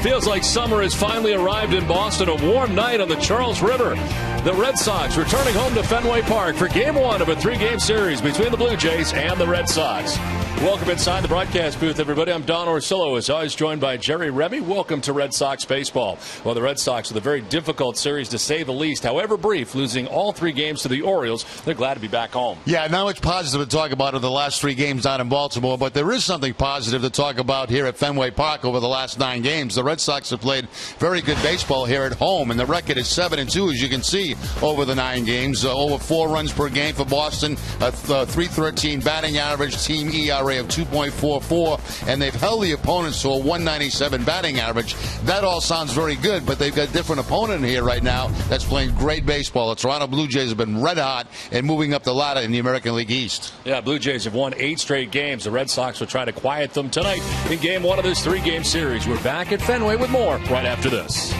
Feels like summer has finally arrived in Boston. A warm night on the Charles River. The Red Sox returning home to Fenway Park for Game 1 of a 3-game series between the Blue Jays and the Red Sox. Welcome inside the broadcast booth, everybody. I'm Don Orsillo, as always, joined by Jerry Remy. Welcome to Red Sox baseball. Well, the Red Sox with a very difficult series, to say the least. However brief, losing all 3 games to the Orioles. They're glad to be back home. Yeah, not much positive to talk about in the last 3 games down in Baltimore, but there is something positive to talk about here at Fenway Park over the last 9 games. The Red Sox have played very good baseball here at home, and the record is 7-2, as you can see, over the 9 games. Over 4 runs per game for Boston, a .313 batting average, team ERA of 2.44, and they've held the opponents to a 197 batting average. That all sounds very good, but they've got a different opponent here right now that's playing great baseball. The Toronto Blue Jays have been red hot and moving up the ladder in the American League East. Yeah, Blue Jays have won 8 straight games. The Red Sox will try to quiet them tonight in Game 1 of this 3-game series. We're back at Fenway with more right after this.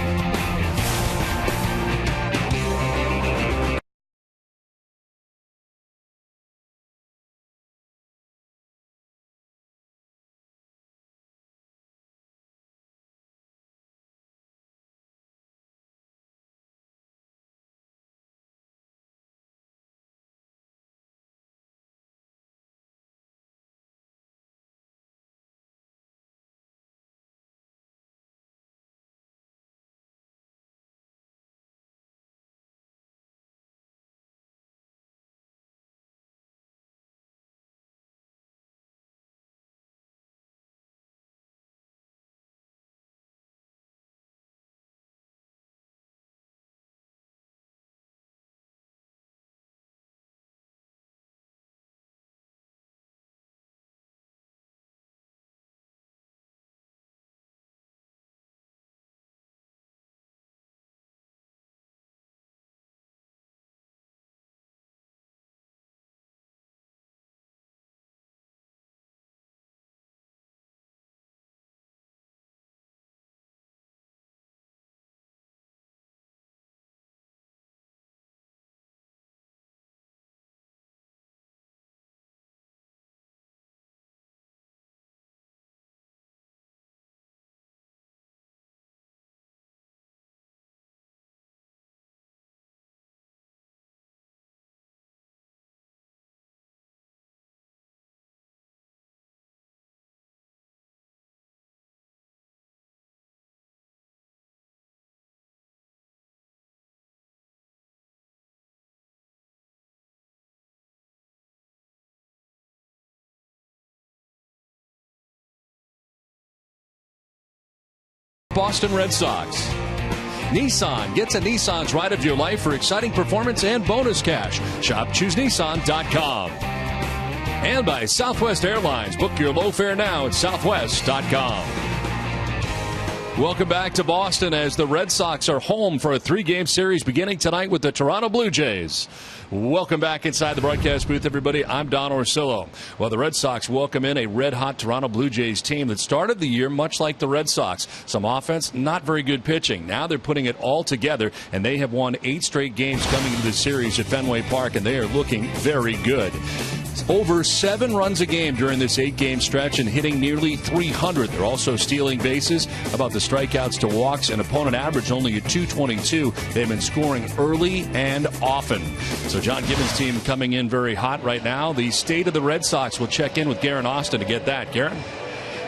Boston Red Sox. Nissan gets a Nissan's ride of your life for exciting performance and bonus cash. Shop ChooseNissan.com. And by Southwest Airlines. Book your low fare now at Southwest.com. Welcome back to Boston as the Red Sox are home for a 3-game series beginning tonight with the Toronto Blue Jays. Welcome back inside the broadcast booth, everybody. I'm Don Orsillo. Well, the Red Sox welcome in a red-hot Toronto Blue Jays team that started the year much like the Red Sox. Some offense, not very good pitching. Now they're putting it all together, and they have won 8 straight games coming into this series at Fenway Park, and they are looking very good. Over 7 runs a game during this 8-game stretch and hitting nearly 300. They're also stealing bases. About the strikeouts to walks, an opponent average only at 222. They've been scoring early and often. So John Gibbons' team coming in very hot right now. The state of the Red Sox, will check in with Garen Austin to get that. Garen?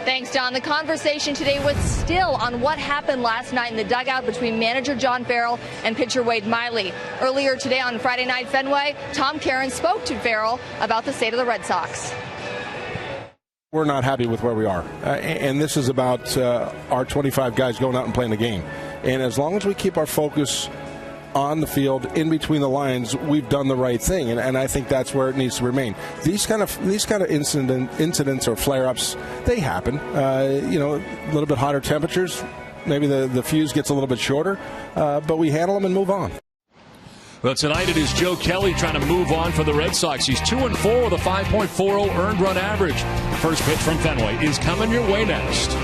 Thanks, Don. The conversation today was still on what happened last night in the dugout between manager John Farrell and pitcher Wade Miley. Earlier today on Friday Night Fenway, Tom Caron spoke to Farrell about the state of the Red Sox. We're not happy with where we are, and this is about our 25 guys going out and playing the game. And as long as we keep our focus on the field, in between the lines, we've done the right thing, and I think that's where it needs to remain. These kind of incidents or flare-ups, they happen. A little bit hotter temperatures, maybe the fuse gets a little bit shorter, but we handle them and move on. Well, tonight it is Joe Kelly trying to move on for the Red Sox. He's 2-4 with a 5.40 earned run average. First pitch from Fenway is coming your way next.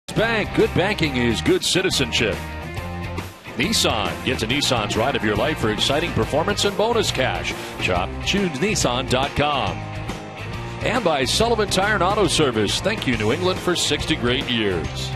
Bank. Good banking is good citizenship. Nissan. Get to Nissan's ride of your life for exciting performance and bonus cash. Shop ChooseNissan.com. And by Sullivan Tire and Auto Service. Thank you, New England, for 60 great years.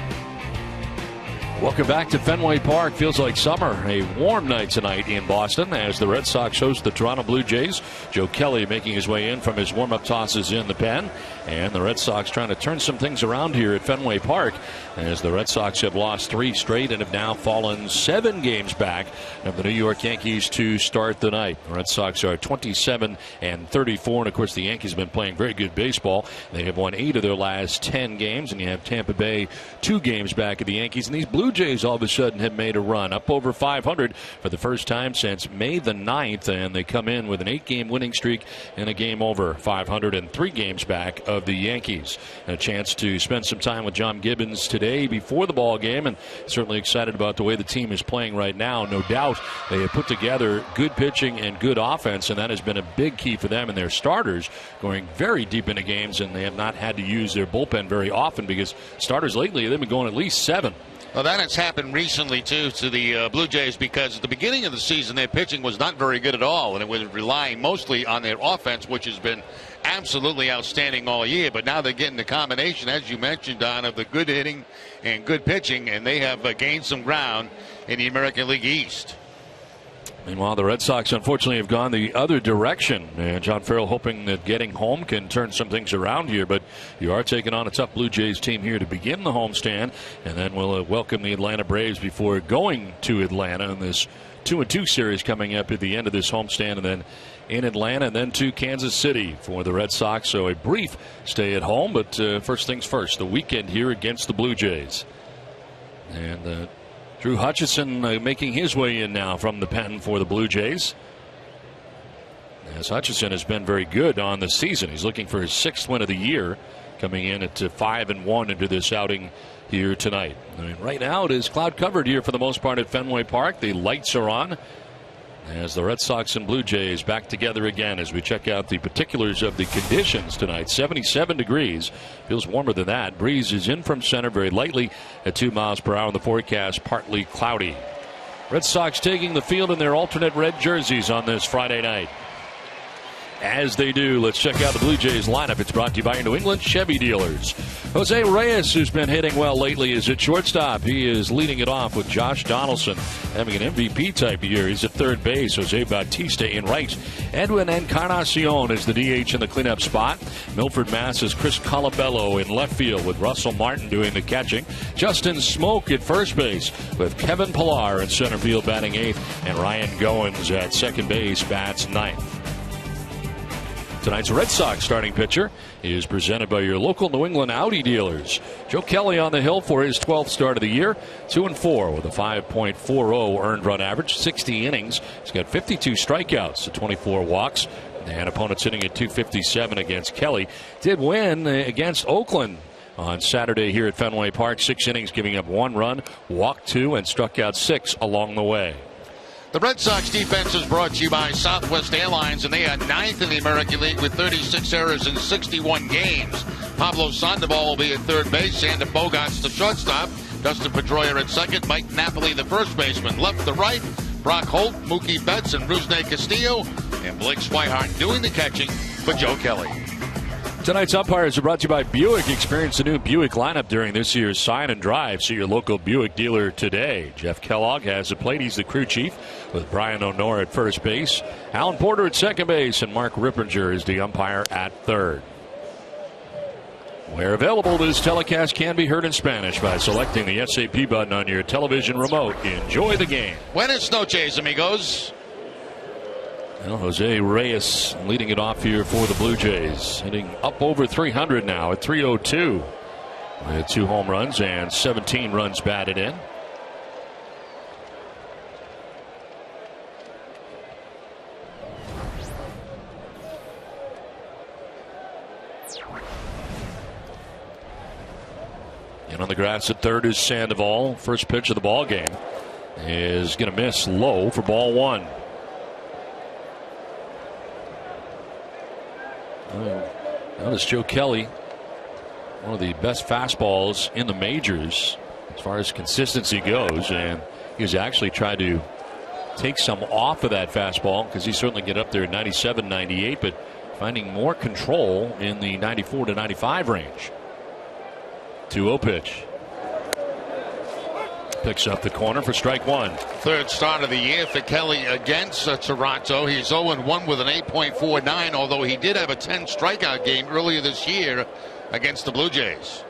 Welcome back to Fenway Park. Feels like summer. A warm night tonight in Boston as the Red Sox host the Toronto Blue Jays. Joe Kelly making his way in from his warm-up tosses in the pen. And the Red Sox trying to turn some things around here at Fenway Park as the Red Sox have lost 3 straight and have now fallen 7 games back of the New York Yankees to start the night. The Red Sox are 27-34, and of course the Yankees have been playing very good baseball. They have won 8 of their last 10 games, and you have Tampa Bay 2 games back of the Yankees. And these Blue Jays all of a sudden have made a run up over 500 for the first time since May the 9th, and they come in with an 8-game winning streak and a game over 500 and 3 games back of the Yankees. And a chance to spend some time with John Gibbons today before the ball game, and certainly excited about the way the team is playing right now. No doubt they have put together good pitching and good offense, and that has been a big key for them and their starters going very deep into games, and they have not had to use their bullpen very often because starters lately they've been going at least 7. Well, that has happened recently, too, to the Blue Jays, because at the beginning of the season, their pitching was not very good at all, and it was relying mostly on their offense, which has been absolutely outstanding all year. But now they're getting the combination, as you mentioned, Don, of the good hitting and good pitching, and they have gained some ground in the American League East. Meanwhile, the Red Sox unfortunately have gone the other direction, and John Farrell hoping that getting home can turn some things around here, but you are taking on a tough Blue Jays team here to begin the homestand, and then we'll welcome the Atlanta Braves before going to Atlanta in this 2-2 series coming up at the end of this homestand, and then in Atlanta and then to Kansas City for the Red Sox. So a brief stay at home, but first things first, the weekend here against the Blue Jays. And Drew Hutchison making his way in now from the pen for the Blue Jays. As Hutchison has been very good on the season. He's looking for his 6th win of the year, coming in at 5-1 into this outing here tonight. I mean, right now it is cloud covered here for the most part at Fenway Park. The lights are on as the Red Sox and Blue Jays back together again as we check out the particulars of the conditions tonight. 77 degrees. Feels warmer than that. Breeze is in from center very lightly at 2 miles per hour in the forecast. Partly cloudy. Red Sox taking the field in their alternate red jerseys on this Friday night. As they do, let's check out the Blue Jays lineup. It's brought to you by your New England Chevy dealers. Jose Reyes, who's been hitting well lately, is at shortstop. He is leading it off with Josh Donaldson having an MVP type year. He's at third base. Jose Bautista in right. Edwin Encarnacion is the DH in the cleanup spot. Milford Mass is Chris Colabello in left field with Russell Martin doing the catching. Justin Smoke at first base with Kevin Pillar in center field batting 8th. And Ryan Goins at second base bats 9th. Tonight's Red Sox starting pitcher is presented by your local New England Audi dealers. Joe Kelly on the hill for his 12th start of the year. 2-4 with a 5.40 earned run average, 60 innings. He's got 52 strikeouts, 24 walks. And opponents hitting at 257 against Kelly. Did win against Oakland on Saturday here at Fenway Park. 6 innings, giving up 1 run, walked 2, and struck out 6 along the way. The Red Sox defense is brought to you by Southwest Airlines, and they are 9th in the American League with 36 errors in 61 games. Pablo Sandoval will be at third base, Xander Bogaerts the shortstop, Dustin Pedroia at second, Mike Napoli the first baseman. Left to right, Brock Holt, Mookie Betts, and Rusney Castillo, and Blake Swihart doing the catching for Joe Kelly. Tonight's umpires are brought to you by Buick. Experience the new Buick lineup during this year's Sign and Drive. See your local Buick dealer today. Jeff Kellogg has the plate. He's the crew chief with Brian O'Nora at first base. Alan Porter at second base, and Mark Rippinger is the umpire at third. Where available, this telecast can be heard in Spanish by selecting the SAP button on your television remote. Enjoy the game. Buenas noches, amigos. Well, Jose Reyes leading it off here for the Blue Jays. Hitting up over 300 now at 302. With 2 home runs and 17 runs batted in. And on the grass at third is Sandoval. First pitch of the ball game is going to miss low for ball 1. Now this Joe Kelly one of the best fastballs in the majors as far as consistency goes, and he's actually tried to take some off of that fastball because he certainly get up there at 97, 98, but finding more control in the 94 to 95 range. 2-0 pitch. Picks up the corner for strike one. Third start of the year for Kelly against Toronto. He's 0-1 with an 8.49, although he did have a 10 strikeout game earlier this year against the Blue Jays.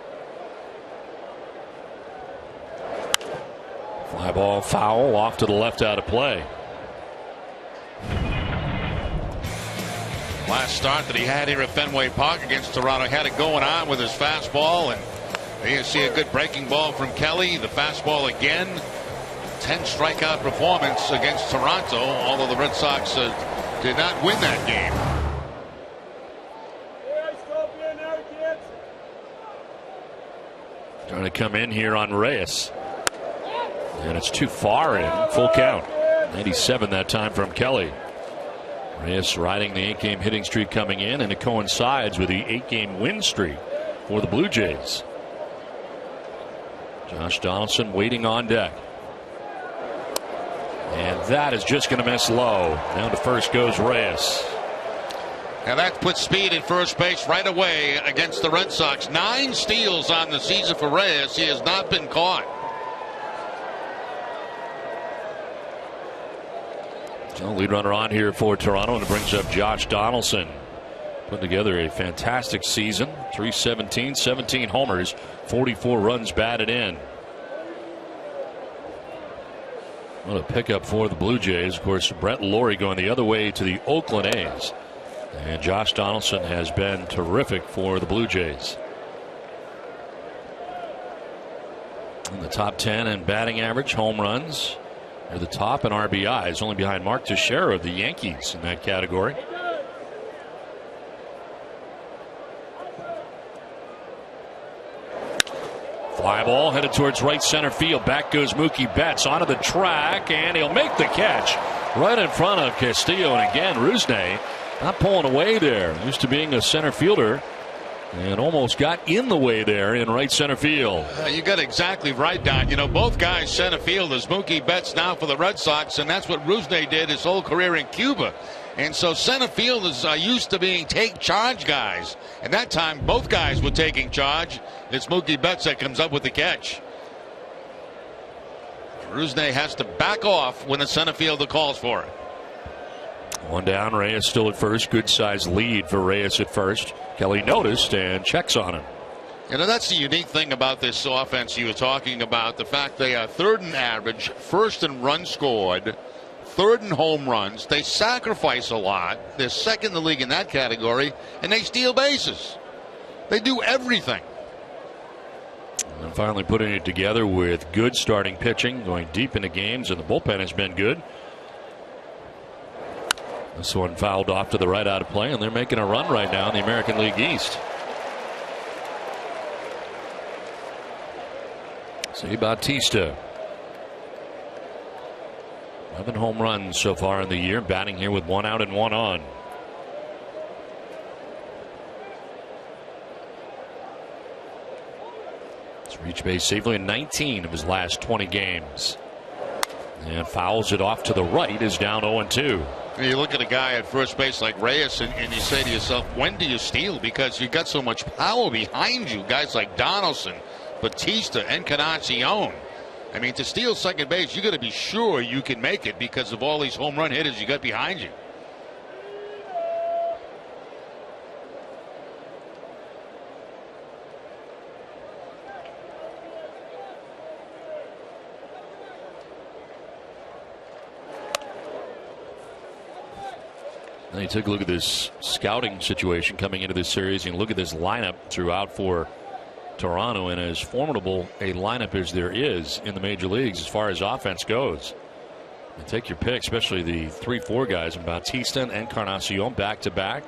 Fly ball foul off to the left out of play. Last start that he had here at Fenway Park against Toronto had it going on with his fastball, and you see a good breaking ball from Kelly. The fastball again. 10 strikeout performance against Toronto, although the Red Sox did not win that game. Trying to come in here on Reyes. And it's too far in. Full count. 97 that time from Kelly. Reyes riding the 8-game hitting streak coming in, and it coincides with the 8-game win streak for the Blue Jays. Josh Donaldson waiting on deck. And that is just going to miss low. Down to first goes Reyes. Now that puts speed at first base right away against the Red Sox. 9 steals on the season for Reyes. He has not been caught. So lead runner on here for Toronto, and it brings up Josh Donaldson. Put together a fantastic season. 317, 17 homers, 44 runs batted in. What a pickup for the Blue Jays. Of course, Brett Laurie going the other way to the Oakland A's. And Josh Donaldson has been terrific for the Blue Jays. In the top 10 in batting average, home runs. They're the top in RBIs, only behind Mark Teixeira of the Yankees in that category. Fly ball headed towards right center field. Back goes Mookie Betts onto the track, and he'll make the catch right in front of Castillo. And again, Rusney not pulling away there. Used to being a center fielder and almost got in the way there in right center field. You got exactly right, Don. You know, both guys center fielders. Mookie Betts now for the Red Sox, and that's what Rusney did his whole career in Cuba. And so center fielders are used to being take charge guys. And that time both guys were taking charge. It's Mookie Betts that comes up with the catch. Rusney has to back off when the center fielder calls for it. One down, Reyes still at first. Good size lead for Reyes at first. Kelly noticed and checks on him. You know, that's the unique thing about this offense you were talking about. The fact they are third in average, first in runs scored, third in home runs. They sacrifice a lot. They're second in the league in that category, and they steal bases. They do everything. And finally putting it together with good starting pitching, going deep into games, and the bullpen has been good. This one fouled off to the right out of play, and they're making a run right now in the American League East. See Bautista. 11 home runs so far in the year, batting here with 1 out and 1 on. He's reached base safely in 19 of his last 20 games. And fouls it off to the right, is down 0-2. You look at a guy at first base like Reyes, and you say to yourself, when do you steal? Because you've got so much power behind you. Guys like Donaldson, Bautista, Encarnacion. I mean, to steal second base, you got to be sure you can make it because of all these home run hitters you got behind you. Now you take a look at this scouting situation coming into this series, and look at this lineup throughout for Toronto, and as formidable a lineup as there is in the major leagues as far as offense goes. And take your pick, especially the 3-4 guys, and Bautista and Encarnacion back to back.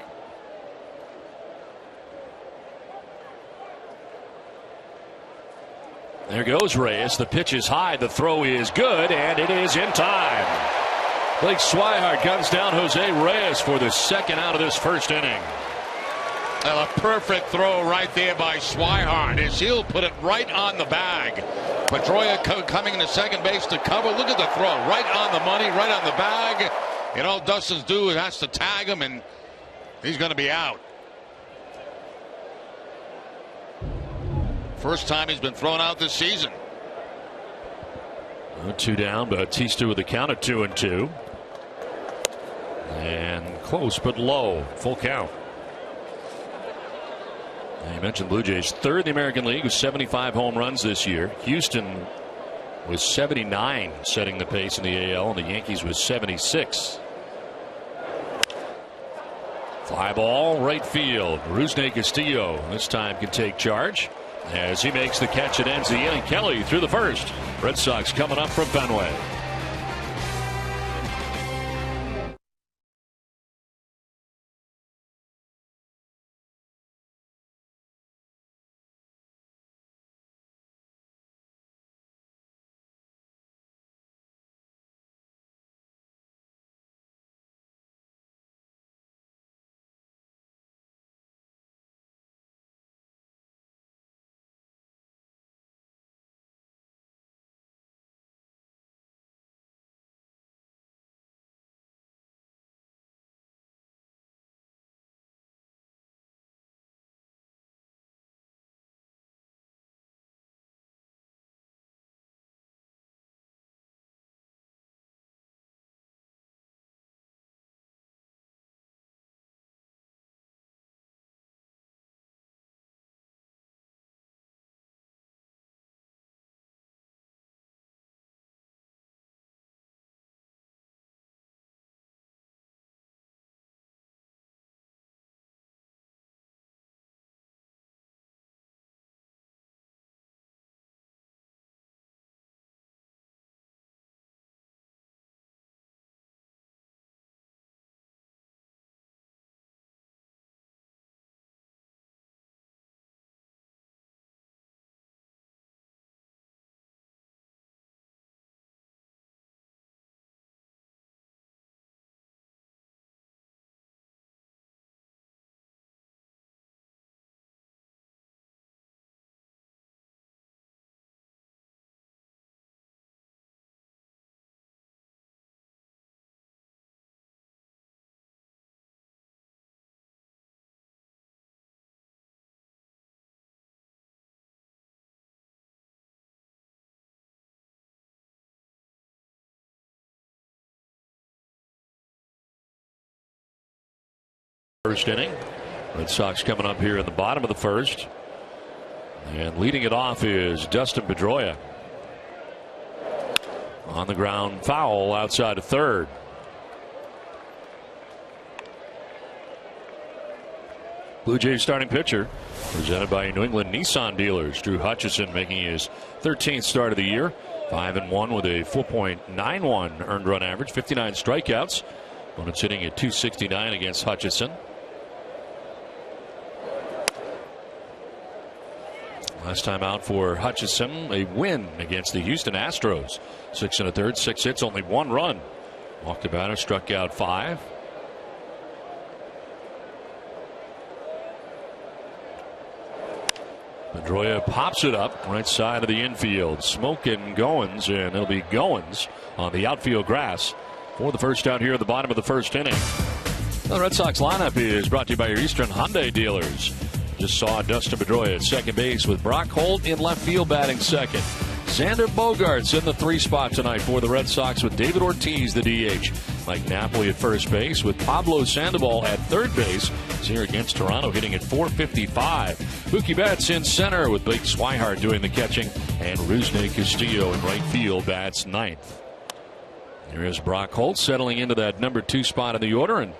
There goes Reyes. The pitch is high. The throw is good, and it is in time. Blake Swihart guns down Jose Reyes for the second out of this first inning. A perfect throw right there by Swihart. As he'll put it right on the bag. Pedroia coming into second base to cover. Look at the throw. Right on the money, right on the bag. And all Dustin's do is has to tag him, and he's going to be out. First time he's been thrown out this season. 2 down, Bautista with the count at 2-2. And close but low. Full count. You mentioned Blue Jays, third in the American League with 75 home runs this year. Houston was 79, setting the pace in the AL, and the Yankees was 76. Fly ball, right field. Rusney Castillo this time can take charge as he makes the catch. It ends the inning. Kelly through the first. Red Sox coming up from Fenway. First inning. Red Sox coming up here in the bottom of the first. And leading it off is Dustin Pedroia. On the ground foul outside of third. Blue Jays starting pitcher presented by New England Nissan dealers. Drew Hutchison making his 13th start of the year. 5-1 with a 4.91 earned run average. 59 strikeouts. Opponents hitting at .269 against Hutchison. Last time out for Hutchison, a win against the Houston Astros. 6 1/3, 6 hits, only 1 run. Walked the batter, struck out 5. Pedroia pops it up right side of the infield. Smoking Goins, and it'll be Goins on the outfield grass for the first out here at the bottom of the first inning. The Red Sox lineup is brought to you by your Eastern Hyundai dealers. Just saw Dustin Pedroia at second base with Brock Holt in left field batting second. Xander Bogaerts in the 3 spot tonight for the Red Sox with David Ortiz, the DH. Mike Napoli at first base with Pablo Sandoval at third base. He's here against Toronto hitting at .455. Mookie Betts in center with Blake Swihart doing the catching. And Rusney Castillo in right field bats 9th. Here is Brock Holt settling into that number 2 spot in the order and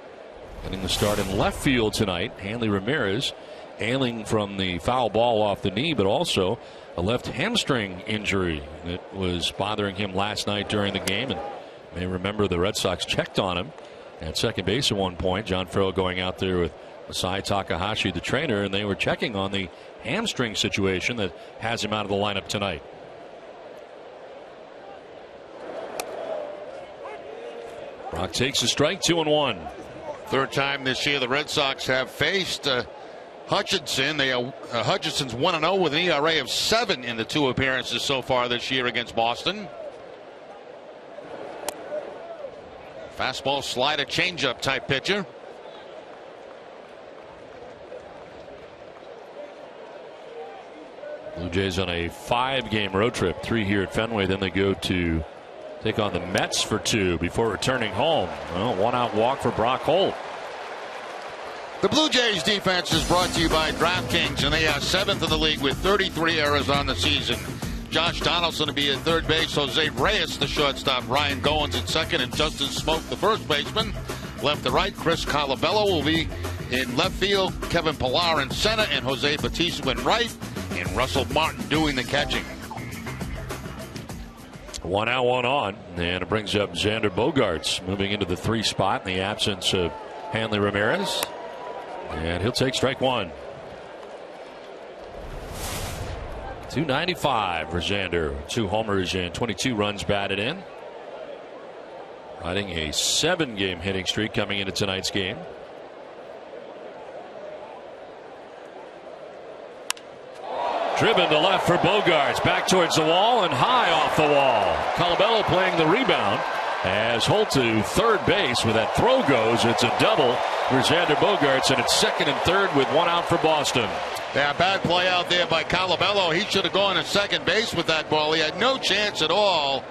getting the start in left field tonight. Hanley Ramirez ailing from the foul ball off the knee, but also a left hamstring injury that was bothering him last night during the game. And you may remember the Red Sox checked on him at second base at one point. John Farrell going out there with Masai Takahashi, the trainer, and they were checking on the hamstring situation that has him out of the lineup tonight. Brock takes a strike, 2-1. Third time this year the Red Sox have faced Hutchinson. Hutchinson's 1-0 with an ERA of 7 in the 2 appearances so far this year against Boston. Fastball, slider, changeup type pitcher. Blue Jays on a 5-game road trip, 3 here at Fenway. Then they go to take on the Mets for 2 before returning home. Well, 1-out walk for Brock Holt. The Blue Jays defense is brought to you by DraftKings, and they are 7th in the league with 33 errors on the season. Josh Donaldson to be at third base, Jose Reyes the shortstop, Ryan Goins at second, and Justin Smoke the first baseman. Left to right, Chris Colabello will be in left field, Kevin Pillar in center, and Jose Bautista in right, and Russell Martin doing the catching. 1 out, 1 on, and it brings up Xander Bogaerts moving into the 3 spot in the absence of Hanley Ramirez. And he'll take strike 1. 295 for Xander. 2 homers and 22 runs batted in. Riding a 7-game hitting streak coming into tonight's game. Driven to left for Bogaerts. Back towards the wall and high off the wall. Colabello playing the rebound. As Holt to third base with that throw goes. It's a double for Xander Bogaerts, and it's second and third with 1 out for Boston. Yeah, bad play out there by Colabello. He should have gone to second base with that ball. He had no chance at all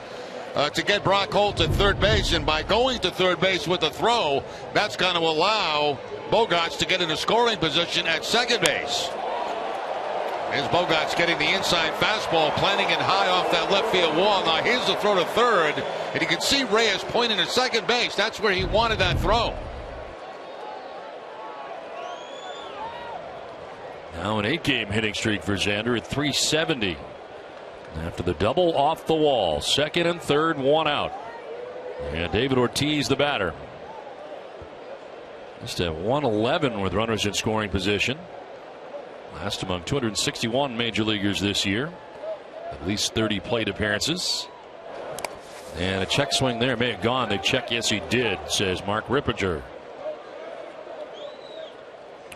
to get Brock Holt at third base, and by going to third base with a throw, that's going to allow Bogaerts to get in a scoring position at second base. As Bogaerts getting the inside fastball, planting it high off that left field wall. Now here's the throw to third, and you can see Reyes pointing at second base. That's where he wanted that throw. Now an 8-game hitting streak for Xander at 370. After the double off the wall, second and third, 1 out. And David Ortiz the batter. Just at 111 with runners in scoring position. Last among 261 major leaguers this year. At least 30 plate appearances. And a check swing there may have gone. They check, yes he did, says Mark Rippinger.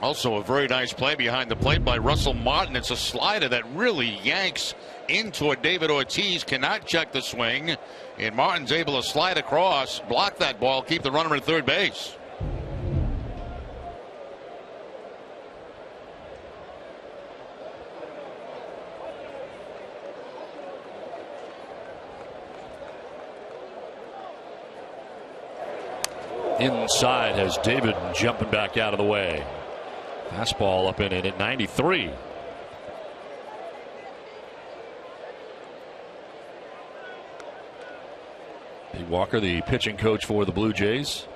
Also a very nice play behind the plate by Russell Martin. It's a slider that really yanks in toward David Ortiz. Cannot check the swing. And Martin's able to slide across, block that ball, keep the runner at third base. Inside has David jumping back out of the way. Fastball up in it at 93. Pete Walker, the pitching coach for the Blue Jays.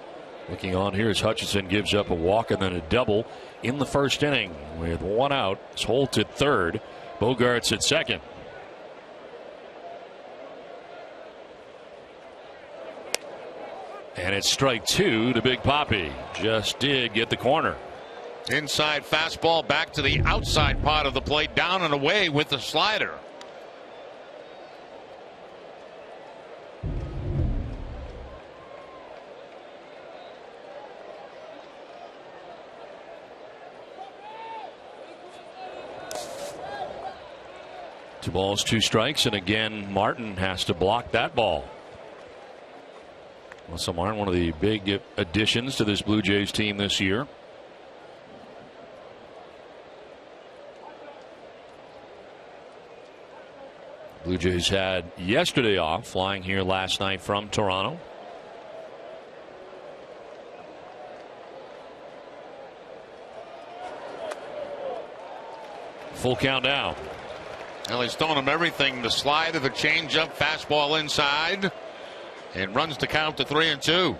Looking on here as Hutchinson gives up a walk and then a double in the first inning with 1 out. It's Holt at third. Bogaerts at second. And it's strike 2 to Big Papi. Just did get the corner. Inside fastball back to the outside part of the plate, down and away with the slider. Two balls, 2 strikes, and again Martin has to block that ball. Well, so Martin, one of the big additions to this Blue Jays team this year. Blue Jays had yesterday off, flying here last night from Toronto. Full count now. Well, he's throwing him everything. The slider, the changeup, fastball inside. And runs the count to 3-2.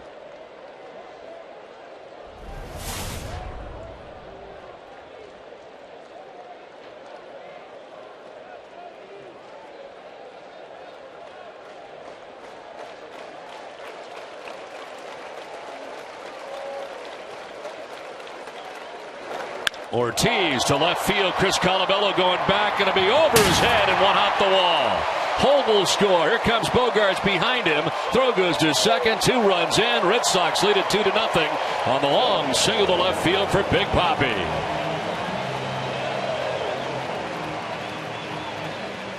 Ortiz to left field. Chris Colabello going back. Going to be over his head and 1 off the wall. Holt will score. Here comes Bogaerts behind him. Throw goes to second. 2 runs in. Red Sox lead it 2-0 on the long single to left field for Big Papi.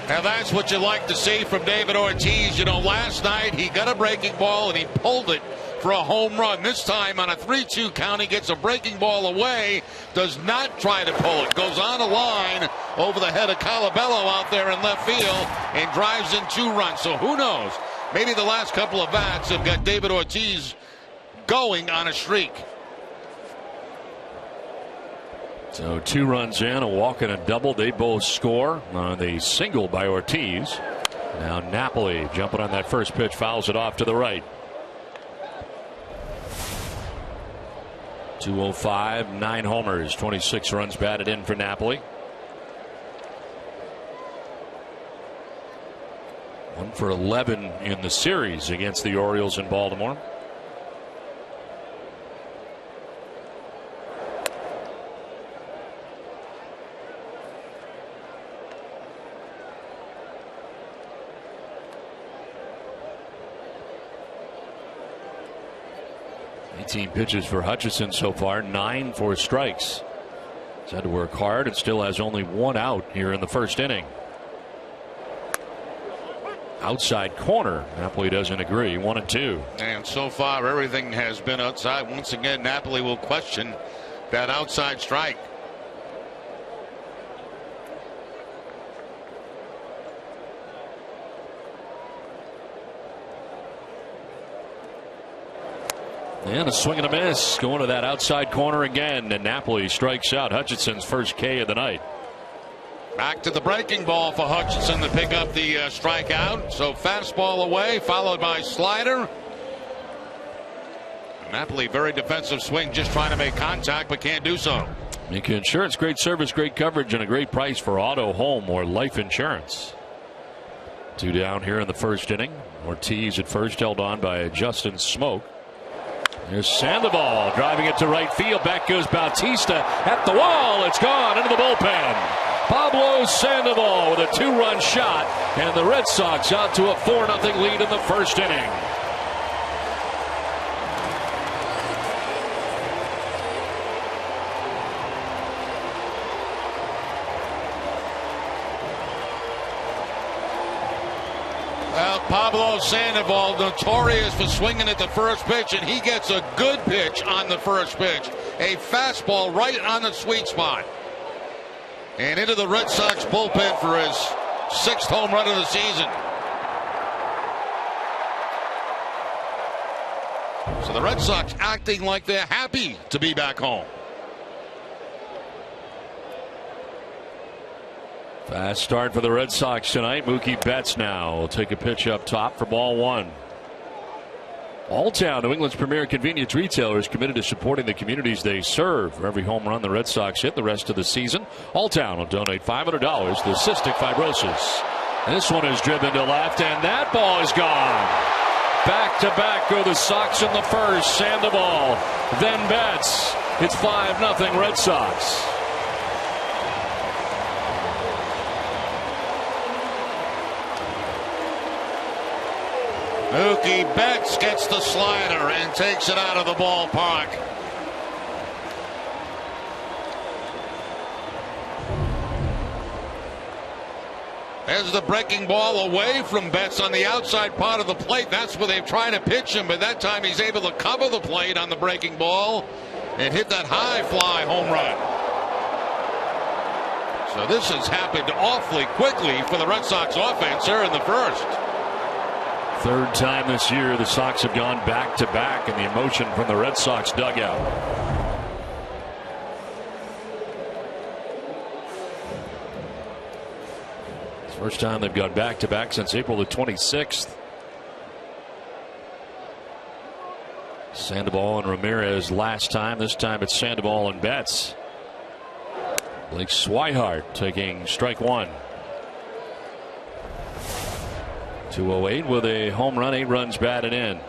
Now that's what you like to see from David Ortiz. You know, last night he got a breaking ball and he pulled it for a home run. This time on a 3-2 count, he gets a breaking ball away, does not try to pull it, goes on a line over the head of Colabello out there in left field and drives in 2 runs. So who knows? Maybe the last couple of bats have got David Ortiz going on a streak. So 2 runs in, a walk and a double. They both score on the single by Ortiz. Now Napoli jumping on that first pitch, fouls it off to the right. 205, 9 homers, 26 runs batted in for Napoli. 1 for 11 in the series against the Orioles in Baltimore. Team pitches for Hutchinson so far, 9 for strikes. He's had to work hard and still has only 1 out here in the first inning. Outside corner. Napoli doesn't agree. 1-2. And so far everything has been outside. Once again, Napoli will question that outside strike. And a swing and a miss going to that outside corner again, and Napoli strikes out Hutchinson's first K of the night. Back to the breaking ball for Hutchinson to pick up the strikeout. So fastball away, followed by slider. Napoli, very defensive swing, just trying to make contact, but can't do so. Mika Insurance, great service, great coverage, and a great price for auto, home, or life insurance. 2 down here in the first inning. Ortiz at first, held on by Justin Smoke. There's Sandoval driving it to right field. Back goes Bautista at the wall. It's gone into the bullpen. Pablo Sandoval with a 2-run shot, and the Red Sox out to a 4-0 lead in the first inning. Pablo Sandoval, notorious for swinging at the first pitch, and he gets a good pitch on the first pitch. A fastball right on the sweet spot. And into the Red Sox bullpen for his 6th home run of the season. So the Red Sox acting like they're happy to be back home. Fast start for the Red Sox tonight. Mookie Betts now will take a pitch up top for ball 1. Alltown, New England's premier convenience retailer, is committed to supporting the communities they serve. For every home run the Red Sox hit the rest of the season, Alltown will donate $500 to cystic fibrosis. This one is driven to left, and that ball is gone. Back to back go the Sox in the first. Sandoval, then Betts. It's 5-0 Red Sox. Mookie Betts gets the slider and takes it out of the ballpark. There's the breaking ball away from Betts on the outside part of the plate. That's where they're trying to pitch him, but that time he's able to cover the plate on the breaking ball and hit that high fly home run. So this has happened awfully quickly for the Red Sox offense here in the first. 3rd time this year the Sox have gone back-to-back, and the emotion from the Red Sox dugout. It's the first time they've gone back-to-back since April the 26th. Sandoval and Ramirez last time. This time it's Sandoval and Betts. Blake Swihart taking strike 1. 208 with a home run, 8 runs batted in.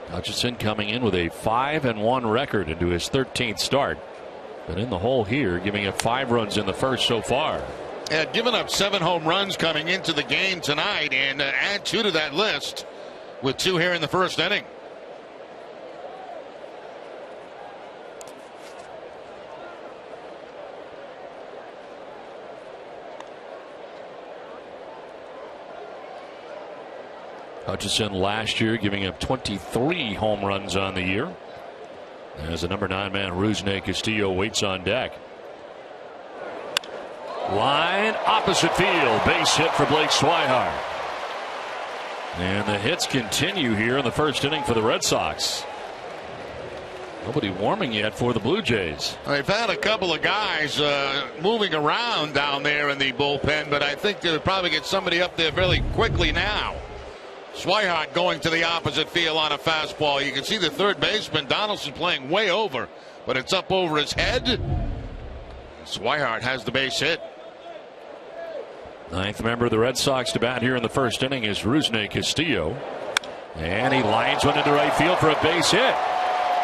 Hutchinson coming in with a 5-1 record into his 13th start. But in the hole here, giving up 5 runs in the first so far. Given up 7 home runs coming into the game tonight, and add 2 to that list. with 2 here in the first inning. Hutchison last year giving up 23 home runs on the year. As the number 9 man, Rusney Castillo, waits on deck. Line opposite field. Base hit for Blake Swihart. And the hits continue here in the first inning for the Red Sox. Nobody warming yet for the Blue Jays. They've had a couple of guys moving around down there in the bullpen, but I think they'll probably get somebody up there fairly quickly now. Swihart going to the opposite field on a fastball. You can see the third baseman, Donaldson, playing way over, but it's up over his head. Swihart has the base hit. 9th member of the Red Sox to bat here in the first inning is Rusney Castillo. And he lines one into right field for a base hit.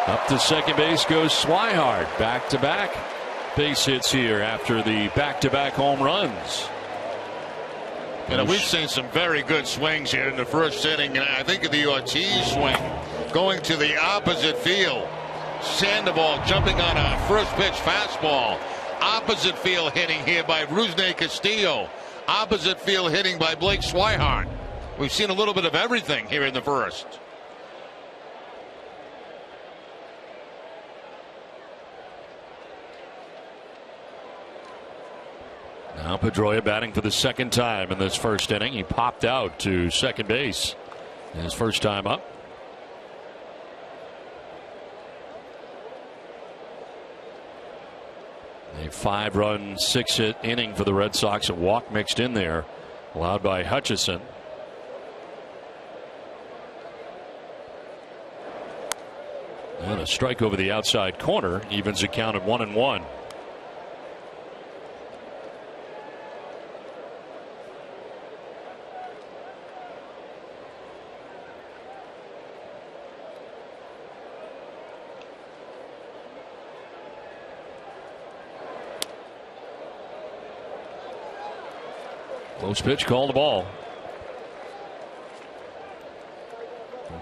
Up to second base goes Swihart. Back-to-back base hits here after the back-to-back home runs. You know, we've seen some very good swings here in the first inning, and I think of the Ortiz swing going to the opposite field. Sandoval jumping on a first pitch fastball. Opposite field hitting here by Rusney Castillo. Opposite field hitting by Blake Swihart. We've seen a little bit of everything here in the first. Now Pedroia batting for the second time in this first inning. He popped out to second base his first time up. A 5-run, 6-hit inning for the Red Sox. A walk mixed in there, allowed by Hutchison. And a strike over the outside corner evens the count at 1-1. Close pitch, called the ball.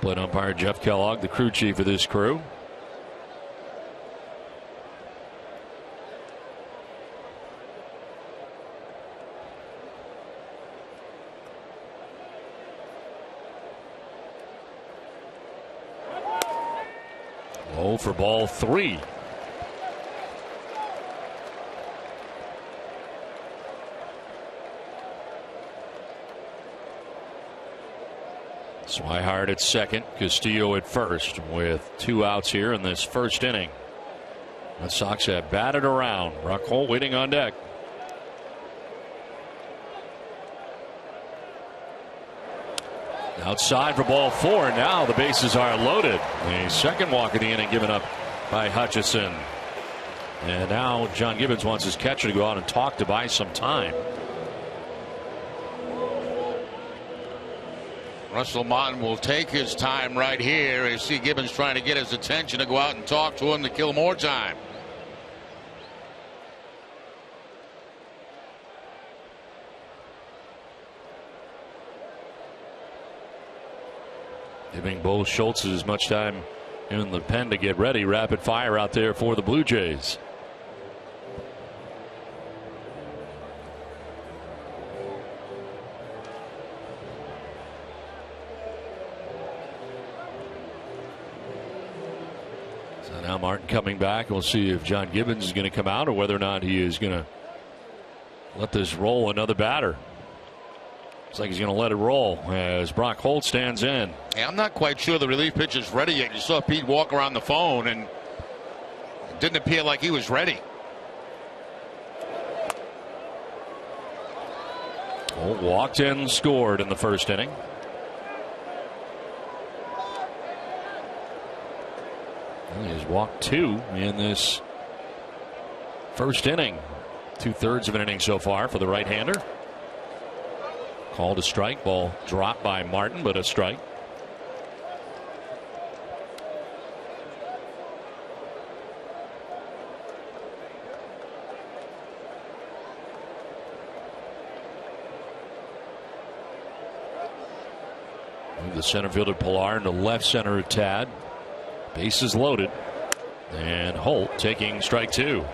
Plate umpire Jeff Kellogg, the crew chief of this crew. Low for ball 3. Swihart at second, Castillo at first, with 2 outs here in this first inning. The Sox have batted around. Rockhold waiting on deck. Outside for ball 4. Now the bases are loaded. The second walk of the inning given up by Hutchison. And now John Gibbons wants his catcher to go out and talk to buy some time. Russell Martin will take his time right here. You see Gibbons trying to get his attention to go out and talk to him to kill more time. Giving both Schultz as much time in the pen to get ready. Rapid fire out there for the Blue Jays. Now Martin coming back. We'll see if John Gibbons is going to come out or whether or not he is going to let this roll another batter. Looks like he's going to let it roll as Brock Holt stands in. Yeah, I'm not quite sure the relief pitch is ready yet. You saw Pete walk around the phone and it didn't appear like he was ready. Holt walked in, scored in the first inning. He's walked 2 in this first inning. 2/3 of an inning so far for the right-hander. Called a strike. Ball dropped by Martin, but a strike. Move the center fielder Pilar into left center a tad. Bases loaded. And Holt taking strike 2.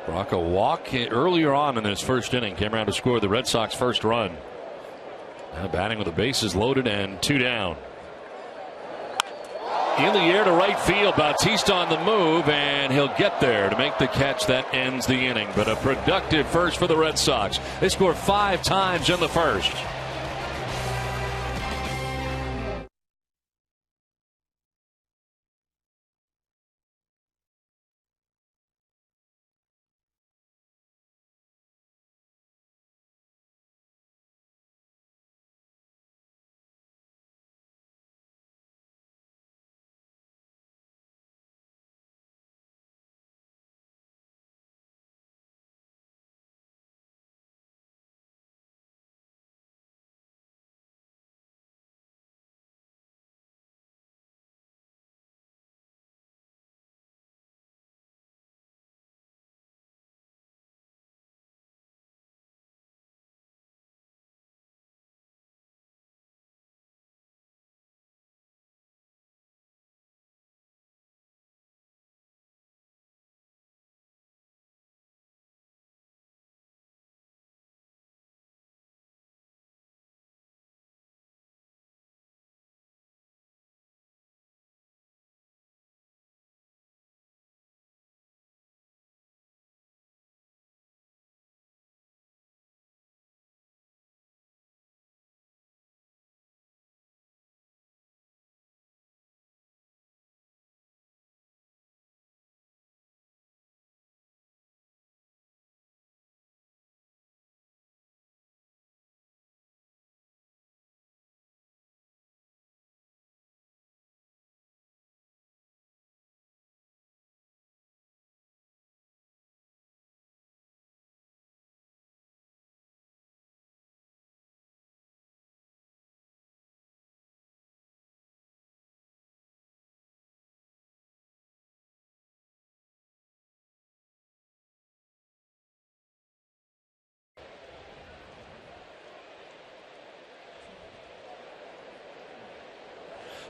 Brock a walk earlier on in his first inning. Came around to score the Red Sox first run. Now batting with the bases loaded and 2 down. In the air to right field. Bautista on the move, and he'll get there to make the catch that ends the inning. But a productive first for the Red Sox. They scored 5 times in the first.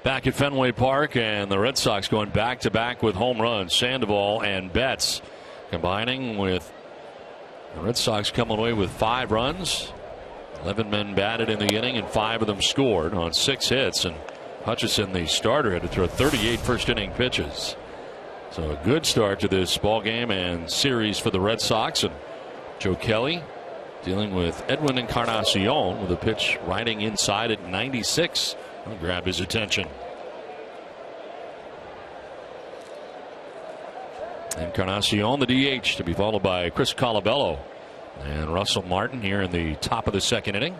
Back at Fenway Park, and the Red Sox going back-to-back with home runs. Sandoval and Betts combining with the Red Sox coming away with 5 runs. 11 men batted in the inning, and 5 of them scored on 6 hits. And Hutchison, the starter, had to throw 38 first-inning pitches. So a good start to this ball game and series for the Red Sox. And Joe Kelly dealing with Edwin Encarnacion with a pitch riding inside at 96. I'll grab his attention. Encarnacion, the DH, to be followed by Chris Colabello and Russell Martin here in the top of the second inning.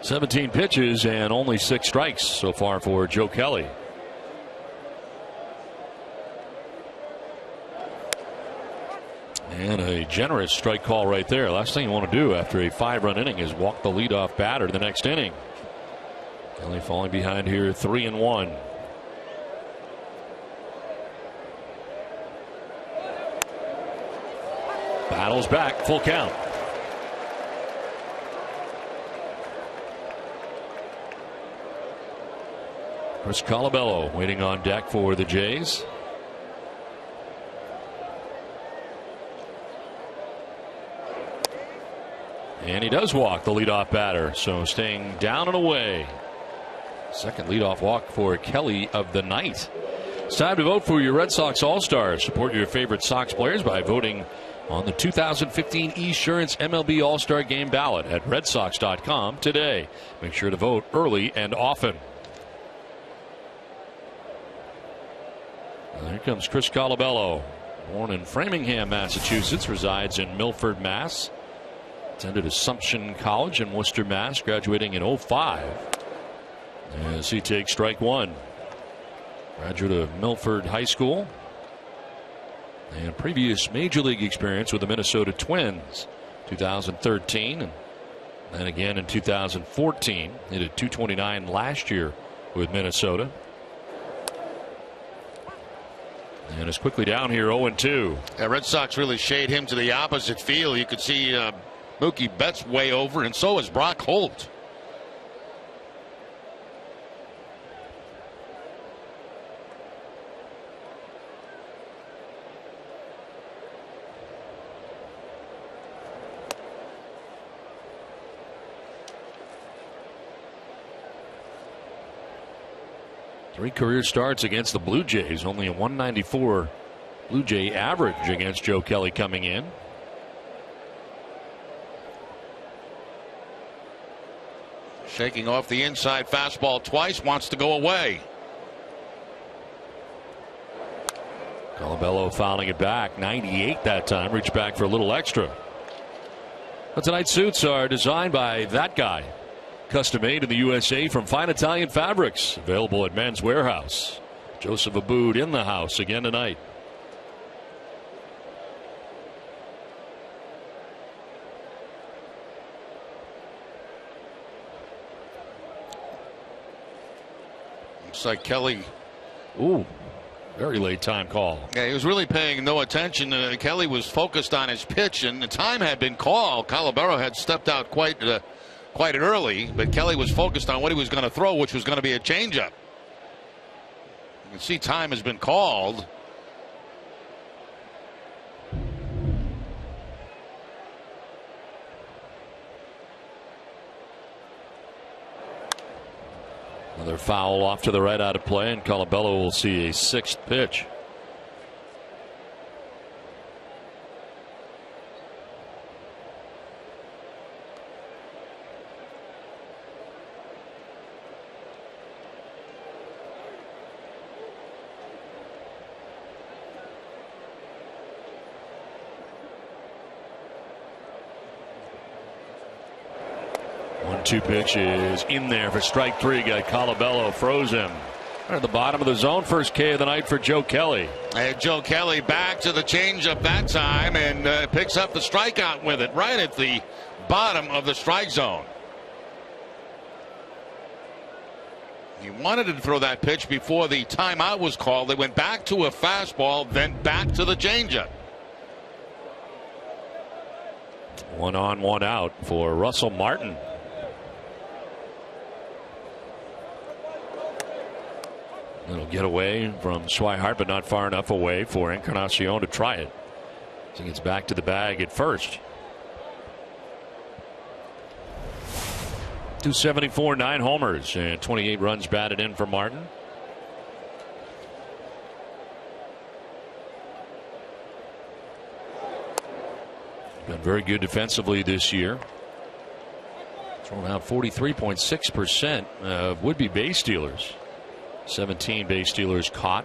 "17 pitches and only 6 strikes so far for Joe Kelly. And a generous strike call right there. Last thing you want to do after a 5-run inning is walk the leadoff batter the next inning. Kelly falling behind here 3-1. Battles back, full count. Chris Colabello waiting on deck for the Jays. And he does walk the leadoff batter, so staying down and away. Second leadoff walk for Kelly of the night. It's time to vote for your Red Sox All-Stars. Support your favorite Sox players by voting on the 2015 Esurance MLB All-Star Game ballot at redsox.com today. Make sure to vote early and often. Here comes Chris Colabello. Born in Framingham, Massachusetts, resides in Milford, Mass. Attended Assumption College in Worcester, Mass, graduating in 2005. As he takes strike 1. Graduate of Milford High School. And previous major league experience with the Minnesota Twins, 2013. And And again in 2014. He did .229 last year with Minnesota. And is quickly down here 0-2. The Red Sox really shade him to the opposite field. You could see Mookie Betts way over, and so is Brock Holt. Three career starts against the Blue Jays. Only a 194 Blue Jay average against Joe Kelly coming in. Shaking off the inside fastball twice. Wants to go away. Colabello fouling it back. 98 that time. Reached back for a little extra. But tonight's suits are designed by that guy. Custom made in the USA from fine Italian fabrics. Available at Men's Warehouse. Joseph Abboud in the house again tonight. Looks like Kelly. Ooh, very late time call. Yeah, he was really paying no attention. Kelly was focused on his pitch, and the time had been called. Colabello had stepped out quite early, but Kelly was focused on what he was going to throw, which was going to be a changeup. You can see time has been called. Another foul off to the right out of play, and Colabello will see a sixth pitch. Two pitch is in there for strike three. Got Colabello, froze him. At the bottom of the zone. First K of the night for Joe Kelly. And Joe Kelly back to the changeup that time and picks up the strikeout with it right at the bottom of the strike zone. He wanted to throw that pitch before the timeout was called. They went back to a fastball, then back to the changeup. 1 on, 1 out for Russell Martin. It'll get away from Swihart, but not far enough away for Encarnacion to try it. So he gets back to the bag at first. 274, 9 homers, and 28 runs batted in for Martin. Been very good defensively this year. Thrown out 43.6% of would-be base stealers. 17 base stealers caught.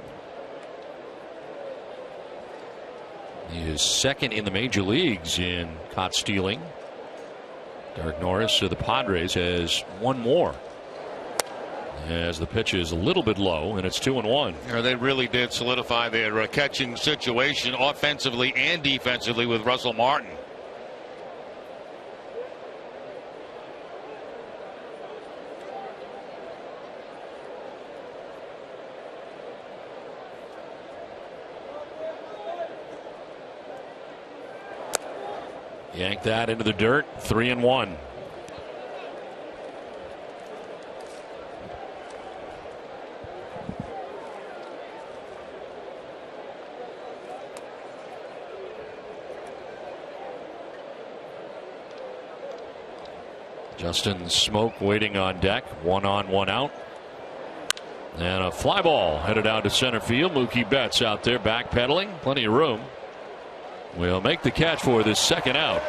He is second in the major leagues in caught stealing. Derek Norris of the Padres has one more. As the pitch is a little bit low, and it's 2-1. Yeah, they really did solidify their catching situation offensively and defensively with Russell Martin. Yank that into the dirt. 3-1. Justin Smoak waiting on deck. 1 on, 1 out. And a fly ball headed out to center field. Mookie Betts out there backpedaling. Plenty of room. Will make the catch for this second out.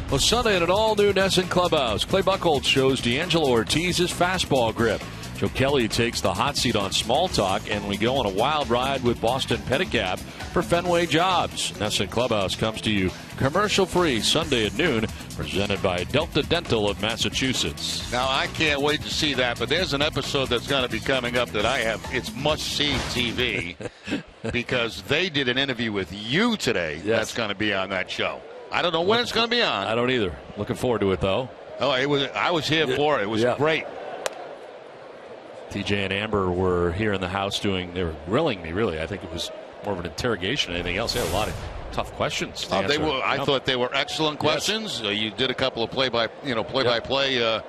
Well, Sunday at an all-new NESN clubhouse. Clay Buchholz shows D'Angelo Ortiz's fastball grip. Joe Kelly takes the hot seat on small talk, and we go on a wild ride with Boston Pedicab for Fenway Jobs. NESN Clubhouse comes to you commercial-free Sunday at noon, presented by Delta Dental of Massachusetts. Now, I can't wait to see that, but there's an episode that's going to be coming up that I have. It's must-see TV because they did an interview with you today. Yes. That's going to be on that show. I don't know when it's going to be on. I don't either. Looking forward to it, though. Oh, I was here for it. It was great. TJ and Amber were here in the house they were grilling me, really. I think it was more of an interrogation than anything else. They had a lot of tough questions to answer. I thought they were excellent questions. Yes. You did a couple of play-by-play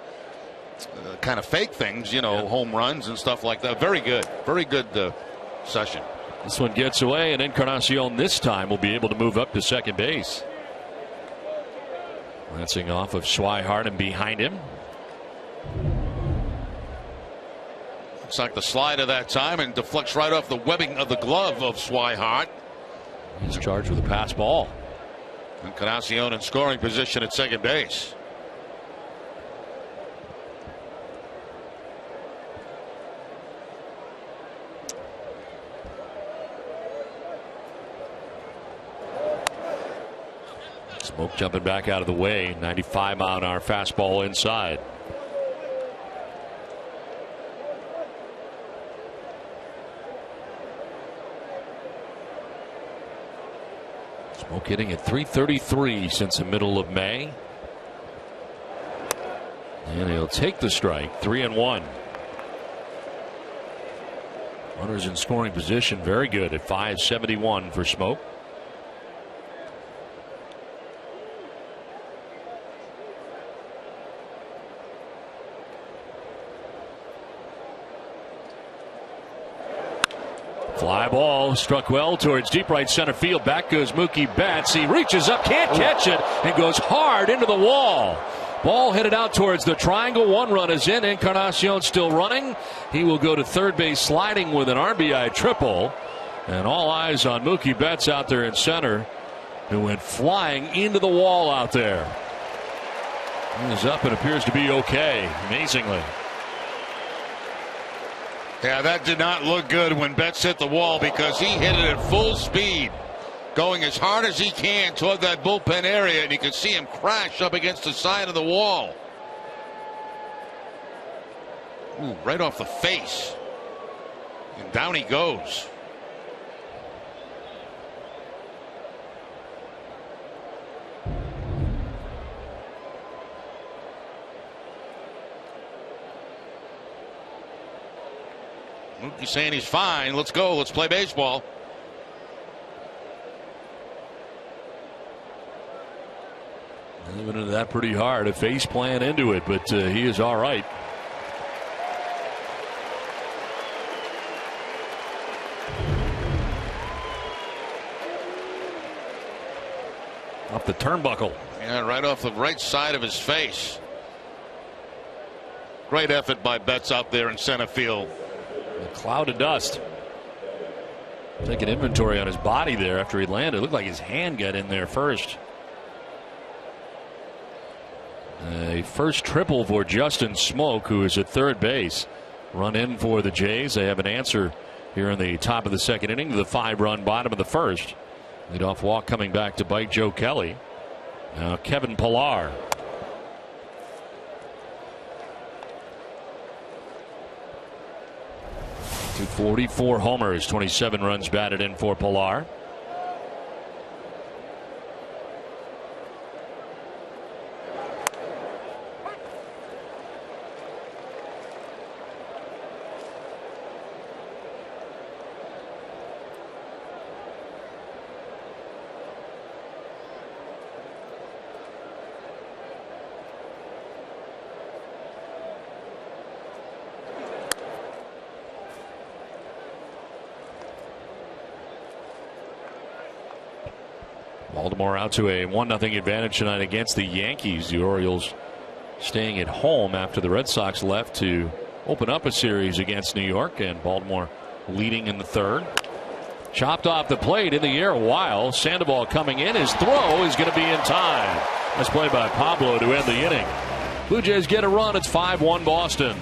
kind of fake things, home runs and stuff like that. Very good session. This one gets away, and Encarnacion this time will be able to move up to second base. Lancing off of Swihart and behind him. Looks like the slider that time and deflects right off the webbing of the glove of Swihart. He's charged with a pass ball. Encarnacion in scoring position at second base. Smoke jumping back out of the way. 95-mile-an-hour fastball inside. Smoke hitting at .333 since the middle of May. And he'll take the strike. 3-1. Runners in scoring position. Very good at .571 for Smoke. Fly ball struck well towards deep right center field. Back goes Mookie Betts. He reaches up, can't catch it, and goes hard into the wall. Ball headed out towards the triangle. One run is in. Encarnacion still running. He will go to third base sliding with an RBI triple. And all eyes on Mookie Betts out there in center, who went flying into the wall out there. He's up and appears to be okay, amazingly. Yeah, that did not look good when Betts hit the wall, because he hit it at full speed, going as hard as he can toward that bullpen area, and you can see him crash up against the side of the wall. Ooh, right off the face. And down he goes. He's saying he's fine. Let's go. Let's play baseball. He went into that pretty hard. A face plant into it, but he is all right. Off the turnbuckle. Yeah, right off the right side of his face. Great effort by Betts out there in center field. A cloud of dust. Taking inventory on his body there after he landed. It looked like his hand got in there first. A first triple for Justin Smoak, who is at third base. Run in for the Jays. They have an answer here in the top of the second inning to the 5-run bottom of the first. Leadoff walk coming back to bite Joe Kelly. Now Kevin Pillar. To 44 homers, 27 runs batted in for Pillar. Baltimore out to a 1-0 advantage tonight against the Yankees. The Orioles staying at home after the Red Sox left to open up a series against New York, and Baltimore leading in the third. Chopped off the plate in the air a while. Sandoval coming in. His throw is going to be in time. Nice play by Pablo to end the inning. Blue Jays get a run. It's 5-1 Boston.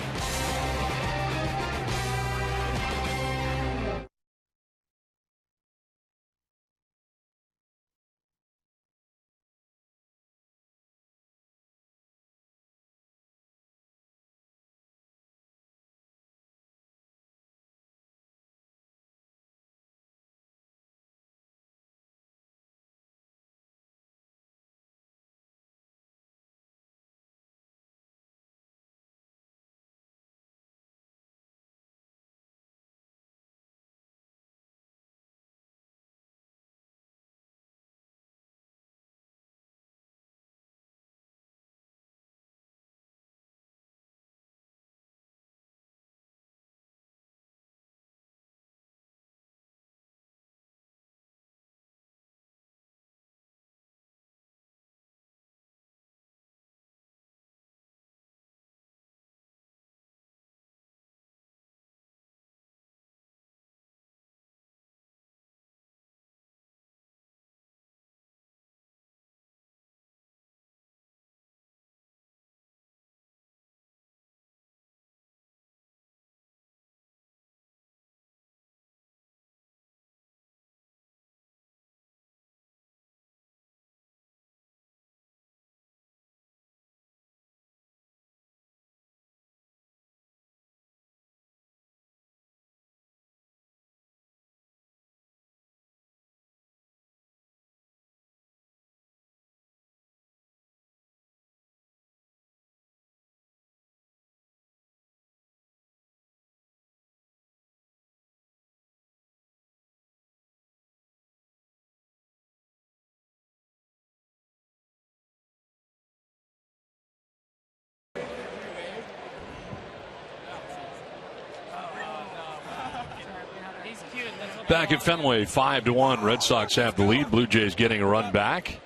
Back at Fenway, 5-1. Red Sox have the lead. Blue Jays getting a run back.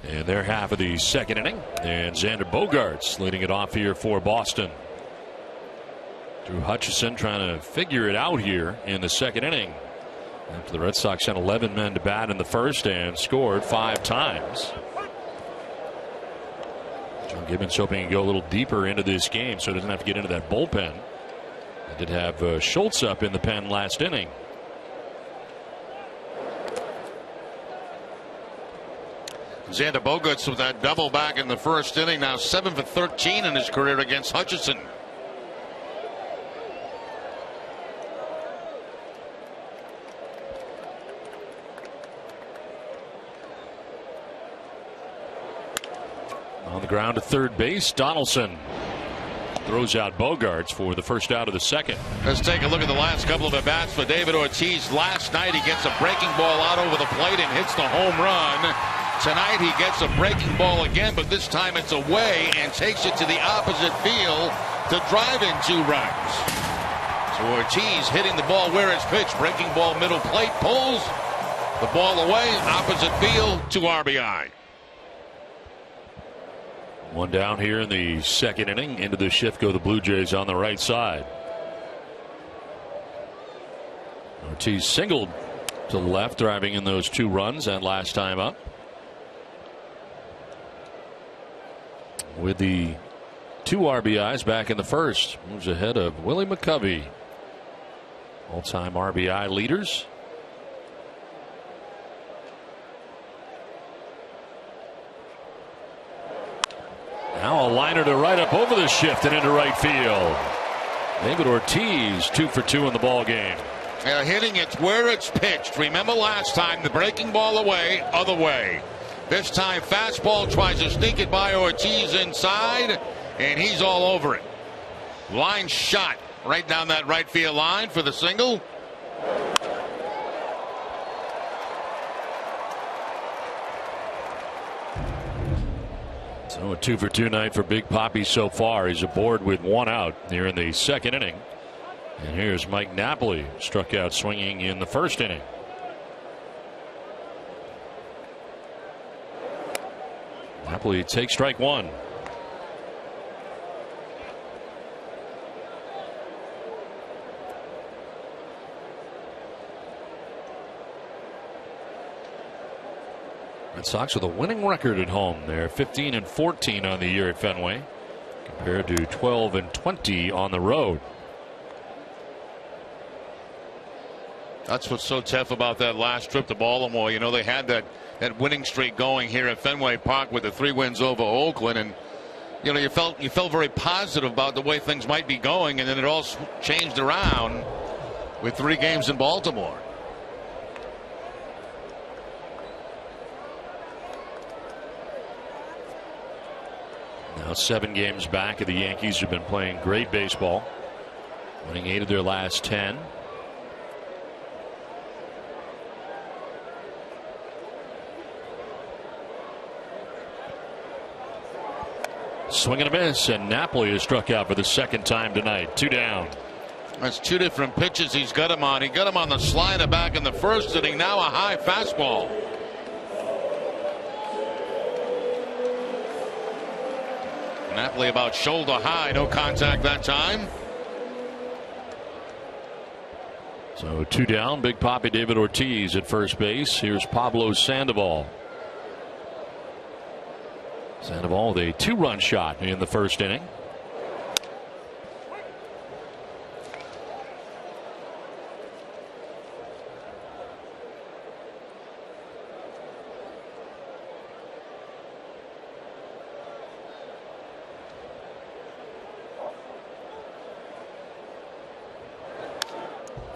And they're half of the second inning. And Xander Bogaerts leading it off here for Boston. Drew Hutchison trying to figure it out here in the second inning. After the Red Sox sent 11 men to bat in the first and scored 5 times. John Gibbons hoping to go a little deeper into this game so he doesn't have to get into that bullpen. They did have Schultz up in the pen last inning. Xander Bogaerts with that double back in the first inning, now 7 for 13 in his career against Hutchison. On the ground to third base, Donaldson throws out Bogaerts for the first out of the second. Let's take a look at the last couple of at-bats for David Ortiz. Last night he gets a breaking ball out over the plate and hits the home run. Tonight he gets a breaking ball again, but this time it's away and takes it to the opposite field to drive in 2 runs. So Ortiz hitting the ball where it's pitched. Breaking ball middle plate, pulls the ball away, opposite field, 2 RBI. One down here in the second inning. Into the shift go the Blue Jays on the right side. Ortiz singled to the left, driving in those 2 runs that last time up. With the 2 RBIs back in the first, moves ahead of Willie McCovey. All-time RBI leaders. Now a liner to right up over the shift and into right field. David Ortiz 2 for 2 in the ball game. Hitting it where it's pitched. Remember last time the breaking ball away, other way. This time fastball tries to sneak it by Ortiz inside, and he's all over it. Line shot right down that right field line for the single. So a 2 for 2 night for Big Papi so far. He's aboard with 1 out here in the second inning. And here's Mike Napoli, struck out swinging in the first inning. Napoli takes strike 1. Red Sox with a winning record at home. They're 15-14 on the year at Fenway, compared to 12-20 on the road. That's what's so tough about that last trip to Baltimore. You know, they had that winning streak going here at Fenway Park with the 3 wins over Oakland, and you know, you felt very positive about the way things might be going, and then it all changed around with 3 games in Baltimore. Now 7 games back, the Yankees have been playing great baseball, winning 8 of their last 10. Swing and a miss, and Napoli is struck out for the second time tonight. 2 down. That's 2 different pitches he's got him on. He got him on the slider back in the first inning. Now a high fastball. Napoli about shoulder high. No contact that time. So 2 down. Big Papi David Ortiz at first base. Here's Pablo Sandoval. Sandoval with a 2-run shot in the first inning.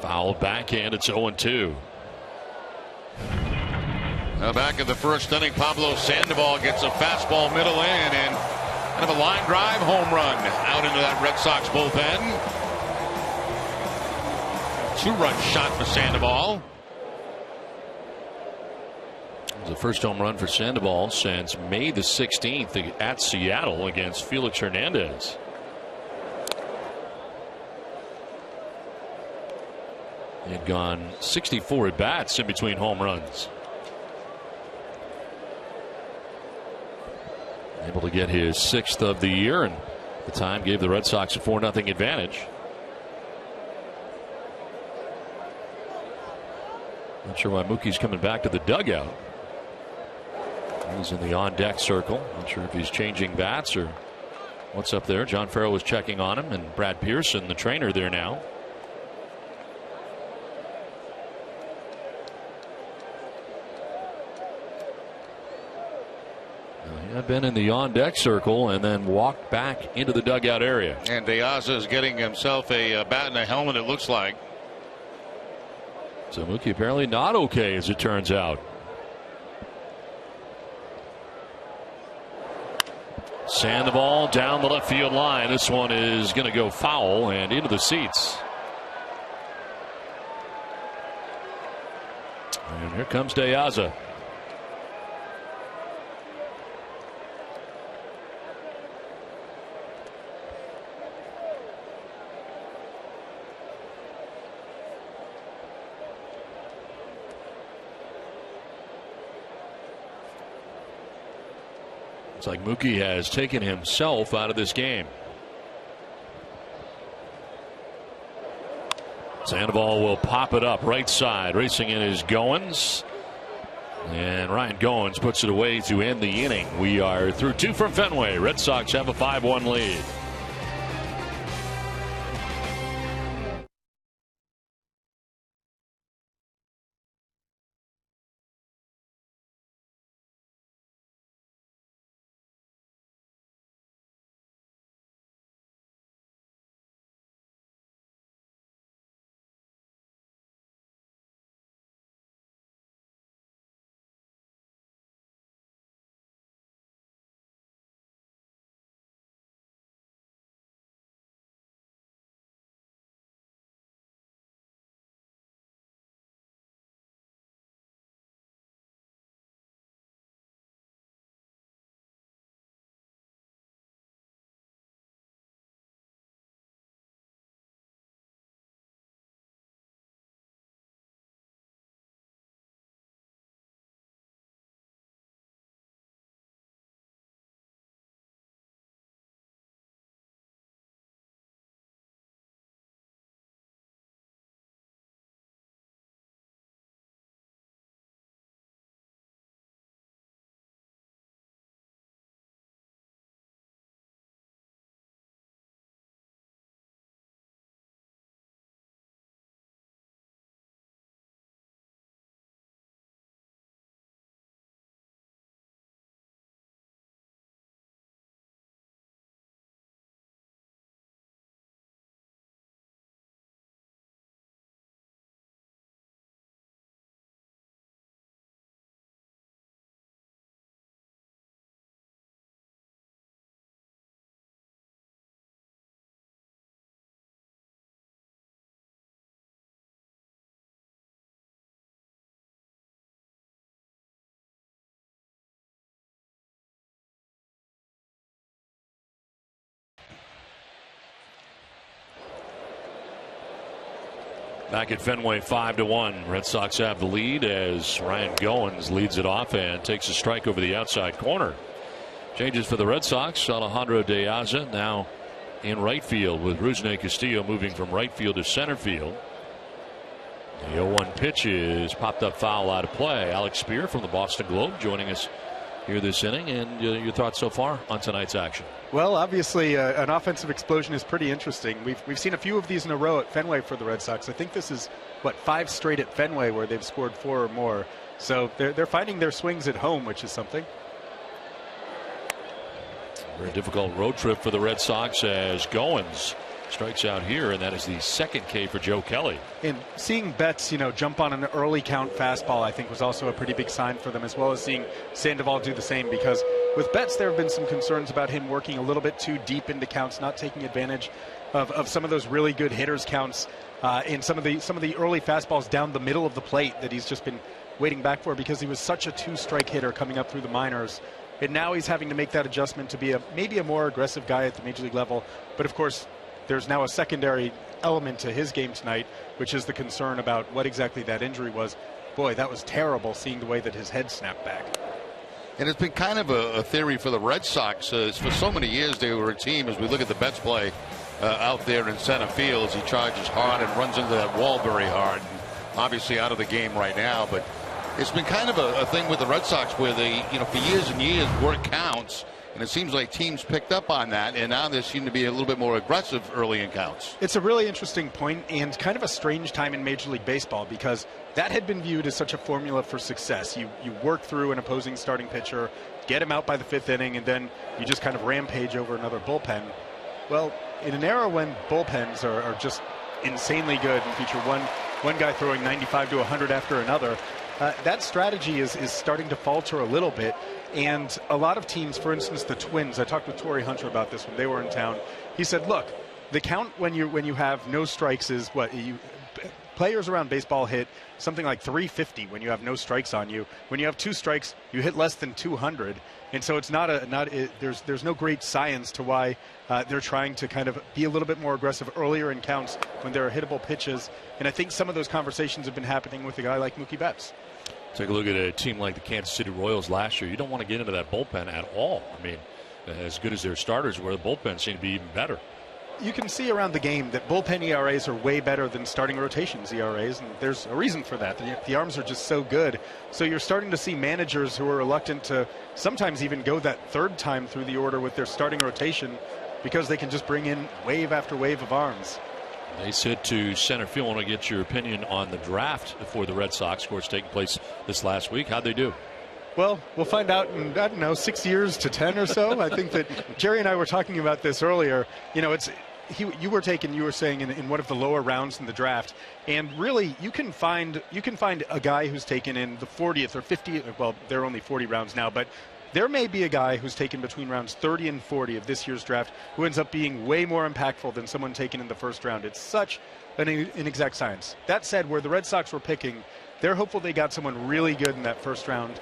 Fouled backhand. It's 0-2. Now back in the first inning, Pablo Sandoval gets a fastball middle in and kind of a line drive home run out into that Red Sox bullpen. 2-run shot for Sandoval. It was the first home run for Sandoval since May the 16th at Seattle against Felix Hernandez. He had gone 64 at bats in between home runs. Able to get his 6th of the year, and at the time gave the Red Sox a 4-0 advantage. Not sure why Mookie's coming back to the dugout. He's in the on-deck circle. Not sure if he's changing bats or what's up there. John Farrell was checking on him, and Brad Pearson, the trainer, there now. He had been in the on-deck circle and then walked back into the dugout area. And De Aza is getting himself a bat and a helmet, it looks like. So Mookie apparently not okay, as it turns out. Sand the ball down the left field line. This one is going to go foul and into the seats. And here comes De Aza. It's like Mookie has taken himself out of this game. Sandoval will pop it up right side. Racing in is Goins. And Ryan Goins puts it away to end the inning. We are through 2 from Fenway. Red Sox have a 5-1 lead. Back at Fenway, 5-1. Red Sox have the lead as Ryan Goins leads it off and takes a strike over the outside corner. Changes for the Red Sox. Alejandro De Aza now in right field, with Rusney Castillo moving from right field to center field. The 0-1 pitch is popped up foul out of play. Alex Spear from the Boston Globe joining us here this inning. And your thoughts so far on tonight's action? Well, obviously, an offensive explosion is pretty interesting. We've seen a few of these in a row at Fenway for the Red Sox. I think this is, 5 straight at Fenway where they've scored 4 or more. So they're finding their swings at home, which is something. Very difficult road trip for the Red Sox as Goins strikes out here, and that is the second K for Joe Kelly. And seeing Betts, jump on an early count fastball, I think was also a pretty big sign for them, as well as seeing Sandoval do the same, because with Betts there have been some concerns about him working a little bit too deep into counts, not taking advantage of some of those really good hitters counts in some of the early fastballs down the middle of the plate that he's just been waiting back for, because he was such a 2-strike hitter coming up through the minors. And now he's having to make that adjustment to be maybe a more aggressive guy at the major league level. But of course, there's now a secondary element to his game tonight, which is the concern about what exactly that injury was. Boy, that was terrible, seeing the way that his head snapped back. And it's been kind of a theory for the Red Sox. For so many years, they were a team, as we look at the Betts play out there in center field, as he charges hard and runs into that wall very hard. And obviously out of the game right now, but it's been kind of a thing with the Red Sox where they, for years and years, work counts. And it seems like teams picked up on that, and now they seem to be a little bit more aggressive early in counts. It's a really interesting point and kind of a strange time in Major League Baseball, because that had been viewed as such a formula for success. You work through an opposing starting pitcher, get him out by the 5th inning, and then you just kind of rampage over another bullpen. Well, in an era when bullpens are just insanely good and feature one guy throwing 95 to 100 after another, that strategy is starting to falter a little bit. And a lot of teams, for instance, the Twins, I talked with Torrey Hunter about this when they were in town. He said, look, the count when you have no strikes is what players around baseball hit something like 350 when you have no strikes on you. When you have 2 strikes, you hit less than 200. And so it's there's no great science to why they're trying to kind of be a little bit more aggressive earlier in counts when there are hittable pitches. And I think some of those conversations have been happening with a guy like Mookie Betts. Take a look at a team like the Kansas City Royals last year. You don't want to get into that bullpen at all. I mean, as good as their starters were, the bullpen seemed to be even better. You can see around the game that bullpen ERAs are way better than starting rotations ERAs, and there's a reason for that. The arms are just so good. So you're starting to see managers who are reluctant to sometimes even go that 3rd time through the order with their starting rotation because they can just bring in wave after wave of arms. They sit to center field. I want to get your opinion on the draft for the Red Sox. Of course, taking place this last week. How'd they do? Well, we'll find out in, I don't know, 6 years to 10 or so. I think that Jerry and I were talking about this earlier. You were saying in one of the lower rounds in the draft, and really you can find a guy who's taken in the 40th or 50th. Well, there are only 40 rounds now, but there may be a guy who's taken between rounds 30 and 40 of this year's draft who ends up being way more impactful than someone taken in the first round. It's such an inexact science. That said, where the Red Sox were picking, they're hopeful they got someone really good in that first round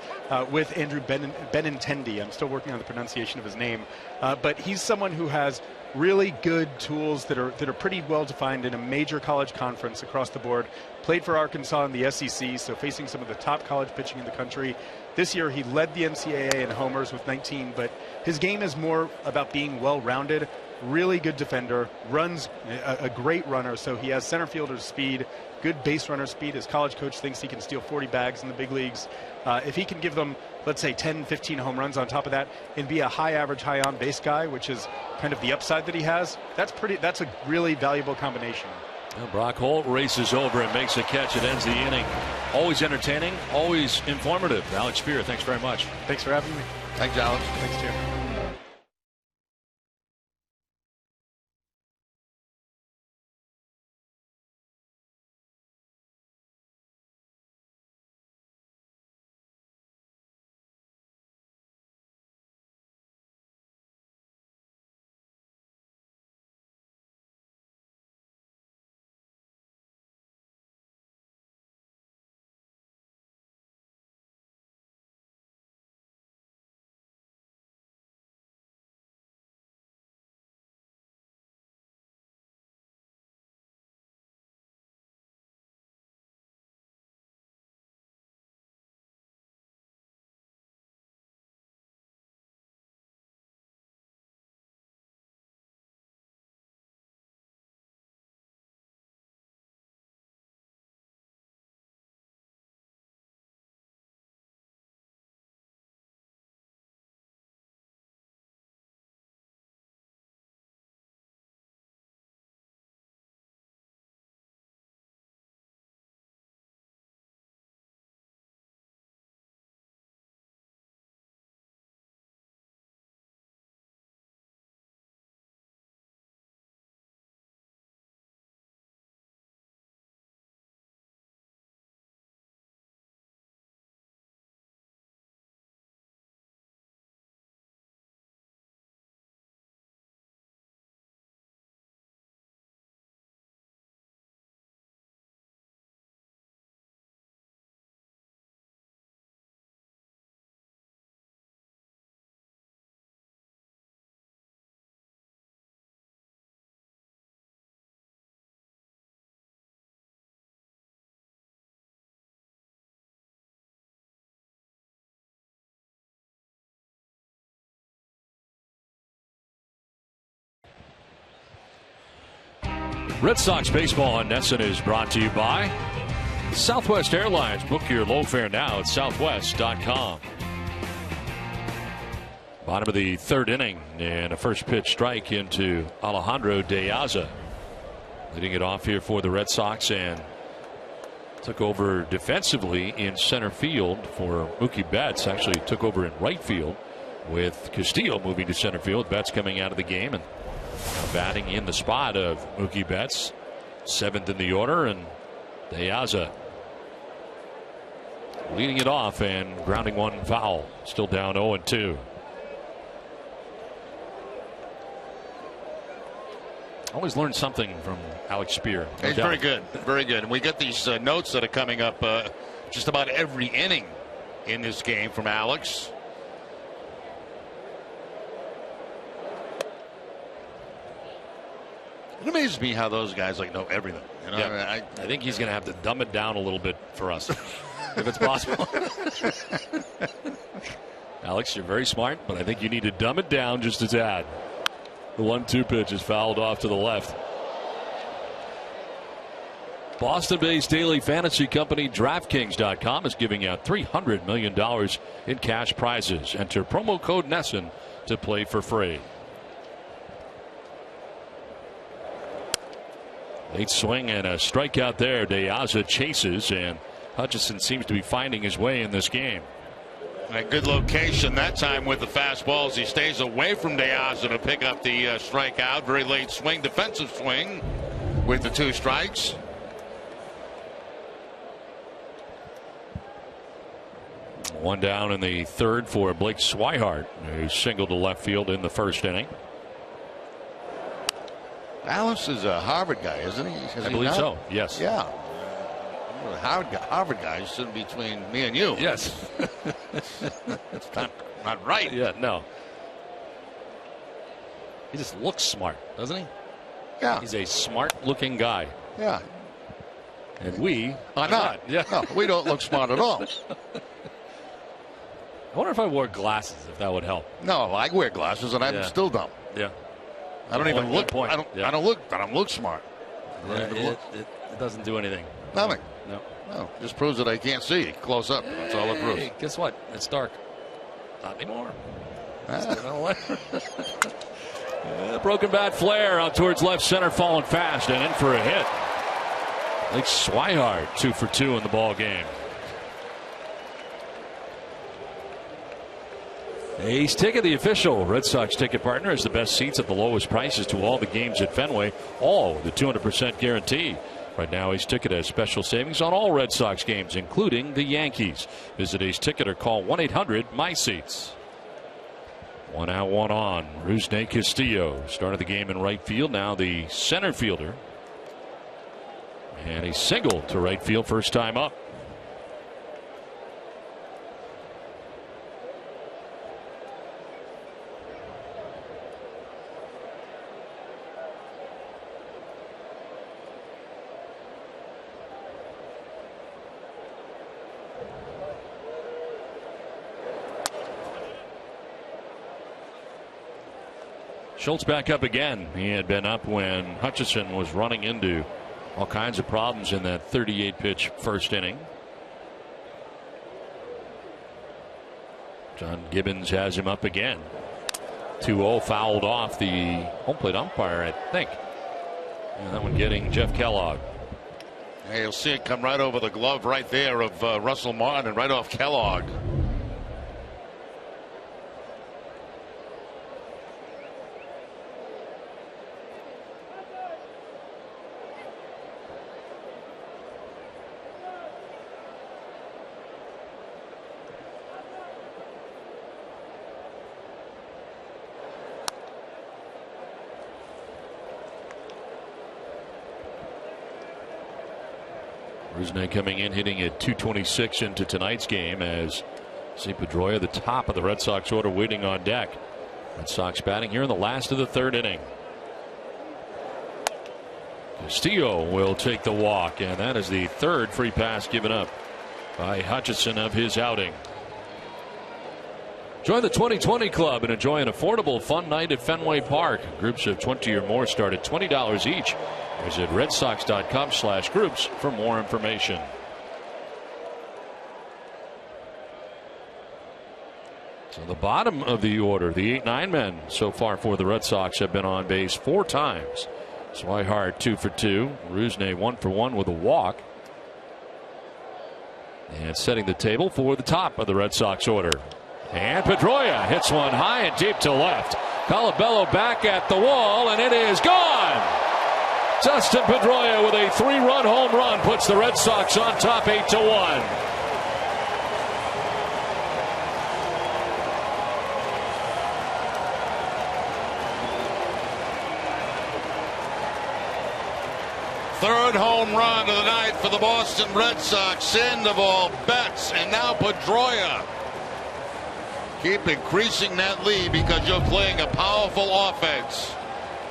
with Andrew Benintendi. I'm still working on the pronunciation of his name, but he's someone who has really good tools that are pretty well defined in a major college conference across the board. Played for Arkansas in the SEC, so facing some of the top college pitching in the country. This year he led the NCAA in homers with 19, but his game is more about being well-rounded. Really good defender, runs a great runner, so he has center fielder speed, good base runner speed. His college coach thinks he can steal 40 bags in the big leagues. If he can give them, let's say, 10, 15 home runs on top of that and be a high average, high on base guy, which is kind of the upside that he has, that's a really valuable combination. Well, Brock Holt races over and makes a catch. It ends the inning. Always entertaining, always informative. Alex Spear, thanks very much. Thanks for having me. Thanks, Alex. Thanks, Jim. Red Sox baseball on NESN is brought to you by Southwest Airlines. Book your low fare now at southwest.com. Bottom of the third inning, and a first pitch strike into Alejandro De Aza. Leading it off here for the Red Sox, and took over defensively in center field for Mookie Betts. Actually took over in right field with Castillo moving to center field. Betts coming out of the game and batting in the spot of Mookie Betts, 7th in the order, and De Aza leading it off and grounding one foul. Still down 0-2. Always learn something from Alex Spear. He's very good. Very good. And we get these notes that are coming up just about every inning in this game from Alex. It amazes me how those guys know everything. You know? Yeah. I think he's going to have to dumb it down a little bit for us, if it's possible. Alex, you're very smart, but I think you need to dumb it down just a tad. The 1-2 pitch is fouled off to the left. Boston-based daily fantasy company DraftKings.com is giving out $300 million in cash prizes. Enter promo code NESN to play for free. Late swing and a strikeout there. De Aza chases, and Hutchison seems to be finding his way in this game. A good location that time with the fastballs. He stays away from De Aza to pick up the strikeout. Very late swing, defensive swing with the 2 strikes. One down in the third for Blake Swihart, who singled to left field in the first inning. Alice is a Harvard guy, isn't he? I believe so. Yes. Yeah. Harvard guy sitting between me and you. Yes. It's not right. Yeah. No. He just looks smart, doesn't he? Yeah. He's a smart-looking guy. Yeah. And we are not. Yeah. No, we don't look smart at all. I wonder if I wore glasses, if that would help. No, I wear glasses and I'm still dumb. Yeah. I don't even look. Point. I don't look smart. It doesn't do anything. Nothing. No. Just proves that I can't see close up. That's all it proves. Hey, guess what? It's dark. Not anymore. Broken bat flare out towards left center, falling fast and in for a hit. Like Swihart, 2 for 2 in the ball game. Ace Ticket, the official Red Sox ticket partner, has the best seats at the lowest prices to all the games at Fenway, all with a 200% guarantee. Right now, Ace Ticket has special savings on all Red Sox games, including the Yankees. Visit Ace Ticket or call 1-800-MY-SEATS. 1 out, 1 on. Rusney Castillo started the game in right field. Now the center fielder. And a single to right field first time up. Schultz back up again. He had been up when Hutchison was running into all kinds of problems in that 38-pitch first inning. John Gibbons has him up again. 2-0, fouled off the home plate umpire, I think. And that one getting Jeff Kellogg. Hey, you'll see it come right over the glove right there of Russell Martin and right off Kellogg. Rusney coming in, hitting at 226 into tonight's game as St. Pedroia, the top of the Red Sox order, waiting on deck. Red Sox batting here in the last of the third inning. Castillo will take the walk, and that is the third free pass given up by Hutchison of his outing. Join the 2020 Club and enjoy an affordable fun night at Fenway Park. Groups of 20 or more start at $20 each. Visit redsox.com/groups for more information. So the bottom of the order, the 8-9 men so far for the Red Sox have been on base 4 times. Swihart 2 for 2. Rusney 1 for 1 with a walk. And setting the table for the top of the Red Sox order. And Pedroia hits one high and deep to left. Colabello back at the wall, and it is gone. Dustin Pedroia with a 3-run home run puts the Red Sox on top 8-1. Third home run of the night for the Boston Red Sox. Sandoval, Betts, and now Pedroia. Keep increasing that lead because you're playing a powerful offense.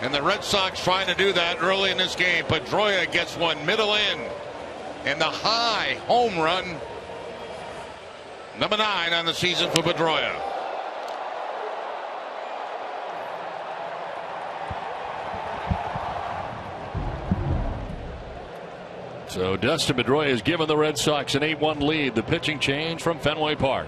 And the Red Sox trying to do that early in this game. Pedroia gets one middle in. And the high home run. Number 9 on the season for Pedroia. So Dustin Pedroia has given the Red Sox an 8-1 lead. The pitching change from Fenway Park.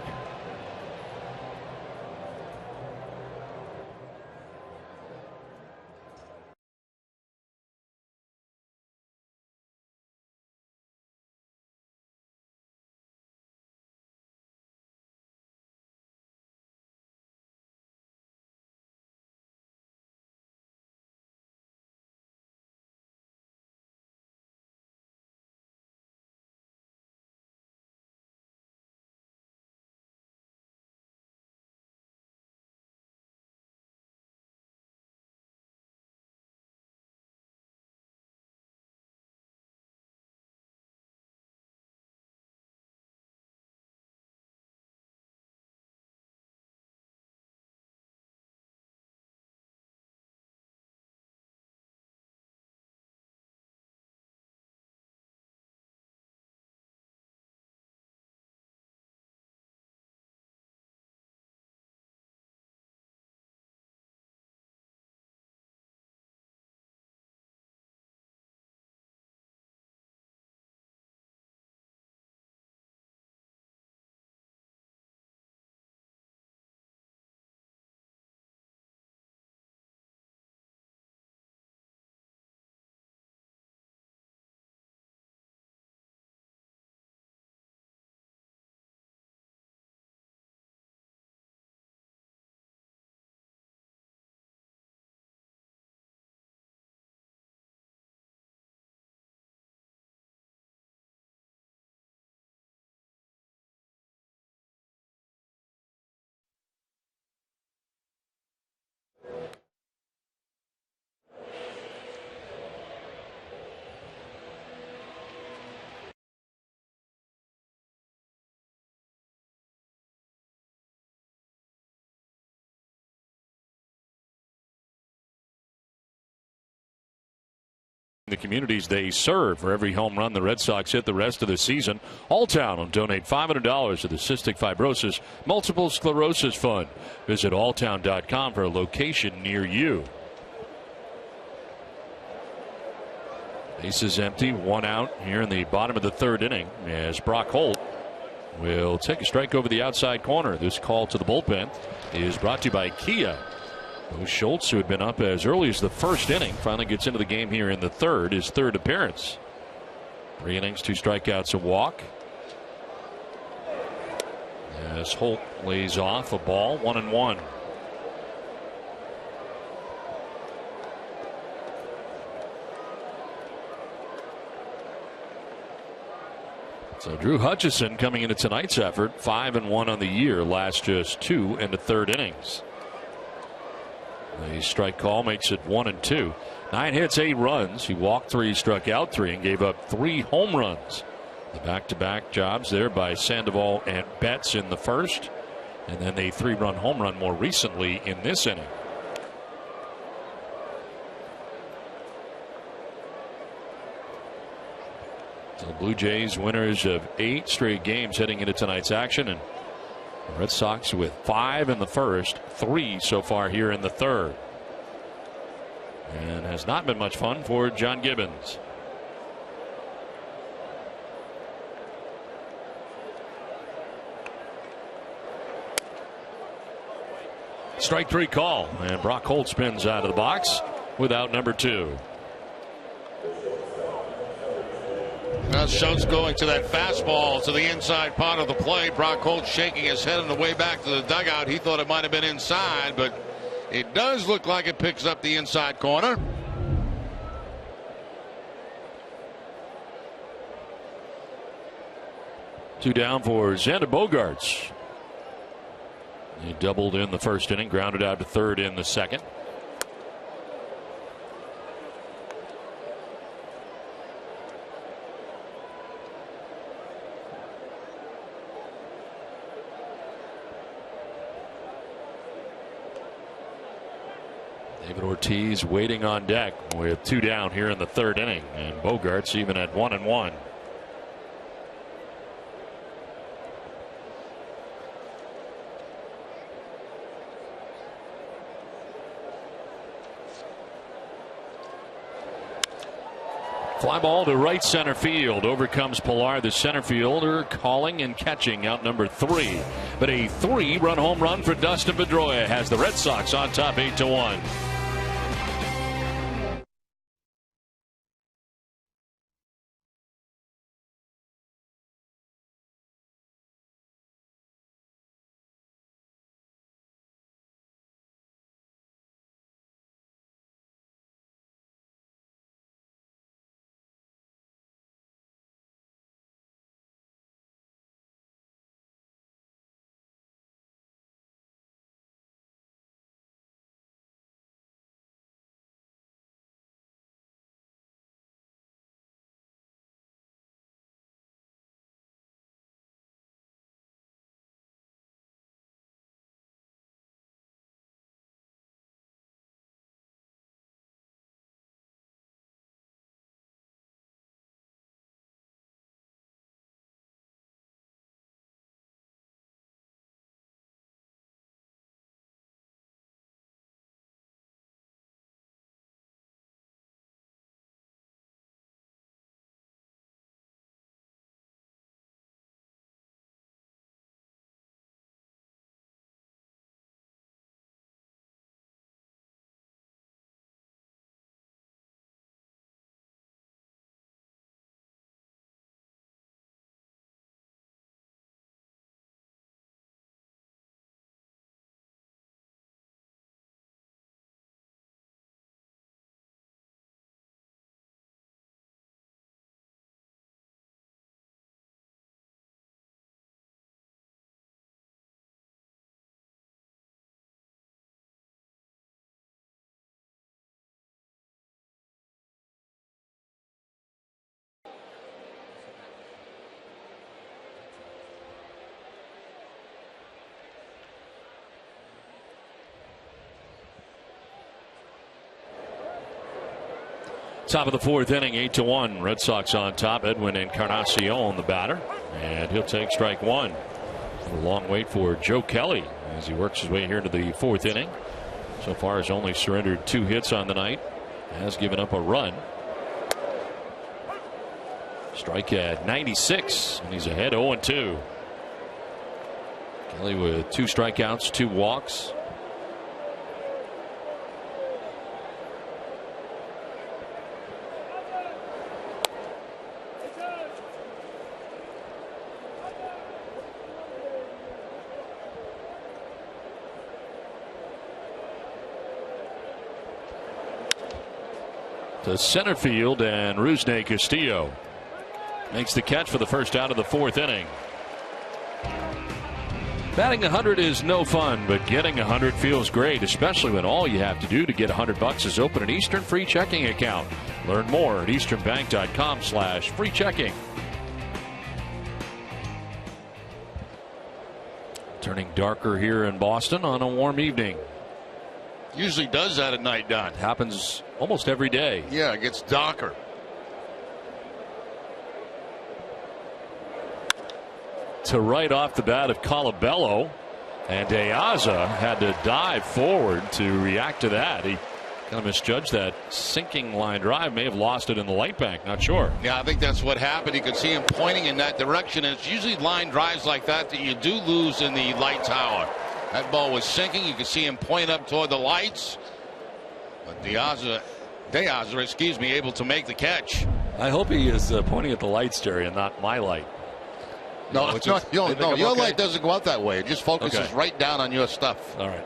The communities they serve. For every home run the Red Sox hit the rest of the season, Alltown will donate $500 to the Cystic Fibrosis Multiple Sclerosis Fund. Visit alltown.com for a location near you. Bases empty, 1 out here in the bottom of the 3rd inning as Brock Holt will take a strike over the outside corner. This call to the bullpen is brought to you by Kia. Bo Schultz, who had been up as early as the 1st inning, finally gets into the game here in the 3rd, his 3rd appearance. 3 innings, 2 strikeouts, a walk. As Holt lays off a ball, 1-1. So Drew Hutchison coming into tonight's effort, 5-1 on the year, last just 2 1/3 innings. The strike call makes it 1-2. 9 hits, 8 runs. He walked 3, struck out 3, and gave up 3 home runs. The back-to-back jobs there by Sandoval and Betts in the 1st, and then a 3-run home run more recently in this inning. So the Blue Jays winners of 8 straight games heading into tonight's action, and The Red Sox with 5 in the first, 3 so far here in the third. And has not been much fun for John Gibbons. Strike 3 call, and Brock Holt spins out of the box without number 2. Now Schultz going to that fastball to the inside part of the plate. Brock Holt shaking his head on the way back to the dugout. He thought it might have been inside, but it does look like it picks up the inside corner. Two down for Xander Bogaerts. He doubled in the first inning, grounded out to third in the second. David Ortiz waiting on deck with 2 down here in the third inning, and Bogaerts even at 1-1. Fly ball to right center field. Overcomes Pilar, the center fielder, calling and catching out number 3. But a 3-run home run for Dustin Pedroia has the Red Sox on top 8-1. Top of the fourth inning, 8-1. Red Sox on top. Edwin Encarnacion, the batter, and he'll take strike 1. A long wait for Joe Kelly as he works his way here into the fourth inning. So far, has only surrendered 2 hits on the night. Has given up a run. Strike at 96, and he's ahead 0-2. Kelly with 2 strikeouts, 2 walks. To center field, and Rusney Castillo makes the catch for the first out of the fourth inning. Batting 100 is no fun, but getting 100 feels great, especially when all you have to do to get $100 is open an Eastern free checking account. Learn more at easternbank.com/free checking. Turning darker here in Boston on a warm evening. Usually does that at night, Don. Happens almost every day. Yeah, it gets darker. to right off the bat of Colabello, and De Aza had to dive forward to react to that. He kind of misjudged that sinking line drive, may have lost it in the light bank, not sure. Yeah, I think that's what happened. You could see him pointing in that direction, and it's usually line drives like that that you do lose in the light tower. That ball was sinking. You could see him point up toward the lights, but De Aza, able to make the catch. I hope he is pointing at the lights, Jerry, and not my light. No, your light doesn't go out that way. It just focuses right down on your stuff. All right.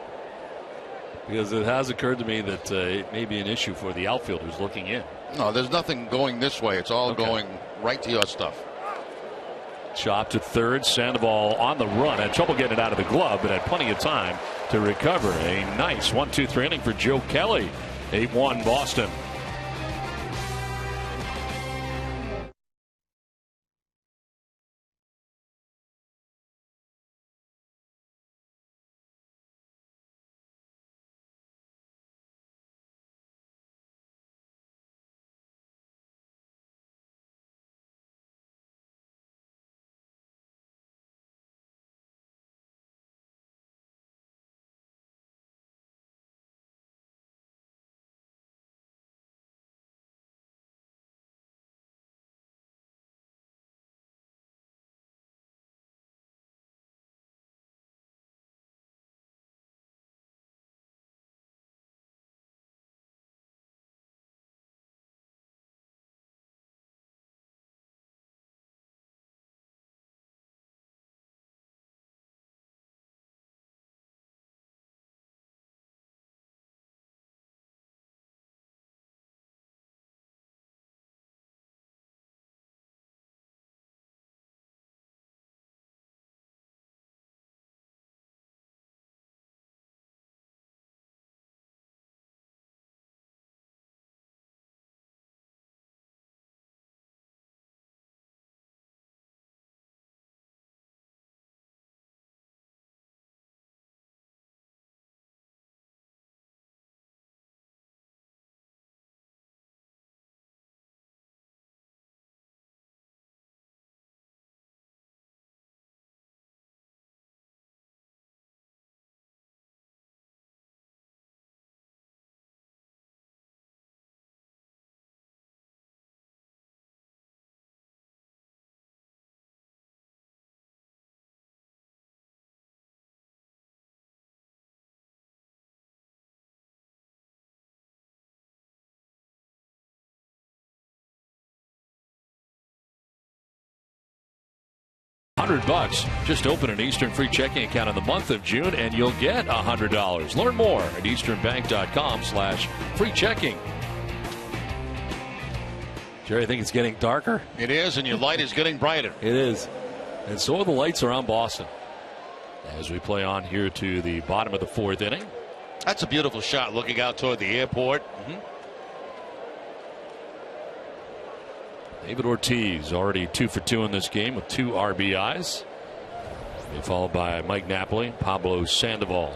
Because it has occurred to me that it may be an issue for the outfielders looking in. No, there's nothing going this way. It's all going right to your stuff. Chop to third. Sandoval on the run. Had trouble getting it out of the glove, but had plenty of time to recover. A nice 1-2-3 inning for Joe Kelly. 8-1 Boston. $100. Just open an Eastern free checking account in the month of June and you'll get $100. Learn more at easternbank.com/free checking. Jerry, I think it's getting darker. It is, and your light is getting brighter. It is. And so are the lights around Boston. As we play on here to the bottom of the fourth inning. That's a beautiful shot looking out toward the airport. David Ortiz already 2 for 2 in this game with 2 RBIs. Followed by Mike Napoli, Pablo Sandoval.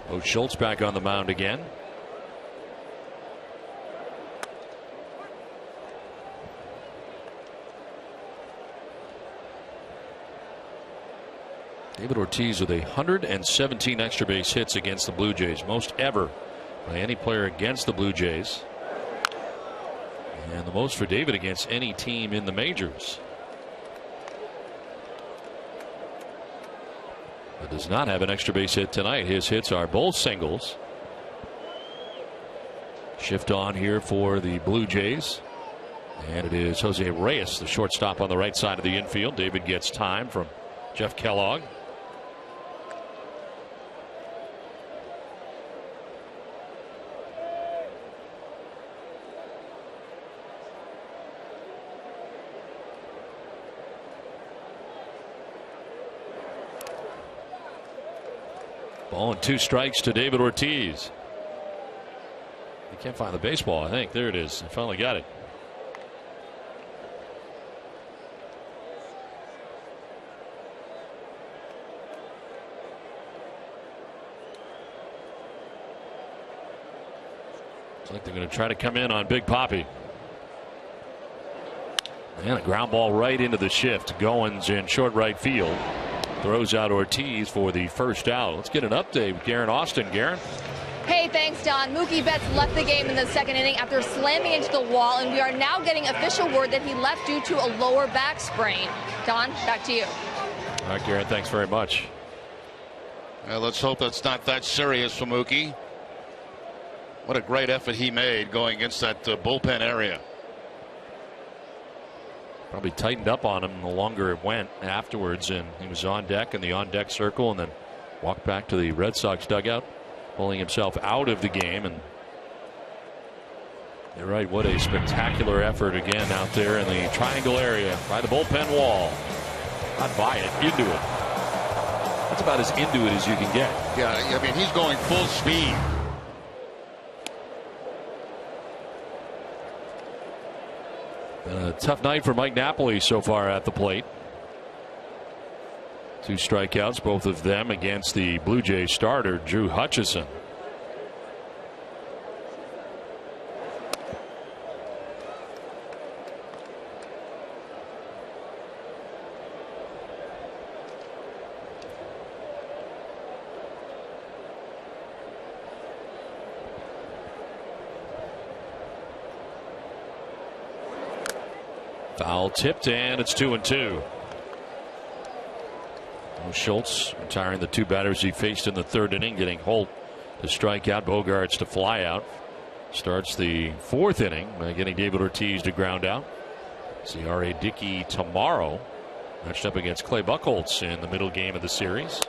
Bo Schultz back on the mound again. David Ortiz with 117 extra base hits against the Blue Jays, most ever by any player against the Blue Jays. And the most for David against any team in the majors. But does not have an extra base hit tonight. His hits are both singles. Shift on here for the Blue Jays. And it is Jose Reyes, the shortstop on the right side of the infield. David gets time from Jeff Kellogg. Ball and 2 strikes to David Ortiz. He can't find the baseball, I think. There it is. I finally got it. Looks like they're going to try to come in on Big Papi. And a ground ball right into the shift. Goins in short right field. Throws out Ortiz for the first out. Let's get an update with Garen Austin. Garen. Hey, thanks, Don. Mookie Betts left the game in the second inning after slamming into the wall, and we are now getting official word that he left due to a lower back sprain. Don, back to you. All right, Garen, thanks very much. Let's hope that's not that serious for Mookie. What a great effort he made going against that bullpen area. Probably tightened up on him the longer it went afterwards, and he was on deck in the on-deck circle and then walked back to the Red Sox dugout, pulling himself out of the game. And you're right, what a spectacular effort again out there in the triangle area by the bullpen wall. Not by it, into it. That's about as into it as you can get. Yeah, I mean, he's going full speed. A tough night for Mike Napoli so far at the plate. 2 strikeouts, both of them against the Blue Jays starter, Drew Hutchison. Foul tipped, and it's 2-2. Schultz retiring the 2 batters he faced in the third inning, getting Holt to strike out, Bogarts to fly out. Starts the 4th inning by getting David Ortiz to ground out. See R.A. Dickey tomorrow, matched up against Clay Buchholz in the middle game of the series.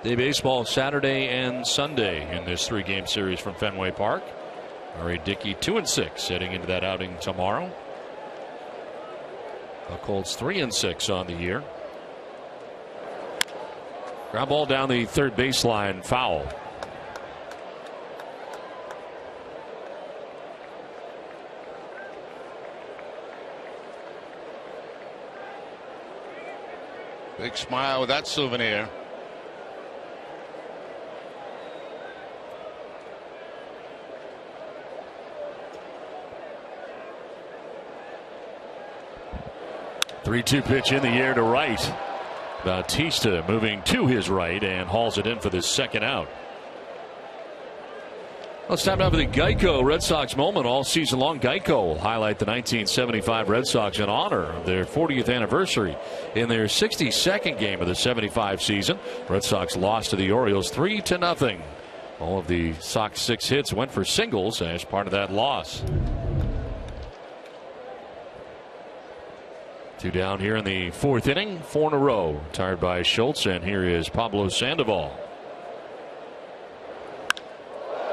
Day baseball Saturday and Sunday in this 3-game series from Fenway Park. R.A. Dickey 2-6 heading into that outing tomorrow. Buchholz 3-6 on the year. Ground ball down the third baseline, foul. Big smile with that souvenir. Three-two pitch in the air to right. Bautista moving to his right and hauls it in for the second out. Well, it's time now for the Geico Red Sox moment. All season long, Geico will highlight the 1975 Red Sox in honor of their 40th anniversary. In their 62nd game of the 75 season, Red Sox lost to the Orioles 3-0. All of the Sox 6 hits went for singles as part of that loss. 2 down here in the 4th inning, 4 in a row. Retired by Schultz, and here is Pablo Sandoval.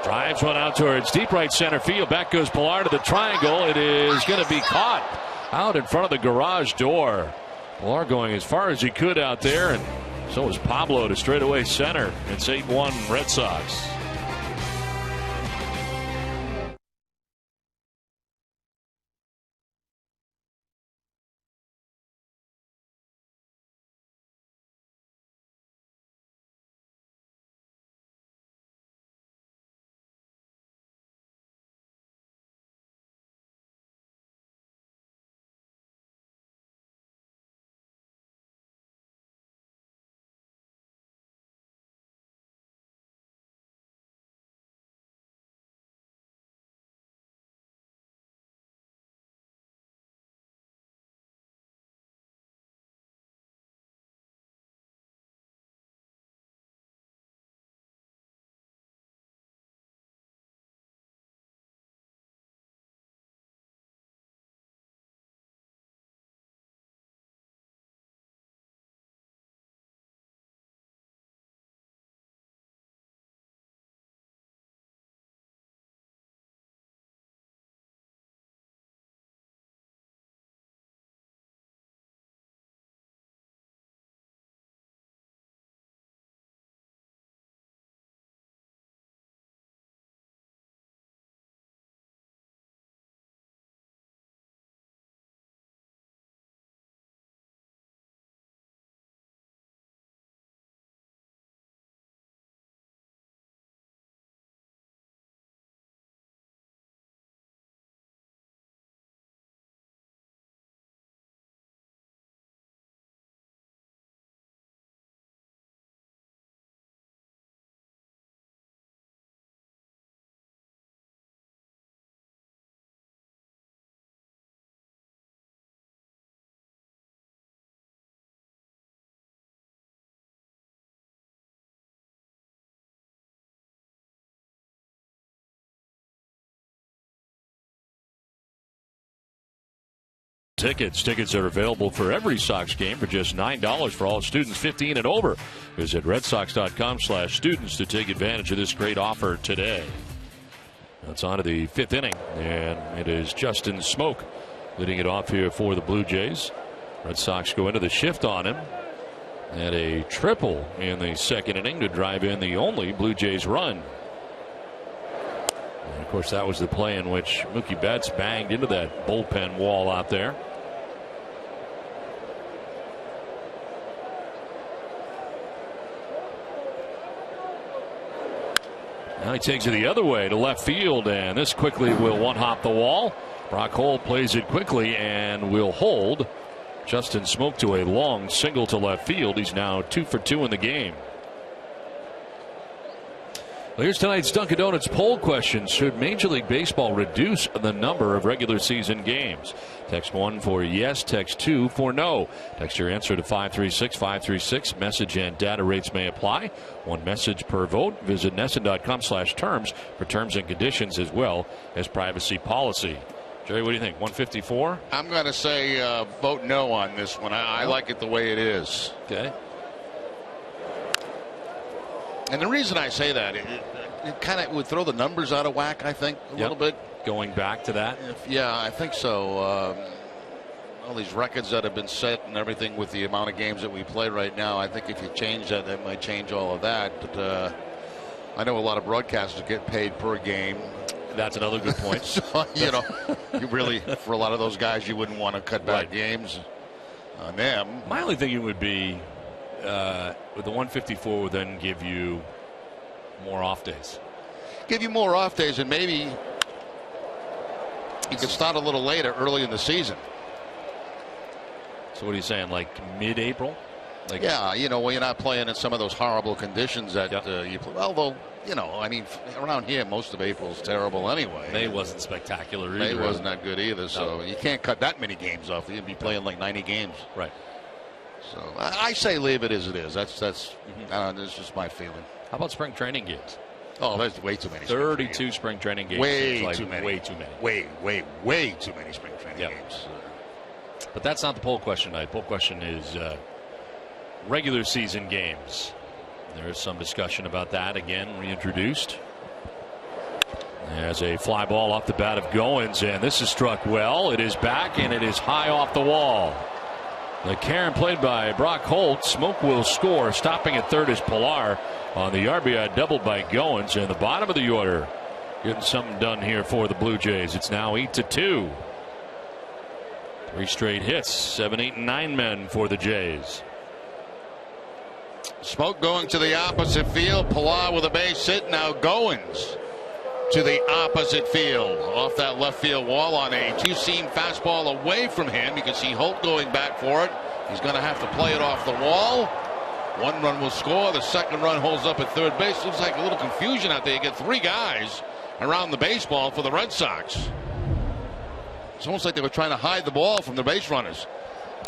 Drives one out towards deep right center field. Back goes Pilar to the triangle. It is going to be caught out in front of the garage door. Pilar going as far as he could out there, and so is Pablo to straightaway center. It's 8-1 Red Sox. tickets. Tickets are available for every Sox game for just $9 for all students 15 and over. Visit redsox.com/students to take advantage of this great offer today. That's on to the 5th inning, and it is Justin Smoke leading it off here for the Blue Jays. Red Sox go into the shift on him. And a triple in the 2nd inning to drive in the only Blue Jays run. And of course, that was the play in which Mookie Betts banged into that bullpen wall out there. Now he takes it the other way to left field, and this quickly will one-hop the wall. Brock Holt plays it quickly and will hold Justin Smoke to a long single to left field. He's now 2 for 2 in the game. Well, here's tonight's Dunkin' Donuts poll question. Should Major League Baseball reduce the number of regular season games? Text 1 for yes, text 2 for no. Text your answer to 536-536. Message and data rates may apply. 1 message per vote. Visit NESN.com/terms for terms and conditions as well as privacy policy. Jerry, what do you think? 154? I'm going to say vote no on this one. I like it the way it is. Okay. And the reason I say that, it kind of would throw the numbers out of whack, I think, a little bit. Going back to that? Yeah, I think so. All these records that have been set and everything with the amount of games that we play right now, I think if you change that, that might change all of that. But I know a lot of broadcasters get paid per game. That's another good point. So, you really, for a lot of those guys, you wouldn't want to cut back games on them. My only thinking would be with the 154 would then give you more off days. Give you more off days, and maybe you could start a little later, early in the season. So what are you saying, like mid-April? Like, yeah, when you're not playing in some of those horrible conditions that you play. Although, I mean, around here, most of April's terrible anyway. May wasn't spectacular either. May wasn't that good either, so you can't cut that many games off. You'd be playing like 90 games. Right. So I say leave it as it is. That's that's just my feeling. How about spring training games? Oh, there's way too many. 32 spring training games. Way too many. Way too many. Way too many spring training games. But that's not the poll question tonight. Poll question is regular season games. There is some discussion about that again reintroduced. There's a fly ball off the bat of Goins, and this is struck well. It is back, and it is high off the wall. The Karen played by Brock Holt. Smoke will score. Stopping at third is Pilar on the RBI double by Goins. And the bottom of the order getting something done here for the Blue Jays. It's now 8-2. 3 straight hits. 7, 8, and 9 men for the Jays. Smoke going to the opposite field. Pilar with a base hit. Now Goins to the opposite field. Off that left field wall on a two-seam fastball away from him. You can see Holt going back for it. He's going to have to play it off the wall. 1 run will score. The 2nd run holds up at third base. Looks like a little confusion out there. You get 3 guys around the baseball for the Red Sox. It's almost like they were trying to hide the ball from the base runners.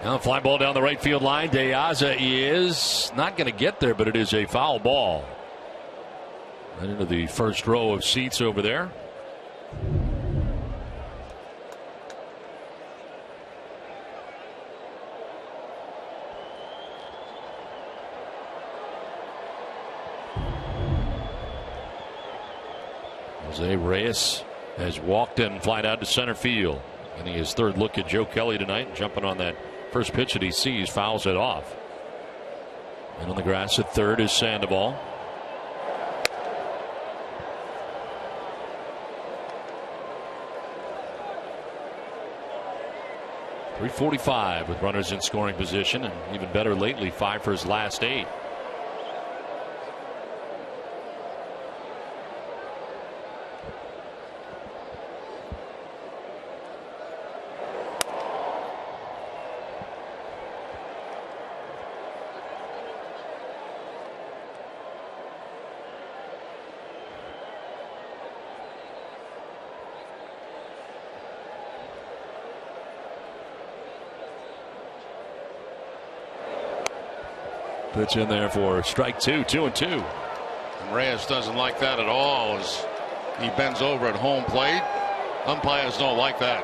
Now fly ball down the right field line. De Aza is not going to get there, but it is a foul ball. Right into the first row of seats over there. Jose Reyes has walked in, flied out to center field. Getting his 3rd look at Joe Kelly tonight, jumping on that first pitch that he sees, fouls it off. And on the grass at third is Sandoval. .345 with runners in scoring position, and even better lately, 5 for his last 8. Pitch in there for strike 2, 2-2. And Reyes doesn't like that at all as he bends over at home plate. Umpires don't like that.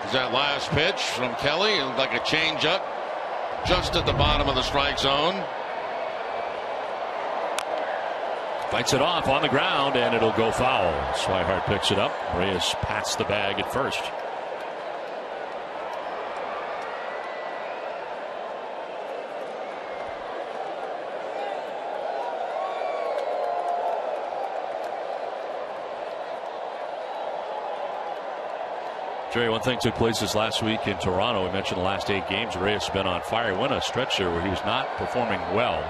Is that last pitch from Kelly? Like a changeup, just at the bottom of the strike zone. Fights it off on the ground, and it'll go foul. Swihart picks it up. Reyes pats the bag at first. Jerry, one thing took place this last week in Toronto. We mentioned the last 8 games. Reyes has been on fire. He went a stretch there where he was not performing well.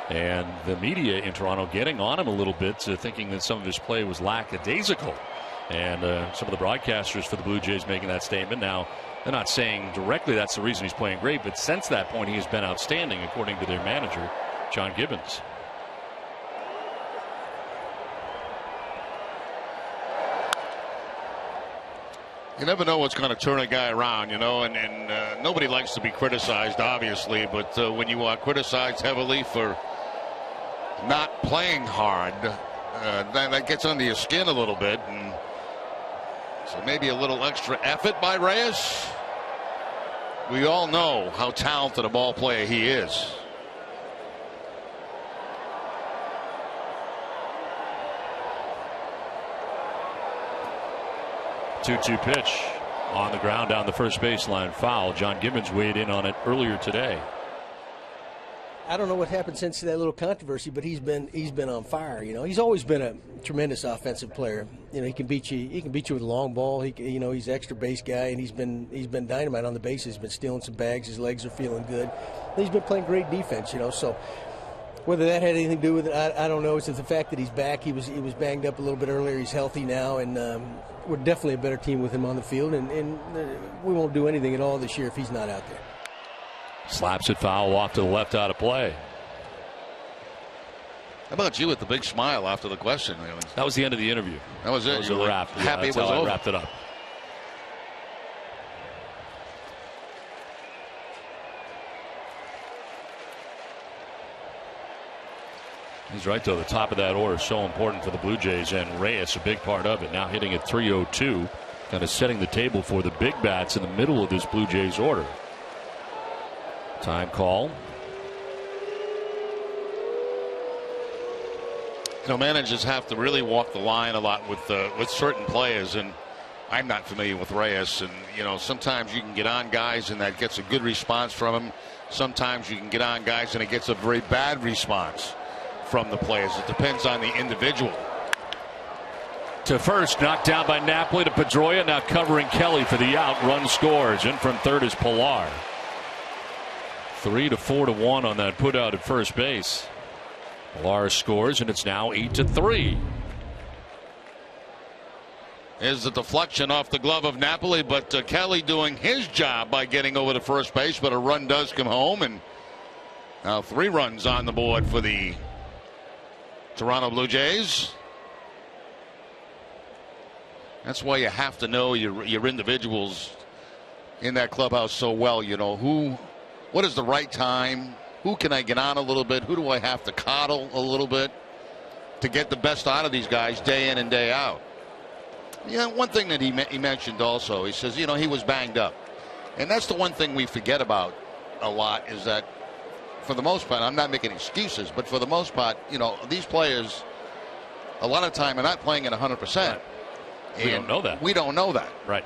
And the media in Toronto getting on him a little bit, thinking that some of his play was lackadaisical. And some of the broadcasters for the Blue Jays making that statement. Now, they're not saying directly that's the reason he's playing great, but since that point he has been outstanding, according to their manager, John Gibbons. You never know what's going to turn a guy around, you know, and nobody likes to be criticized, obviously, but when you are criticized heavily for not playing hard, that gets under your skin a little bit, and so maybe a little extra effort by Reyes. We all know how talented a ball player he is. Two pitch on the ground down the first baseline, foul. John Gibbons weighed in on it earlier today. I don't know what happened since that little controversy, but he's been on fire. You know, he's always been a tremendous offensive player. You know, he can beat you with a long ball. He's an extra base guy, and he's been dynamite on the bases. He's been stealing some bags. His legs are feeling good. And he's been playing great defense. You know, so whether that had anything to do with it, I don't know. It's just the fact that he's back. He was banged up a little bit earlier. He's healthy now, and we're definitely a better team with him on the field, and we won't do anything at all this year if he's not out there. Slaps it foul off to the left, out of play. How about you with the big smile after the question? That was the end of the interview. That was it. That was a wrap. Happy it was over. I over. wrapped it up. He's right, though. The top of that order is so important for the Blue Jays, and Reyes a big part of it. Now hitting at 302, kind of setting the table for the big bats in the middle of this Blue Jays order. Time call. You know, managers have to really walk the line a lot with certain players, and I'm not familiar with Reyes. And you know, sometimes you can get on guys and that gets a good response from him. Sometimes you can get on guys and it gets a very bad response from the players. It depends on the individual. To first, knocked down by Napoli to Pedroia. Now covering Kelly for the out. Run scores. In from third is Pilar. 3-4-1 on that put out at first base. Pilar scores, and it's now 8-3. Is the deflection off the glove of Napoli, but Kelly doing his job by getting over to first base, but a run does come home, and now 3 runs on the board for the Toronto Blue Jays. That's why you have to know your individuals in that clubhouse so well. You know what is the right time? Who can I get on a little bit? Who do I have to coddle a little bit to get the best out of these guys day in and day out? Yeah, one thing that he mentioned also, he says, you know, he was banged up. And that's the one thing we forget about a lot, is that for the most part, I'm not making excuses, but for the most part, you know, these players a lot of time are not playing at 100%. Right. We don't know that. We don't know that. Right.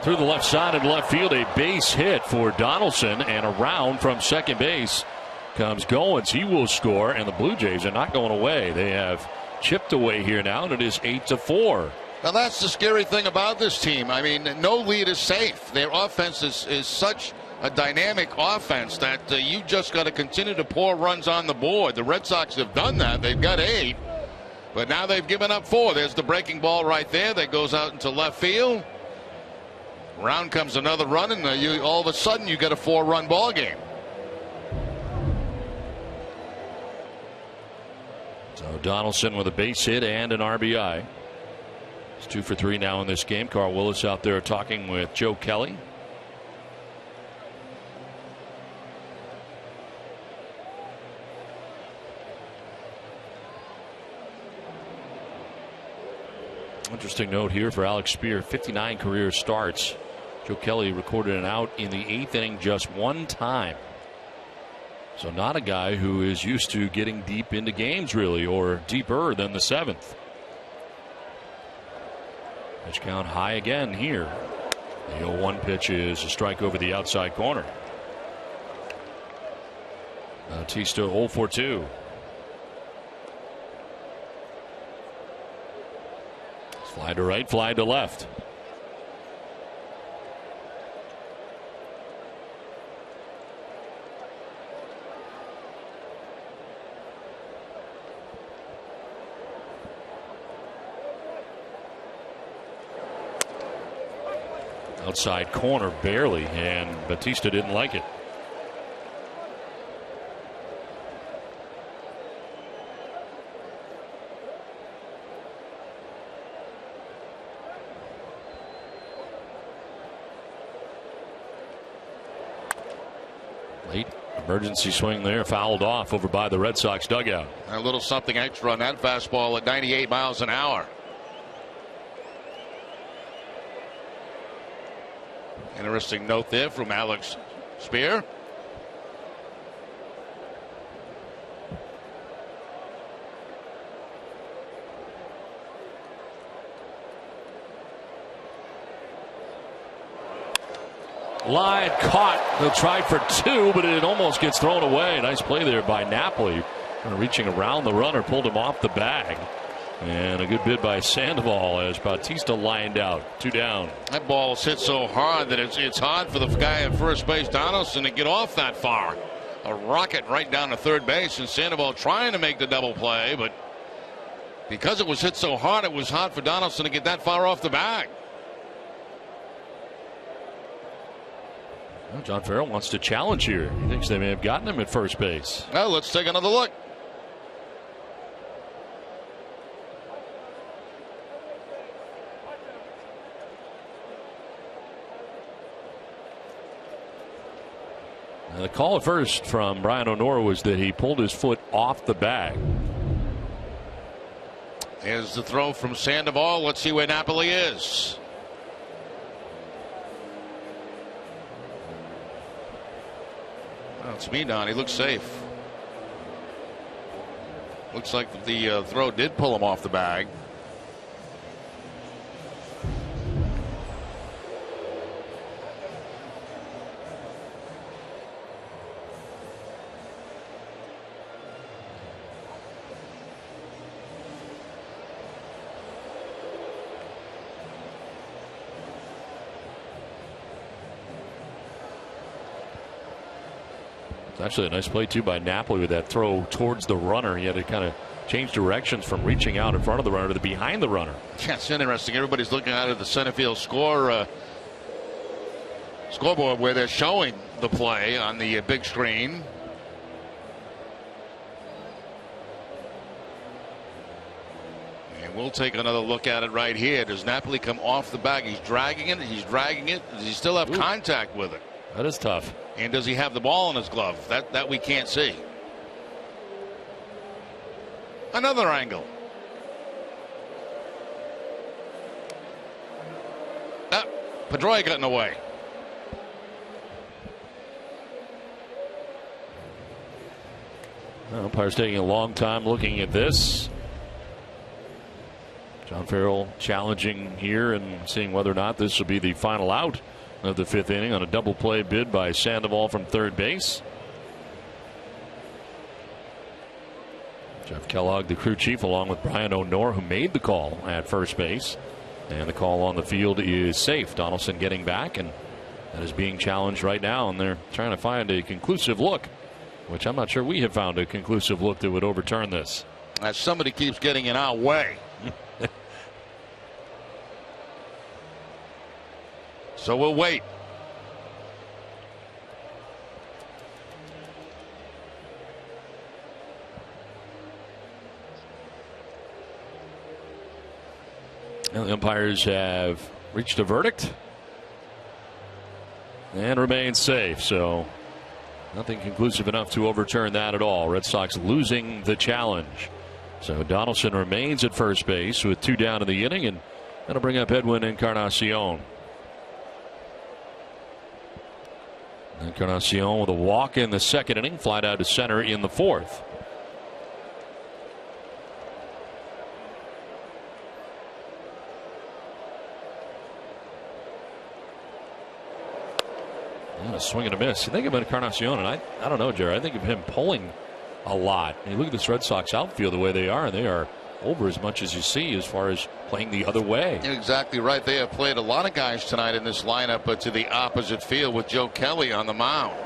Through the left side and left field, a base hit for Donaldson, and around from second base comes Goins. He will score, and the Blue Jays are not going away. They have chipped away here now, and it is 8-4. Now that's the scary thing about this team. I mean, no lead is safe. Their offense is such a dynamic offense that you just got to continue to pour runs on the board. The Red Sox have done that. They've got 8, but now they've given up 4. There's the breaking ball right there that goes out into left field. Round comes another run, and all of a sudden you get a 4-run ball game. So Donaldson with a base hit and an RBI. It's 2 for 3 now in this game. Carl Willis out there talking with Joe Kelly. Interesting note here for Alex Spear, 59 career starts. Joe Kelly recorded an out in the 8th inning just one time. So not a guy who is used to getting deep into games, really, or deeper than the 7th. Pitch count high again here. The 0-1 pitch is a strike over the outside corner. Bautista 0 for 2. Fly to right, fly to left. Outside corner barely, and Bautista didn't like it. Late emergency swing there, fouled off over by the Red Sox dugout. A little something extra on that fastball at 98 miles an hour. Interesting note there from Alex Spear. Line caught. They'll try for 2, but it almost gets thrown away. Nice play there by Napoli. Reaching around the runner, pulled him off the bag. And a good bid by Sandoval as Bautista lined out. 2 down. That ball's hit so hard that it's hard for the guy at first base, Donaldson, to get off that far. A rocket right down to third base, and Sandoval trying to make the double play, but because it was hit so hard, it was hard for Donaldson to get that far off the bag. Well, John Farrell wants to challenge here. He thinks they may have gotten him at first base. Well, let's take another look. The call at first from Brian O'Nora was that he pulled his foot off the bag. Here's the throw from Sandoval. Let's see where Napoli is. Well, it's me, Don. He looks safe. Looks like the throw did pull him off the bag. Actually, a nice play, too, by Napoli with that throw towards the runner. He had to kind of change directions from reaching out in front of the runner to the behind the runner. Yeah, it's interesting. Everybody's looking out at the center field scoreboard where they're showing the play on the big screen. And we'll take another look at it right here. Does Napoli come off the bag? He's dragging it. He's dragging it. Does he still have contact with it? That is tough. And does he have the ball in his glove? That we can't see. Another angle. Pedroia got in the way. Umpire's taking a long time looking at this. John Farrell challenging here and seeing whether or not this will be the final out of the 5th inning on a double play bid by Sandoval from third base. Jeff Kellogg, the crew chief, along with Brian O'Nora, who made the call at first base. And the call on the field is safe. Donaldson getting back, and that is being challenged right now. And they're trying to find a conclusive look, which I'm not sure we have found a conclusive look that would overturn this. As somebody keeps getting in our way. So we'll wait. Well, the umpires have reached a verdict and remain safe. So nothing conclusive enough to overturn that at all. Red Sox losing the challenge. So Donaldson remains at first base with 2 down in the inning, and That'll bring up Edwin Encarnacion. Encarnacion with a walk in the second inning, fly out to center in the fourth. And a swing and a miss. You think of Encarnacion, and I don't know, Jerry. I think of him pulling a lot. You look at this Red Sox outfield the way they are, and they are over as much as you see as far as playing the other way. You're exactly right. They have played a lot of guys tonight in this lineup, but to the opposite field with Joe Kelly on the mound.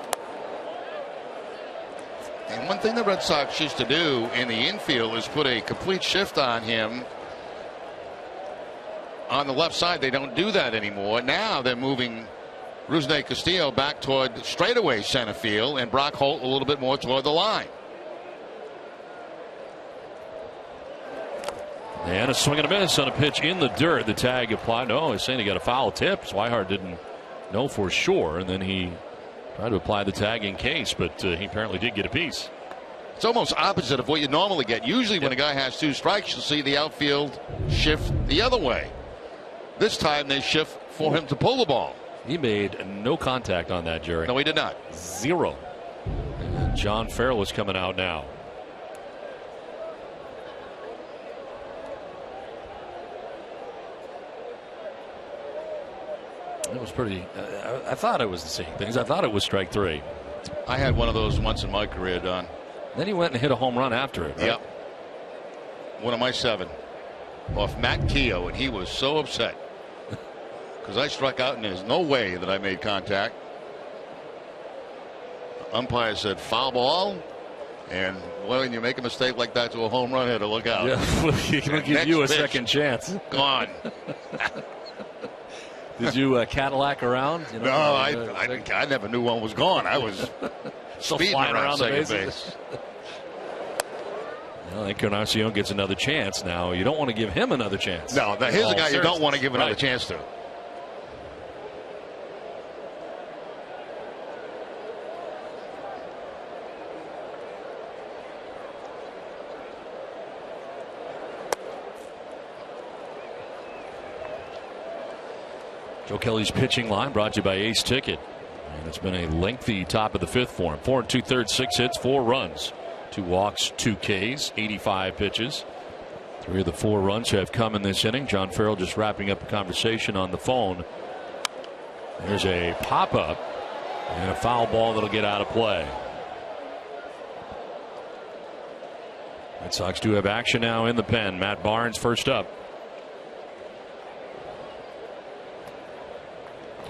And one thing the Red Sox used to do in the infield is put a complete shift on him on the left side. They don't do that anymore. Now they're moving Rusney Castillo back toward straightaway center field and Brock Holt a little bit more toward the line. And a swing and a miss on a pitch in the dirt. The tag applied. No, he's saying he got a foul tip. Swihart didn't know for sure, and then he tried to apply the tag in case, but he apparently did get a piece. It's almost opposite of what you normally get. Usually when a guy has two strikes, you'll see the outfield shift the other way. This time they shift for him to pull the ball. He made no contact on that, Jerry. No, he did not. Zero. And John Farrell is coming out now. It was pretty. I thought it was the same things. I thought it was strike three. I had one of those once in my career, Don. Then he went and hit a home run after it. Right? Yep. One of my 7 off Matt Keogh, and he was so upset because I struck out and there's no way that I made contact. Umpire said foul ball, and when you make a mistake like that to a home run hitter, look out. Yeah, he can give you a second chance. Gone. Did you Cadillac around? You know, no, I never knew one was gone. I was speeding around second base. Well, Encarnacion gets another chance now. You don't want to give him another chance. No, here's a guy you don't want to give another chance to. Joe Kelly's pitching line brought to you by Ace Ticket. And it's been a lengthy top of the fifth for him. 4 2/3, 6 hits, 4 runs, 2 walks, 2 Ks, 85 pitches. 3 of the 4 runs have come in this inning. John Farrell just wrapping up a conversation on the phone. There's a pop up and a foul ball that'll get out of play. Red Sox do have action now in the pen. Matt Barnes first up.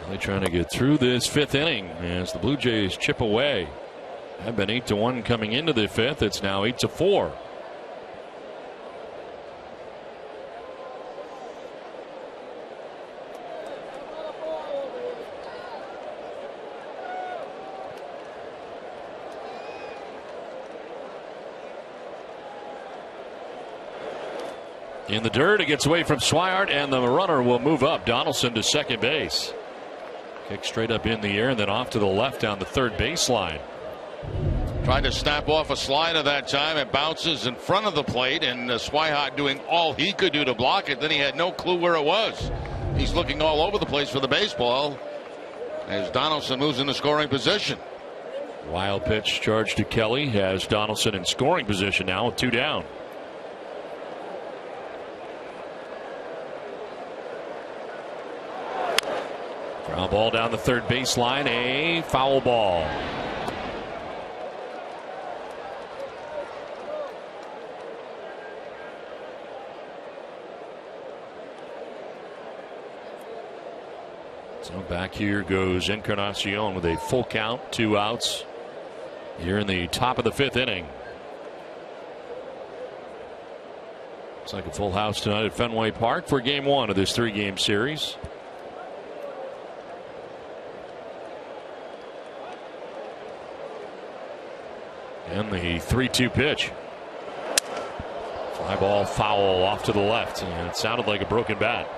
They're trying to get through this 5th inning as the Blue Jays chip away. Have been 8-1 coming into the 5th. It's now 8-4. In the dirt, it gets away from Swihart, and the runner will move up. Donaldson to second base. Kick straight up in the air and then off to the left down the third baseline. Tried to snap off a slider that time. It bounces in front of the plate, and Swihart doing all he could do to block it. Then he had no clue where it was. He's looking all over the place for the baseball as Donaldson moves into scoring position. Wild pitch charged to Kelly has Donaldson in scoring position now with 2 down. Ground ball down the third baseline, a foul ball. So back here goes Encarnacion with a full count, 2 outs here in the top of the 5th inning. Looks like a full house tonight at Fenway Park for game 1 of this 3-game series. And the 3-2 pitch. Fly ball foul off to the left, and it sounded like a broken bat.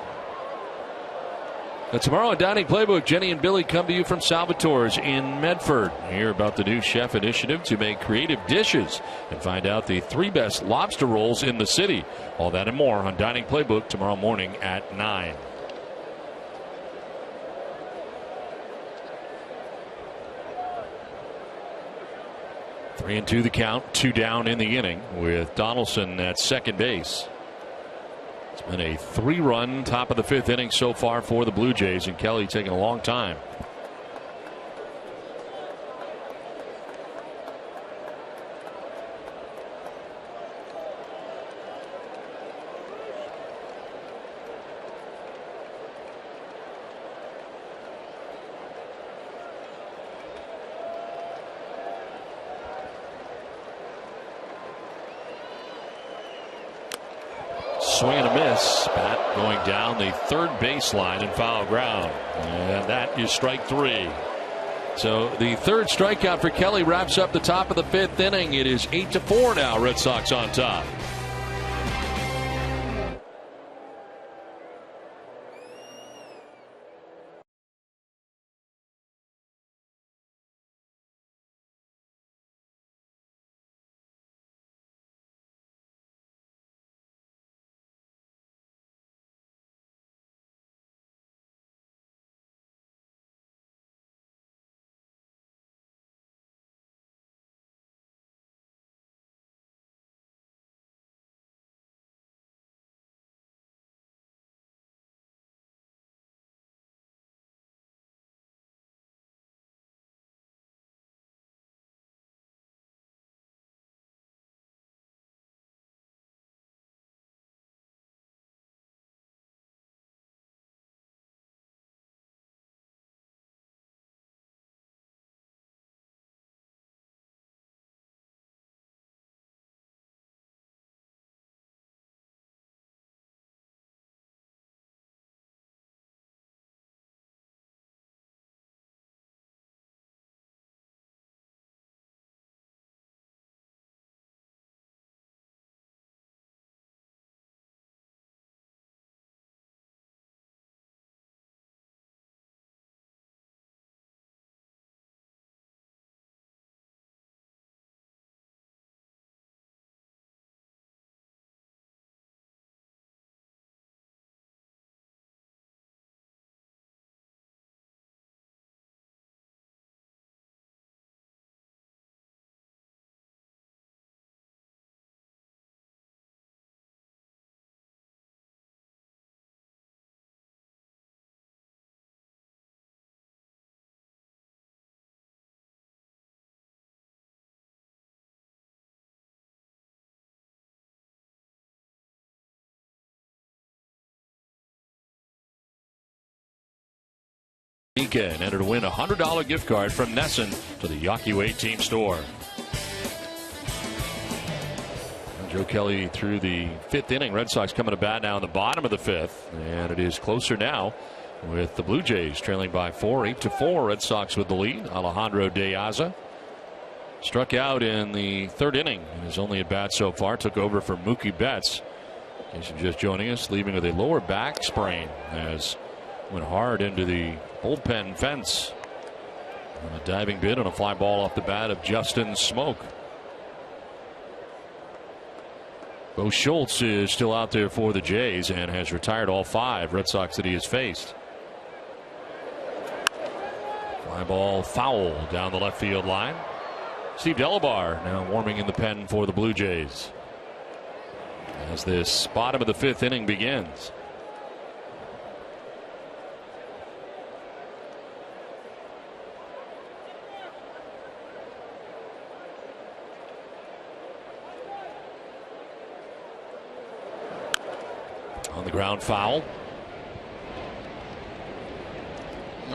Now tomorrow on Dining Playbook, Jenny and Billy come to you from Salvatore's in Medford. Hear about the new chef initiative to make creative dishes and find out the 3 best lobster rolls in the city. All that and more on Dining Playbook tomorrow morning at 9. Three and 2 the count, 2 down in the inning with Donaldson at second base. It's been a 3-run top of the 5th inning so far for the Blue Jays, and Kelly taking a long time. Swing and a miss. Bat going down the third baseline and foul ground. And that is strike 3. So the third strikeout for Kelly wraps up the top of the 5th inning. It is 8-4 now. Red Sox on top. And enter to win a $100 gift card from Nesson to the Yawkey Way Team Store. Joe Kelly through the 5th inning. Red Sox coming to bat now in the bottom of the 5th, and it is closer now with the Blue Jays trailing by 4, 8-4. Red Sox with the lead. Alejandro De Aza struck out in the 3rd inning in his only at bat so far. Took over for Mookie Betts. In case you're just joining us, leaving with a lower back sprain as went hard into the bullpen fence on a diving bid on a fly ball off the bat of Justin Smoke. Bo Schultz is still out there for the Jays and has retired all 5 Red Sox that he has faced. Fly ball foul down the left field line. Steve Delabar now warming in the pen for the Blue Jays as this bottom of the 5th inning begins. On the ground, foul.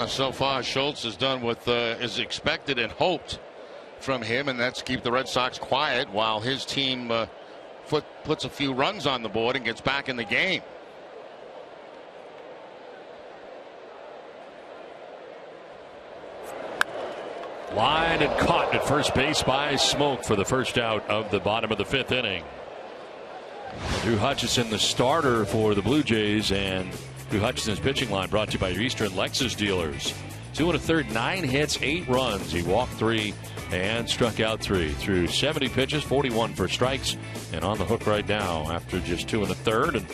So far, Schultz has done what is expected and hoped from him, and that's keep the Red Sox quiet while his team puts a few runs on the board and gets back in the game. Line and caught at first base by Smoke for the first out of the bottom of the 5th inning. Drew Hutchison, the starter for the Blue Jays, and Drew Hutchison's pitching line brought to you by your Eastern Lexus dealers. 2 1/3, 9 hits, 8 runs. He walked 3 and struck out 3 through 70 pitches, 41 for strikes, and on the hook right now after just 2 1/3, and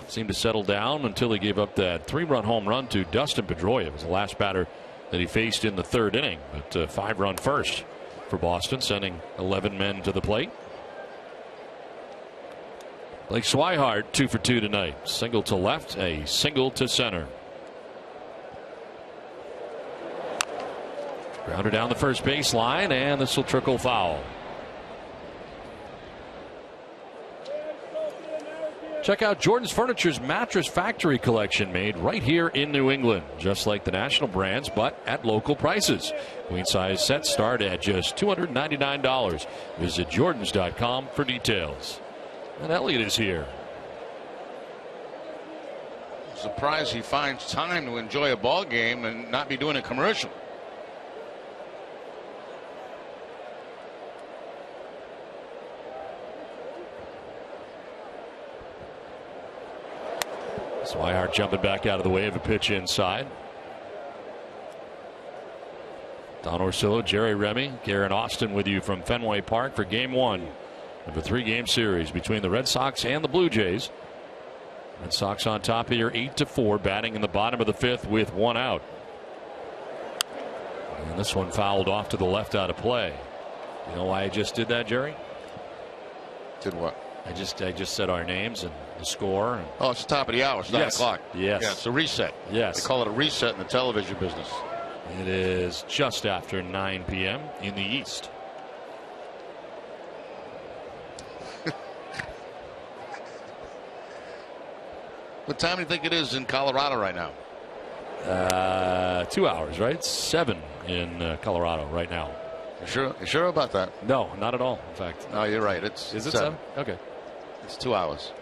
seemed to settle down until he gave up that 3-run home run to Dustin Pedroia. It was the last batter that he faced in the 3rd inning, but 5-run first for Boston, sending 11 men to the plate. Blake Swihart 2 for 2 tonight. Single to left, a single to center. Grounded down the first baseline, and this will trickle foul. Check out Jordan's Furniture's Mattress Factory collection, made right here in New England. Just like the national brands, but at local prices. Queen size sets start at just $299. Visit Jordans.com for details. And Elliott is here. Surprised he finds time to enjoy a ball game and not be doing a commercial. Swihart jumping back out of the way of a pitch inside. Don Orsillo, Jerry Remy, Garen Austin with you from Fenway Park for Game 1 of a 3-game series between the Red Sox and the Blue Jays. Red Sox on top here 8-4, batting in the bottom of the 5th with 1 out. And this one fouled off to the left out of play. You know why I just did that, Jerry? Did what? I just said our names and the score. And oh, it's the top of the hour. It's 9 o'clock. Yes. Yeah, it's a reset. Yes. They call it a reset in the television business. It is just after 9 p.m. in the East. What time do you think it is in Colorado right now? 2 hours, right? 7 in Colorado right now. You sure about that? No, not at all. In fact, no, you're right. Is it 7? Okay. It's 2 hours.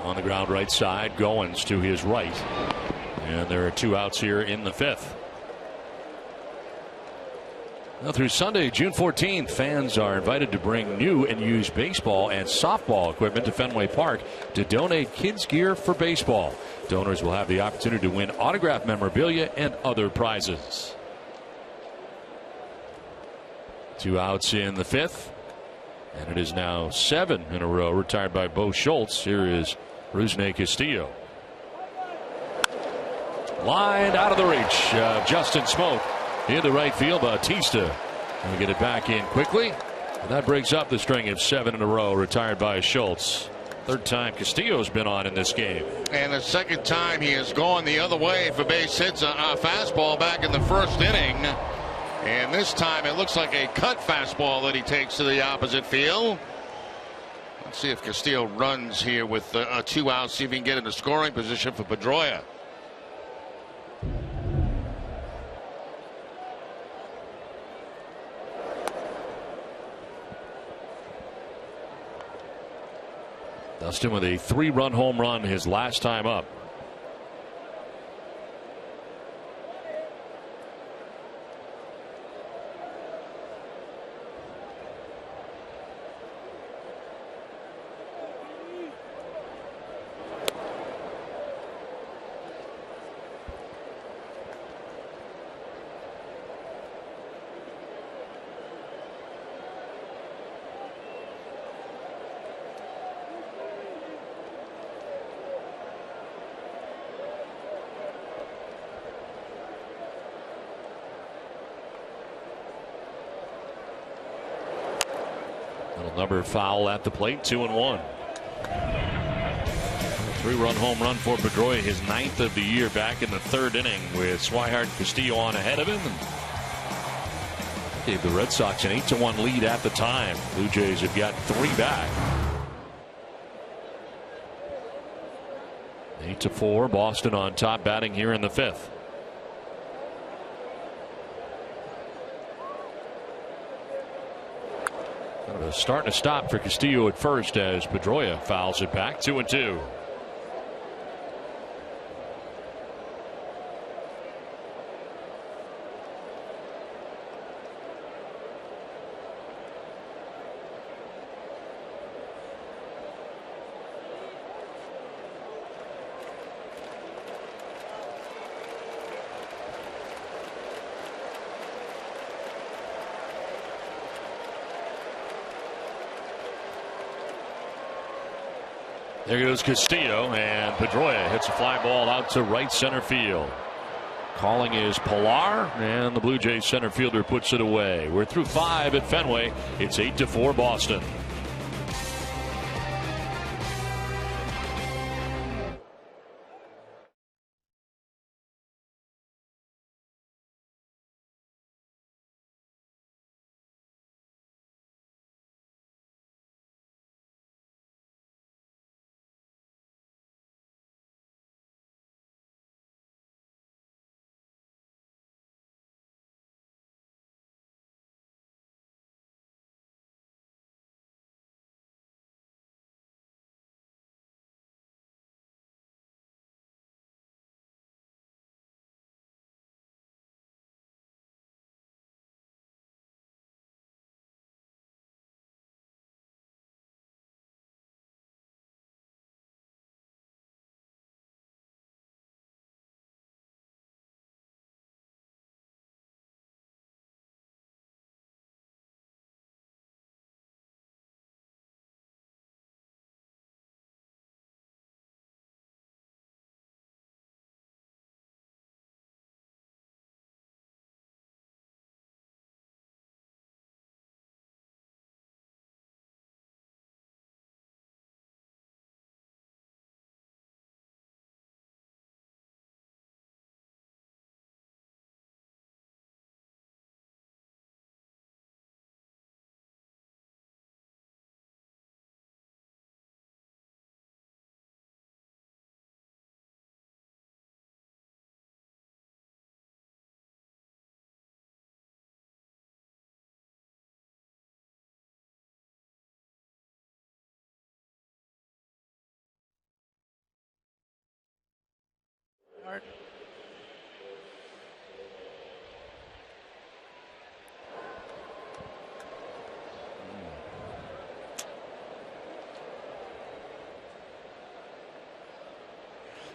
On the ground right side, Goins to his right. And there are 2 outs here in the 5th. Now through Sunday, June 14th, fans are invited to bring new and used baseball and softball equipment to Fenway Park to donate kids' gear for baseball. Donors will have the opportunity to win autographed memorabilia and other prizes. 2 outs in the 5th. And it is now 7 in a row retired by Bo Schultz. Here is Rusney Castillo. Lined out of the reach of Justin Smoke. In the right field, Bautista will get it back in quickly. And that breaks up the string of 7 in a row retired by Schultz. 3rd time Castillo's been on in this game. And the 2nd time he has gone the other way for base hits. A fastball back in the 1st inning. And this time it looks like a cut fastball that he takes to the opposite field. Let's see if Castillo runs here with 2 outs. See if he can get into scoring position for Pedroia. Dustin with a 3-run home run his last time up. Number foul at the plate, 2-1. 3-run home run for Pedroia, his 9th of the year, back in the 3rd inning with Swihart and Castillo on ahead of him. And gave the Red Sox an 8-1 lead at the time. Blue Jays have got 3 back. 8-4, Boston on top, batting here in the 5th. Starting to stop for Castillo at first as Pedroia fouls it back. 2-2. There goes Castillo, and Pedroia hits a fly ball out to right center field. Calling is Pilar, and the Blue Jays center fielder puts it away. We're through 5 at Fenway. It's 8-4 Boston.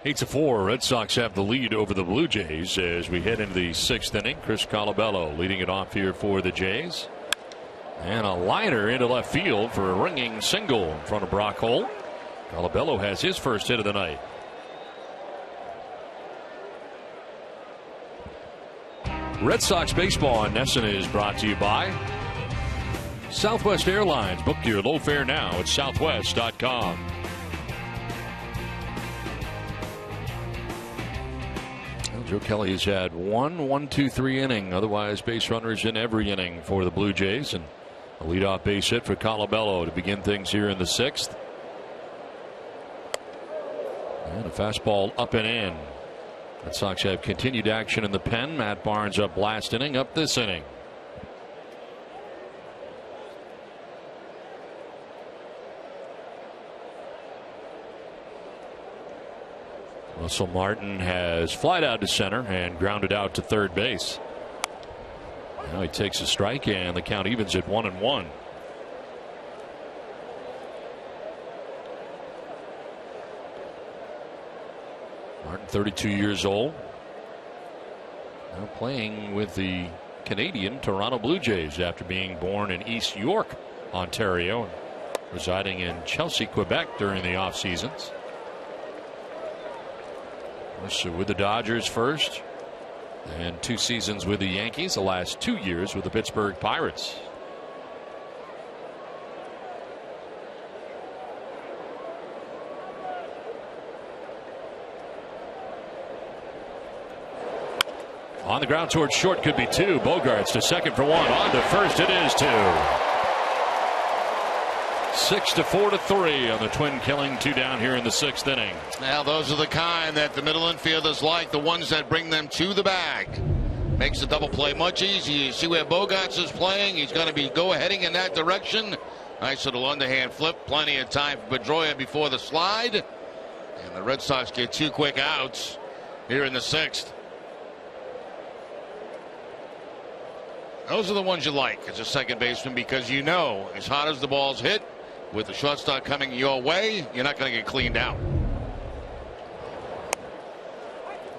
Eight to 4. Red Sox have the lead over the Blue Jays as we head into the 6th inning. Chris Colabello leading it off here for the Jays. And a liner into left field for a ringing single in front of Brock Holt. Colabello has his first hit of the night. Red Sox baseball on NESN is brought to you by Southwest Airlines. Book your low fare now at southwest.com. Joe Kelly has had 1-2-3 inning. Otherwise, base runners in every inning for the Blue Jays. And a leadoff base hit for Colabello to begin things here in the 6th. And a fastball up and in. Red Sox have continued action in the pen. Matt Barnes up last inning, up this inning. Russell Martin has flied out to center and grounded out to third base. Now he takes a strike and the count evens at 1-1. Martin, 32 years old, now playing with the Canadian Toronto Blue Jays after being born in East York, Ontario, and residing in Chelsea, Quebec during the off seasons. With the Dodgers first, and 2 seasons with the Yankees, the last 2 years with the Pittsburgh Pirates. On the ground towards short, could be 2. Bogarts to second for 1. On to first, it is 2. 6-4-3 on the Twin killing 2 down here in the 6th inning. Now those are the kind that the middle infielders like, the ones that bring them to the bag. Makes the double play much easier. You see where Bogarts is playing. He's going to be go-heading in that direction. Nice little underhand flip. Plenty of time for Pedroia before the slide. And the Red Sox get 2 quick outs here in the 6th. Those are the ones you like as a second baseman, because you know as hard as the ball's hit, with the shortstop coming your way, you're not going to get cleaned out.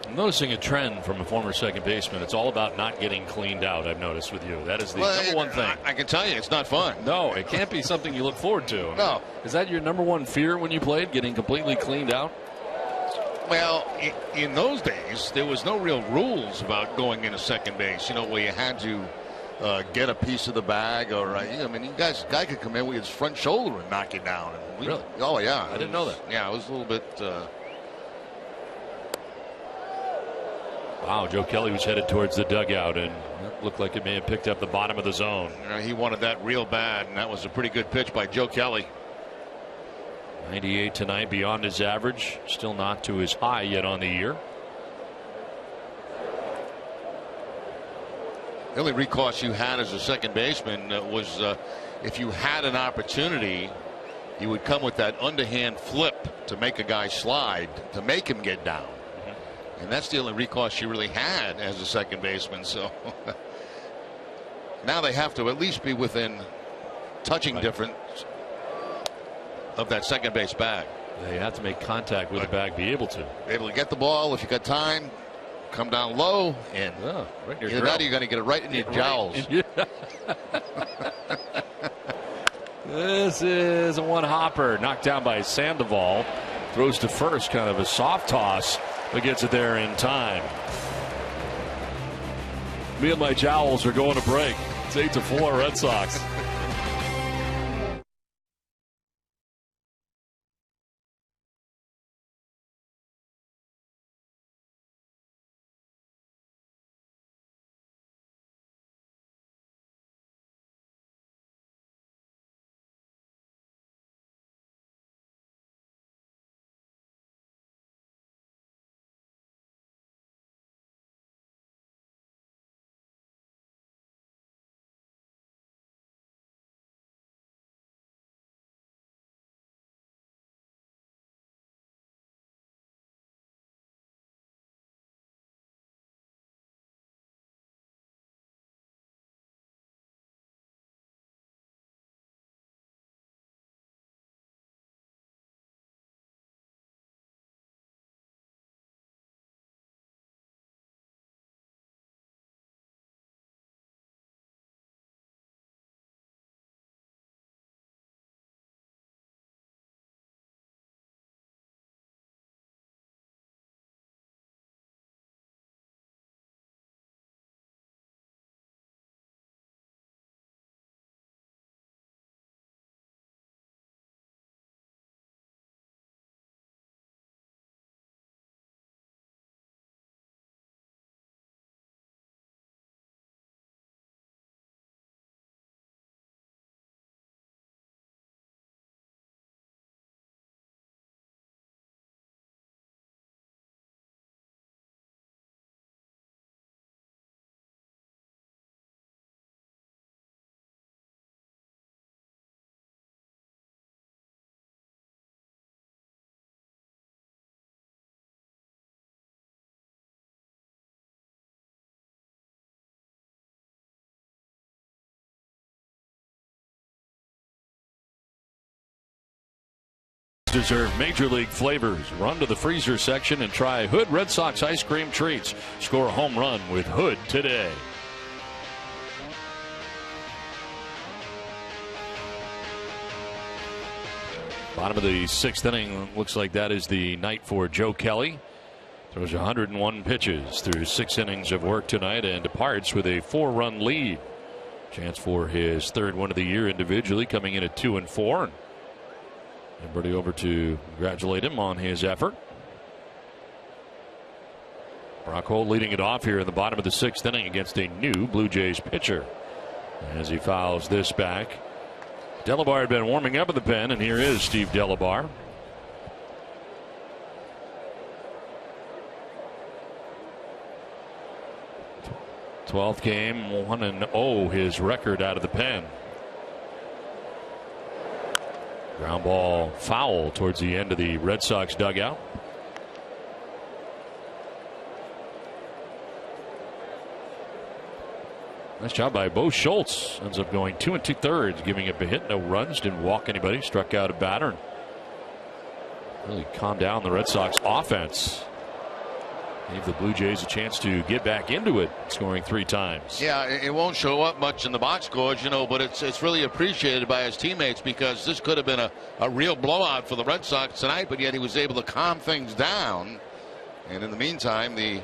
I'm noticing a trend from a former second baseman. It's all about not getting cleaned out. I've noticed with you. That is the number one thing. I can tell you, it's not fun. No, it can't be something you look forward to. No. Is that your number one fear when you played, getting completely cleaned out? Well, in those days, there was no real rules about going into second base. Where you had to get a piece of the bag, or I mean, guy could come in with his front shoulder and knock you down. And really? Oh yeah. I didn't know that. Yeah, it was a little bit. Wow, Joe Kelly was headed towards the dugout, and it looked like it may have picked up the bottom of the zone. He wanted that real bad, and that was a pretty good pitch by Joe Kelly. 98 tonight, beyond his average. Still not to his high yet on the year. The only recourse you had as a second baseman was if you had an opportunity, you would come with that underhand flip to make a guy slide, to make him get down. And that's the only recourse you really had as a second baseman. So now they have to at least be within touching difference of that second base bag. They have to make contact with the bag, be able to get the ball if you got time, come down low, and right in your either that or you're going to get it right in your jowls. This is a one hopper, knocked down by Sandoval. Throws to first, kind of a soft toss, but gets it there in time. Me and my jowls are going to break. It's 8-4 Red Sox. Deserve major league flavors. Run to the freezer section and try Hood Red Sox ice cream treats. Score a home run with Hood today. Bottom of the sixth inning. Looks like that is the night for Joe Kelly. Throws 101 pitches through 6 innings of work tonight and departs with a 4-run lead. Chance for his third one of the year individually, coming in at 2-4. Everybody over to congratulate him on his effort. Brock Holt leading it off here in the bottom of the sixth inning against a new Blue Jays pitcher. As he fouls this back. Delabar had been warming up in the pen, and here is Steve Delabar. Twelfth game, 1-0 his record out of the pen. Ground ball foul towards the end of the Red Sox dugout. Nice job by Bo Schultz. Ends up going 2 2/3, giving up a hit, no runs, didn't walk anybody, struck out a batter. Really calmed down the Red Sox offense. Gave the Blue Jays a chance to get back into it, scoring 3 times. Yeah, it won't show up much in the box scores, but it's really appreciated by his teammates, because this could have been a real blowout for the Red Sox tonight, but yet he was able to calm things down. And in the meantime, the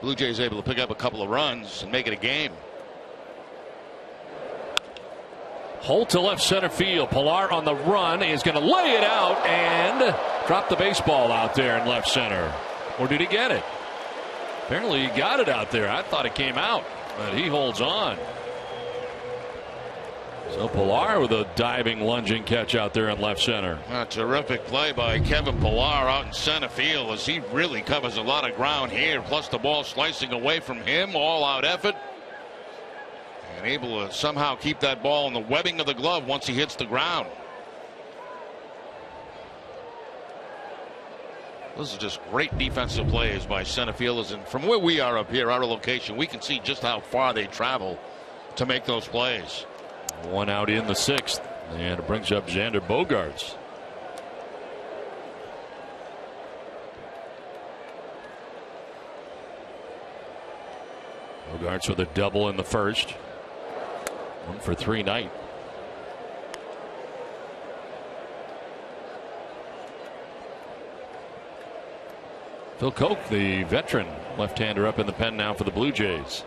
Blue Jays able to pick up a couple of runs and make it a game. Holt to left center field. Pilar on the run is going to lay it out and drop the baseball out there in left center. Or did he get it? Apparently he got it out there. I thought it came out, but he holds on. So Pilar with a diving, lunging catch out there in left center. A terrific play by Kevin Pilar out in center field, as he really covers a lot of ground here. Plus the ball slicing away from him. All out effort. And able to somehow keep that ball in the webbing of the glove once he hits the ground. Those are just great defensive plays by center fielders. And from where we are up here, our location, we can see just how far they travel to make those plays. 1 out in the 6th. And it brings up Xander Bogaerts. Bogaerts with a double in the first. 1 for 3 night. Phil Koch, the veteran left-hander, up in the pen now for the Blue Jays.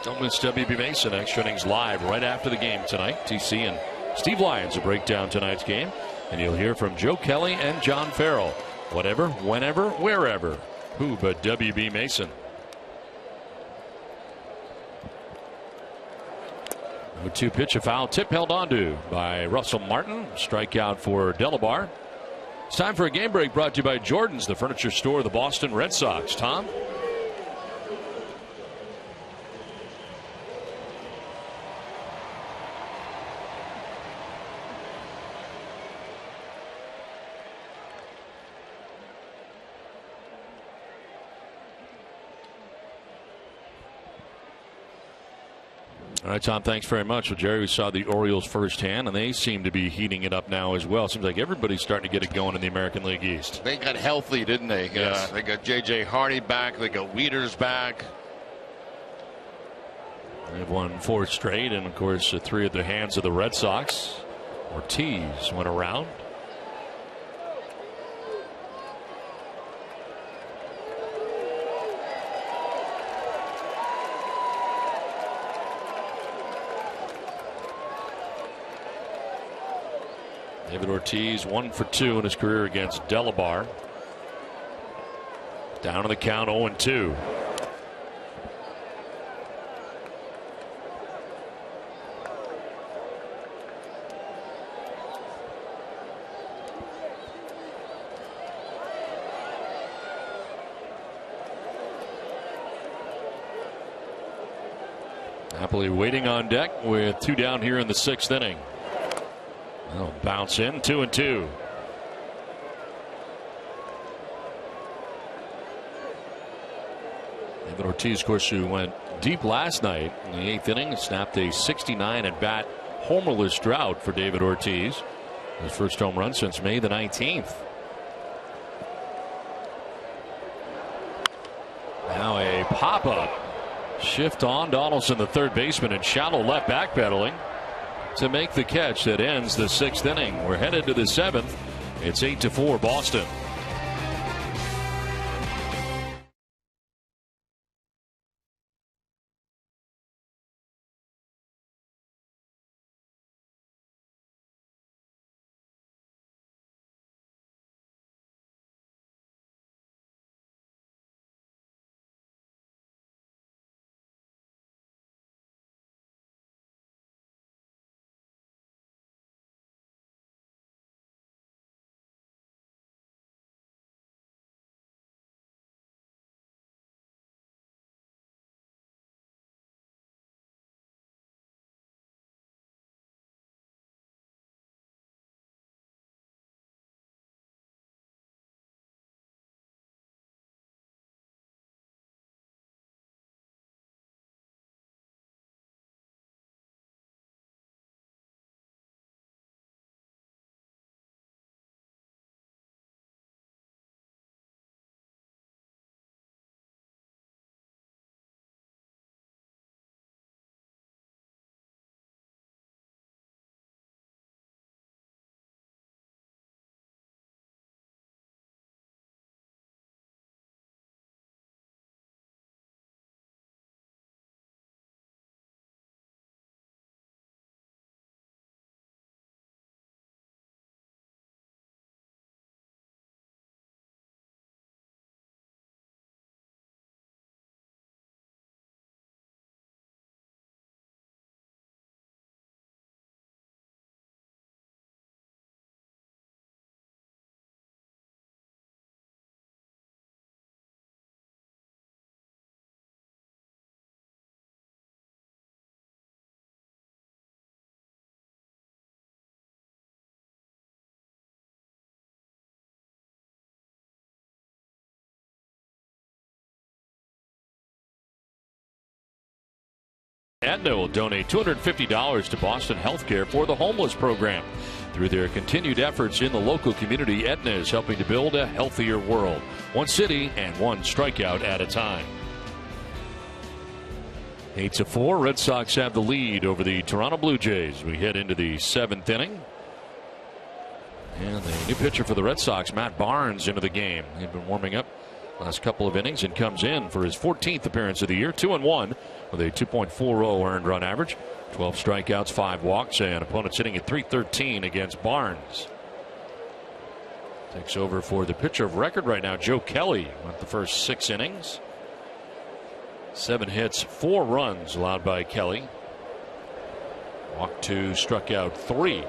Don't miss WB Mason extra innings live right after the game tonight. TC and Steve Lyons will break down tonight's game, and you'll hear from Joe Kelly and John Farrell. Whatever, whenever, wherever. Who but WB Mason? 0-2 pitch, a foul tip held onto by Russell Martin. Strikeout for Delabar. It's time for a game break brought to you by Jordan's, the furniture store of the Boston Red Sox. Tom? All right, Tom, thanks very much. Well, Jerry, we saw the Orioles firsthand, and they seem to be heating it up now as well. Seems like everybody's starting to get it going in the American League East. They got healthy, didn't they? Yes. They got J.J. Hardy back. They got Wieters back. They've won 4 straight, and, of course, 3 at the hands of the Red Sox. Ortiz went around. David Ortiz 1 for 2 in his career against Delabar. Down to the count, 0-2. Napoli waiting on deck with 2 down here in the 6th inning. That'll bounce in, 2-2. David Ortiz, of course, who went deep last night in the 8th inning, snapped a 69 at bat homerless drought for David Ortiz. His first home run since May the 19th. Now a pop-up shift on Donaldson, the third baseman, and shallow left backpedaling to make the catch that ends the 6th inning. We're headed to the 7th. It's 8-4 Boston. Aetna will donate $250 to Boston Healthcare for the homeless program. Through their continued efforts in the local community, Aetna is helping to build a healthier world, one city and one strikeout at a time. 8-4, Red Sox have the lead over the Toronto Blue Jays. We head into the 7th inning. And the new pitcher for the Red Sox, Matt Barnes, into the game. He'd been warming up last couple of innings and comes in for his 14th appearance of the year. 2-1 with a 2.40 earned run average. 12 strikeouts, 5 walks, and opponents hitting at .313 against Barnes. Takes over for the pitcher of record right now, Joe Kelly, went the first 6 innings. 7 hits, 4 runs allowed by Kelly. Walked 2, struck out 3.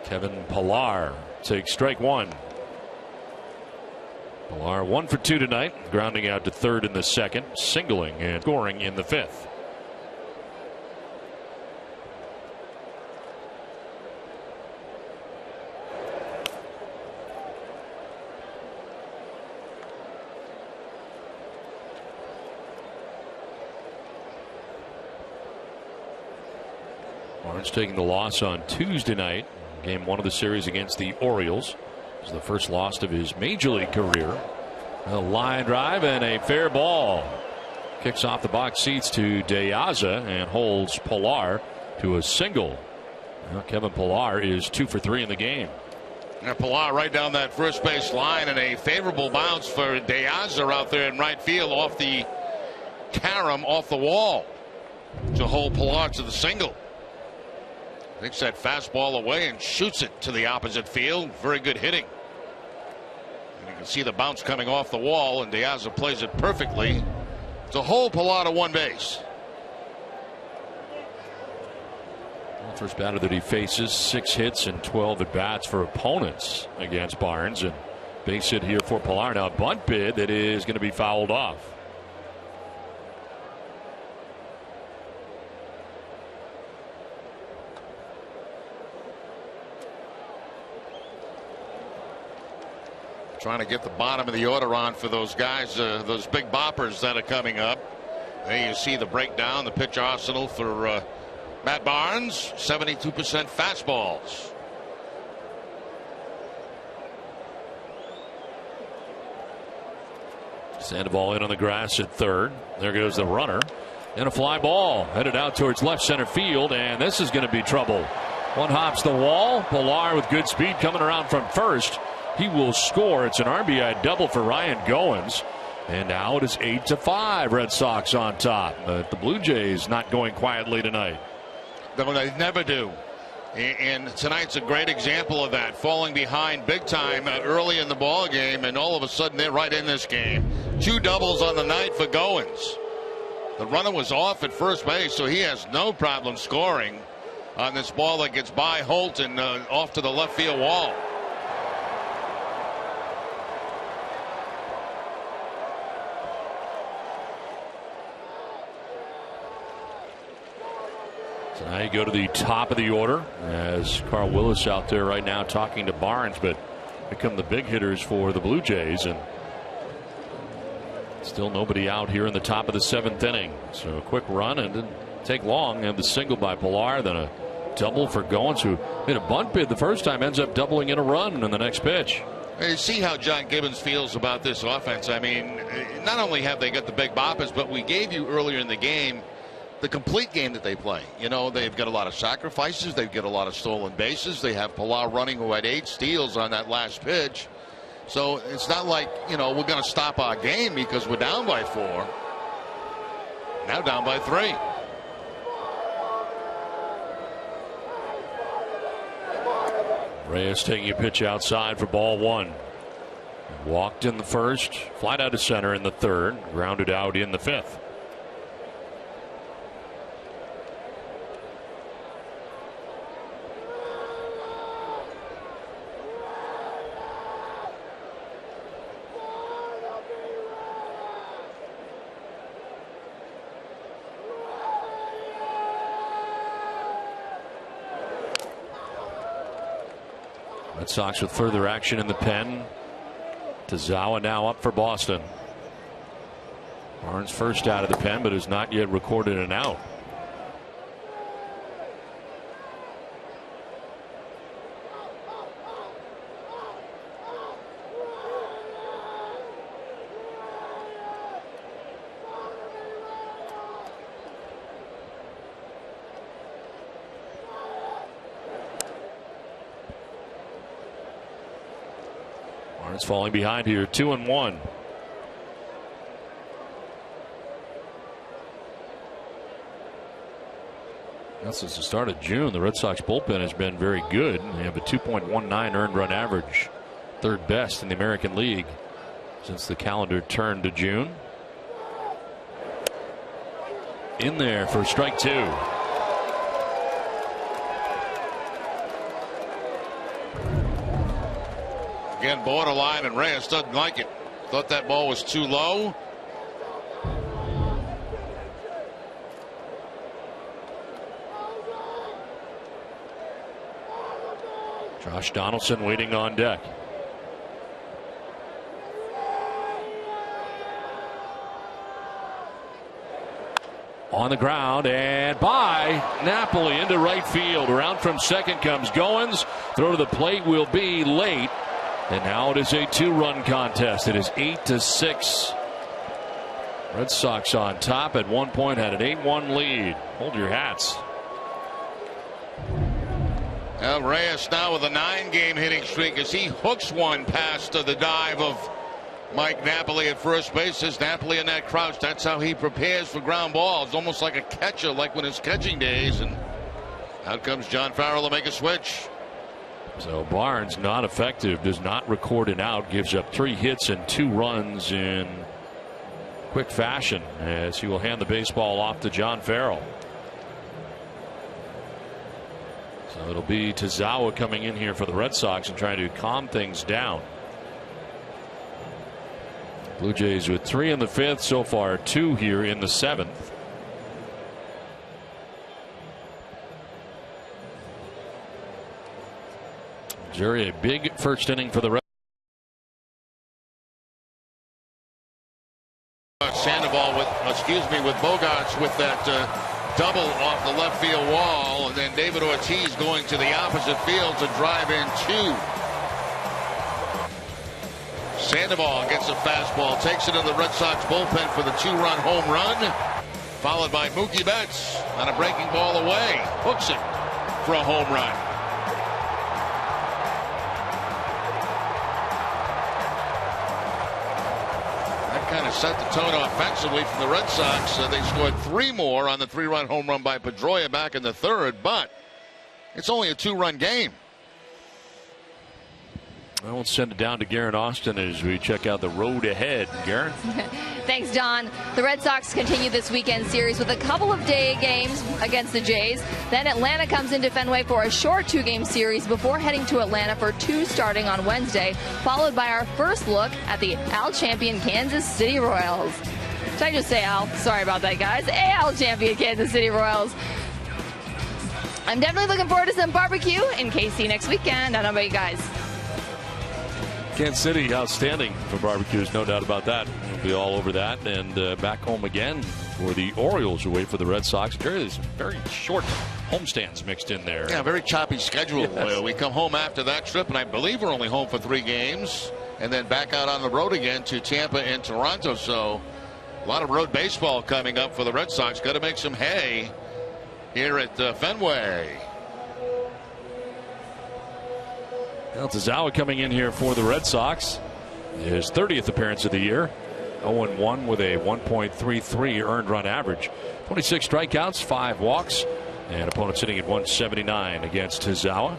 Kevin Pillar takes strike 1. Pillar 1 for 2 tonight, grounding out to third in the second, singling and scoring in the 5th. Barnes taking the loss on Tuesday night, game 1 of the series against the Orioles. It was the first loss of his major league career. A line drive and a fair ball. Kicks off the box seats to De Aza and holds Pillar to a single. Now Kevin Pillar is 2 for 3 in the game. And Pillar right down that first base line, and a favorable bounce for De Aza out there in right field off the carom, off the wall, to hold Pillar to the single. Takes that fastball away and shoots it to the opposite field. Very good hitting. And you can see the bounce coming off the wall, and De Aza plays it perfectly to hold Pillar to 1 base. First batter that he faces, 6 hits and 12 at bats for opponents against Barnes, and base hit here for Pillar. Now a bunt bid that is going to be fouled off. Trying to get the bottom of the order on for those guys, those big boppers that are coming up. There you see the breakdown, the pitch arsenal for Matt Barnes. 72% fastballs. Sandoval in on the grass at third. There goes the runner. And a fly ball headed out towards left center field, and this is going to be trouble. One hops the wall. Pillar with good speed coming around from first. He will score. It's an RBI double for Ryan Goins. And now it is 8-5. Red Sox on top. But the Blue Jays not going quietly tonight. They never do. And tonight's a great example of that. Falling behind big time early in the ball game, and all of a sudden they're right in this game. 2 doubles on the night for Goins. The runner was off at first base, so he has no problem scoring on this ball that gets by Holt and off to the left field wall. So now you go to the top of the order as Carl Willis out there right now talking to Barnes, but become the big hitters for the Blue Jays, and still nobody out here in the top of the 7th inning. So a quick run and didn't take long, and the single by Pillar, then a double for Goins, who made a bunt bid the first time, ends up doubling in a run in the next pitch. You see how John Gibbons feels about this offense. I mean, not only have they got the big boppers, but we gave you earlier in the game the complete game that they play. You know, they've got a lot of sacrifices. They've got a lot of stolen bases. They have Pillar running, who had 8 steals on that last pitch. So it's not like, you know, we're going to stop our game because we're down by 4. Now down by 3. Reyes taking a pitch outside for ball 1. Walked in the first, flied out to center in the third, grounded out in the 5th. Red Sox with further action in the pen. Tazawa now up for Boston. Barnes first out of the pen, but has not yet recorded an out. Barnes falling behind here, 2-1. Since the start of June, the Red Sox bullpen has been very good. They have a 2.19 earned run average, third best in the American League since the calendar turned to June. In there for strike 2. Again, borderline, and Reyes doesn't like it. Thought that ball was too low. Josh Donaldson waiting on deck. On the ground and by Napoli into right field. Around from second comes Goins. Throw to the plate will be late. And now it is a 2-run contest. It is 8-6. Red Sox on top at one point, had an 8-1 lead. Hold your hats. Reyes now with a 9-game hitting streak as he hooks one past the dive of Mike Napoli at first base. Says Napoli in that crouch. That's how he prepares for ground balls, almost like a catcher, like when it's catching days. And out comes John Farrell to make a switch. So Barnes not effective, does not record an out, gives up 3 hits and 2 runs in quick fashion as he will hand the baseball off to John Farrell. So it'll be Tazawa coming in here for the Red Sox and trying to calm things down. Blue Jays with 3 in the 5th, so far 2 here in the 7th. Jerry, a big first inning for the Red Sandoval with Bogarts with that double off the left field wall, and then David Ortiz going to the opposite field to drive in 2. Sandoval gets a fastball, takes it to the Red Sox bullpen for the 2-run home run, followed by Mookie Betts on a breaking ball away, hooks it for a home run. Kind of set the tone offensively from the Red Sox. They scored 3 more on the 3-run home run by Pedroia back in the 3rd, but it's only a 2-run game. I will send it down to Garen Austin as we check out the road ahead. Garen? Thanks, Don. The Red Sox continue this weekend series with a couple of day games against the Jays. Then Atlanta comes into Fenway for a short 2-game series before heading to Atlanta for 2 starting on Wednesday, followed by our first look at the AL champion Kansas City Royals. Did I just say AL? Sorry about that, guys. AL champion Kansas City Royals. I'm definitely looking forward to some barbecue in KC next weekend. I don't know about you guys. Kansas City outstanding for barbecues, no doubt about that. We'll be all over that. And back home again for the Orioles who wait for the Red Sox. There's very short homestands mixed in there. Yeah, very choppy schedule. Yes. We come home after that trip, and I believe we're only home for 3 games, and then back out on the road again to Tampa and Toronto. So a lot of road baseball coming up for the Red Sox. Got to make some hay here at Fenway. Well, Tazawa coming in here for the Red Sox. His 30th appearance of the year. 0-1 with a 1.33 earned run average. 26 strikeouts, 5 walks. And opponent sitting at 179 against Tazawa.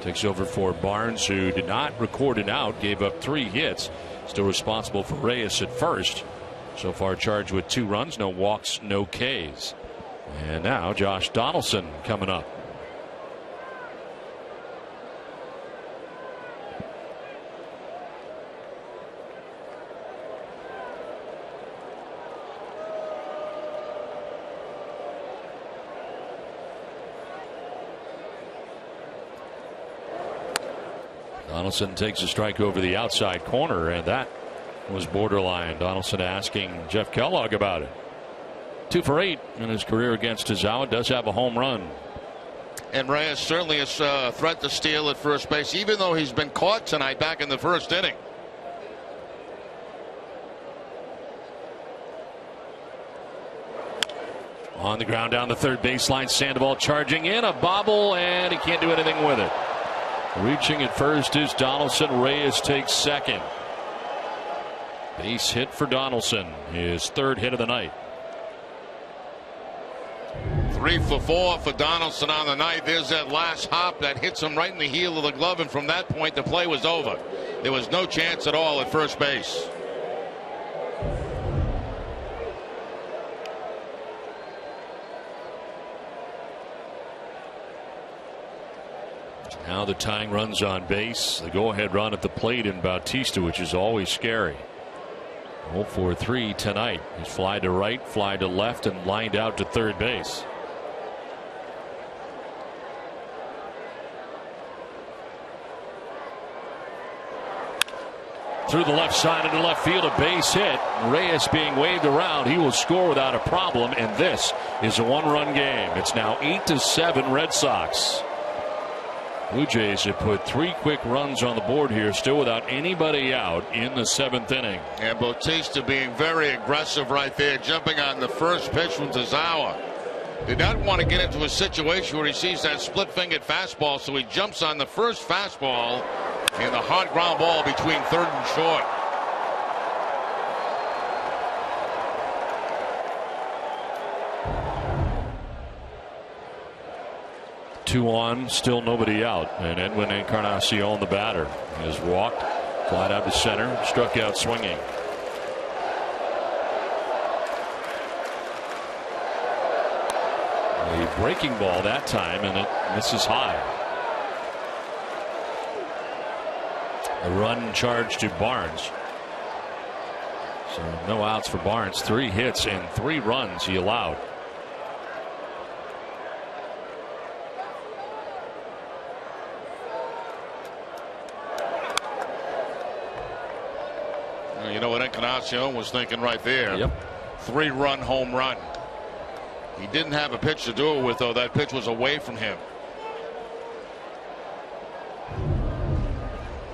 Takes over for Barnes, who did not record an out, gave up 3 hits. Still responsible for Reyes at first. So far charged with 2 runs, no walks, no Ks. And now Josh Donaldson coming up. Donaldson takes a strike over the outside corner, and that was borderline. Donaldson asking Jeff Kellogg about it. 2 for 8 in his career against Tazawa. Does have a home run. And Reyes certainly is a threat to steal at first base, even though he's been caught tonight back in the first inning. On the ground down the third baseline. Sandoval charging in. A bobble, and he can't do anything with it. Reaching at first is Donaldson. Reyes takes second. Base hit for Donaldson. His 3rd hit of the night. 3 for 4 for Donaldson on the night. There's that last hop that hits him right in the heel of the glove, and from that point the play was over. There was no chance at all at first base. Now the tying runs on base. The go-ahead run at the plate in Bautista, which is always scary. 0 for 3 tonight. He's fly to right, fly to left, and lined out to third base. Through the left side into left field, a base hit. Reyes being waved around. He will score without a problem, and this is a 1-run game. It's now 8-7 Red Sox. Blue Jays have put 3 quick runs on the board here, still without anybody out in the 7th inning. And Bautista being very aggressive right there, jumping on the first pitch from Tazawa. Did not want to get into a situation where he sees that split-fingered fastball, so he jumps on the first fastball and the hard ground ball between third and short. Two on, still nobody out, and Edwin Encarnacion, the batter, has walked, flied out to center, struck out swinging. A breaking ball that time, and it misses high. A run charge to Barnes. So no outs for Barnes. 3 hits and 3 runs he allowed. You know what Encarnacion was thinking right there. Yep. 3-run home run. He didn't have a pitch to do it with, though. That pitch was away from him.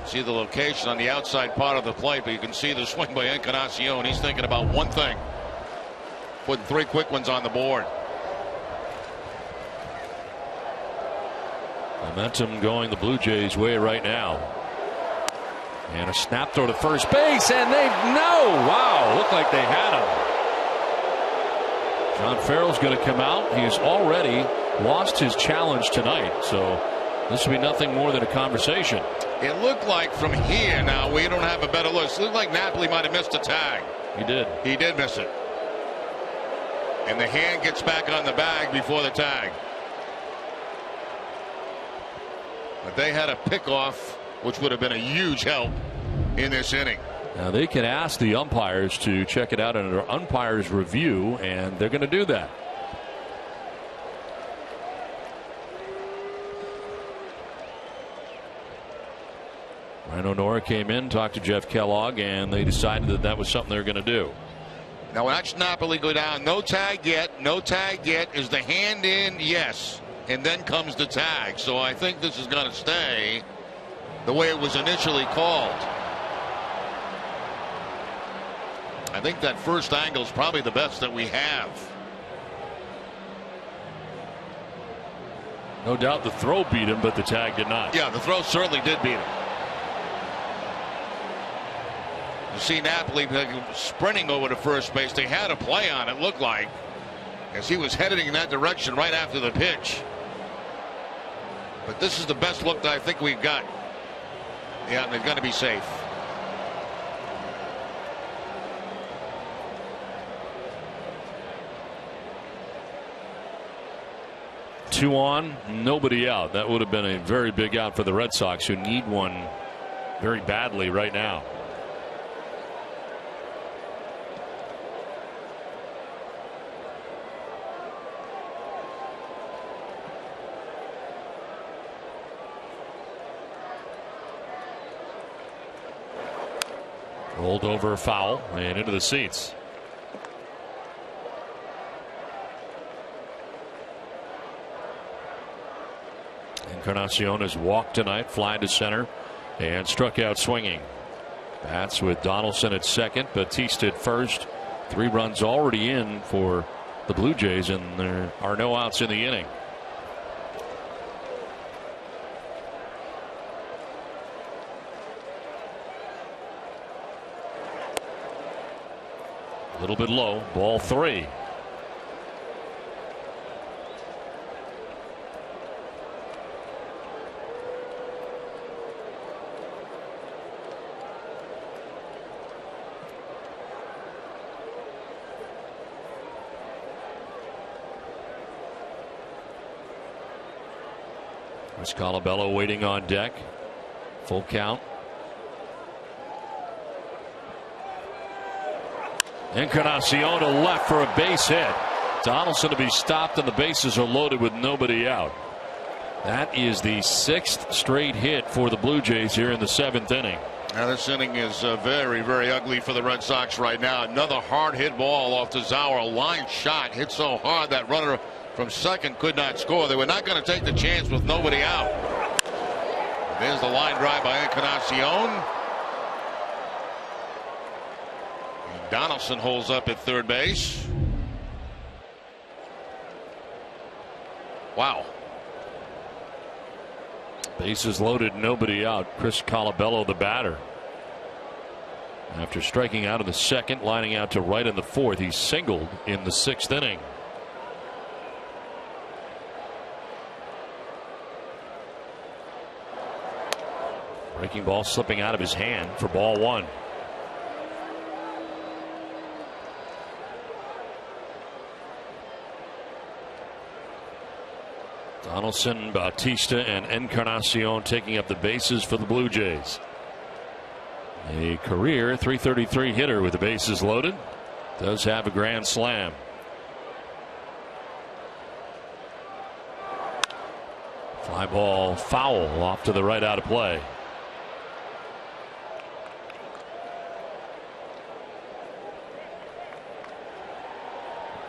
See the location on the outside part of the plate, but you can see the swing by Encarnacion. He's thinking about one thing: putting 3 quick ones on the board. Momentum going the Blue Jays' way right now. And a snap throw to first base, and wow, looked like they had him. John Farrell's going to come out. He's already lost his challenge tonight, so this will be nothing more than a conversation. It looked like from here, now we don't have a better look. It looked like Napoli might have missed a tag. He did. He did miss it. And the hand gets back on the bag before the tag. But they had a pickoff, which would have been a huge help in this inning. Now they can ask the umpires to check it out under umpires review, and they're going to do that. Ryan Nora came in, talked to Jeff Kellogg, and they decided that that was something they were going to do. Now watch Napoli go down. No tag yet. No tag yet. Is the hand in? Yes. And then comes the tag. So I think this is going to stay the way it was initially called. I think that first angle is probably the best that we have. No doubt the throw beat him, but the tag did not. Yeah, the throw certainly did beat him. You see Napoli sprinting over to first base. They had a play on it, looked like, as he was heading in that direction right after the pitch. But this is the best look that I think we've got. Yeah, and they're going to be safe. Two on, nobody out. That would have been a very big out for the Red Sox, who need one very badly right now. Rolled over, foul, and into the seats. Encarnacion has walked tonight, flying to center, and struck out swinging. Bats with Donaldson at second, Batista at first. 3 runs already in for the Blue Jays, and there are no outs in the inning. A little bit low, ball 3. There's Colabello waiting on deck. Full count. Encarnacion to left for a base hit. Donaldson to be stopped, and the bases are loaded with nobody out. That is the 6th straight hit for the Blue Jays here in the 7th inning. Now this inning is very, very ugly for the Red Sox right now. Another hard hit ball off to Zauer. A line shot hit so hard that runner from second could not score. They were not going to take the chance with nobody out. There's the line drive by Encarnacion. Donaldson holds up at third base. Wow. Bases loaded, nobody out. Chris Colabello, the batter. After striking out in the 2nd, lining out to right in the 4th, he singled in the 6th inning. Breaking ball slipping out of his hand for ball 1. Donaldson, Bautista, and Encarnacion taking up the bases for the Blue Jays. A career .333 hitter with the bases loaded. Does have a grand slam. Fly ball foul off to the right, out of play.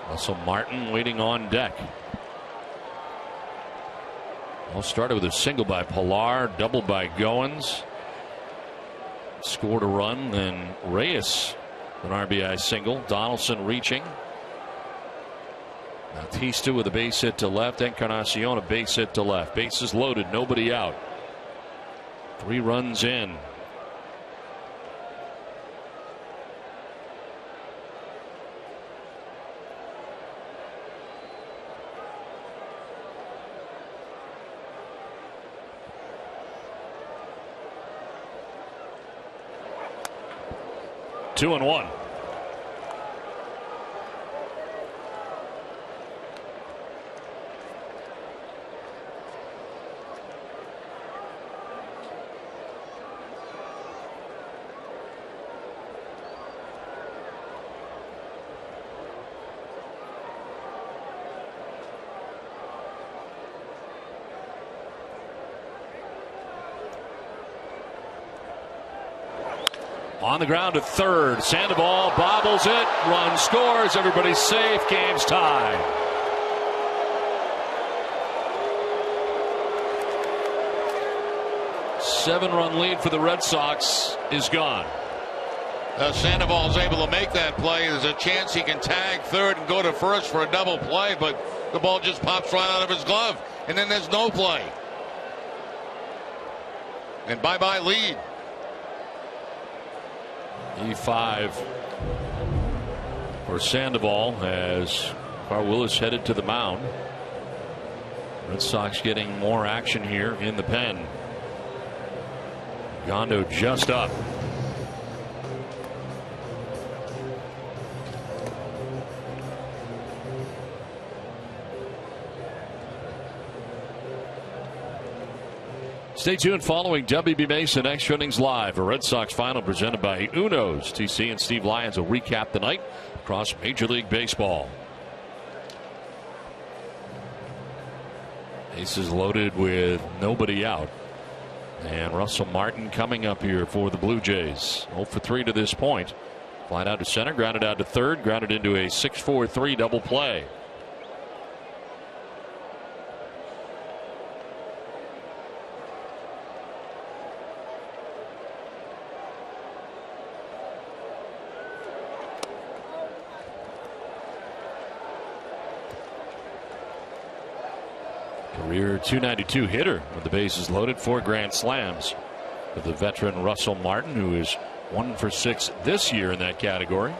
Russell Martin waiting on deck. All started with a single by Pilar, double by Goins. Scored a run, then Reyes an RBI single. Donaldson reaching. Bautista with a base hit to left. Encarnacion a base hit to left. Bases loaded, nobody out. 3 runs in. Two and one. On the ground at third. Sandoval bobbles it. Run scores. Everybody's safe. Game's tied. Seven-run lead for the Red Sox is gone. Sandoval's able to make that play. There's a chance he can tag third and go to first for a double play, but the ball just pops right out of his glove, and then there's no play. And bye-bye lead. E5 for Sandoval as Carl Willis headed to the mound. Red Sox getting more action here in the pen. Gondo just up. Stay tuned following WB Mason Extra Innings Live, a Red Sox final presented by Uno's. TC and Steve Lyons will recap the night across Major League Baseball. Bases loaded with nobody out. And Russell Martin coming up here for the Blue Jays. 0 for 3 to this point. Flied out to center, grounded out to third, grounded into a 6-4-3 double play. Career .292 hitter with the bases loaded, 4 grand slams for the veteran Russell Martin, who is 1 for 6 this year in that category.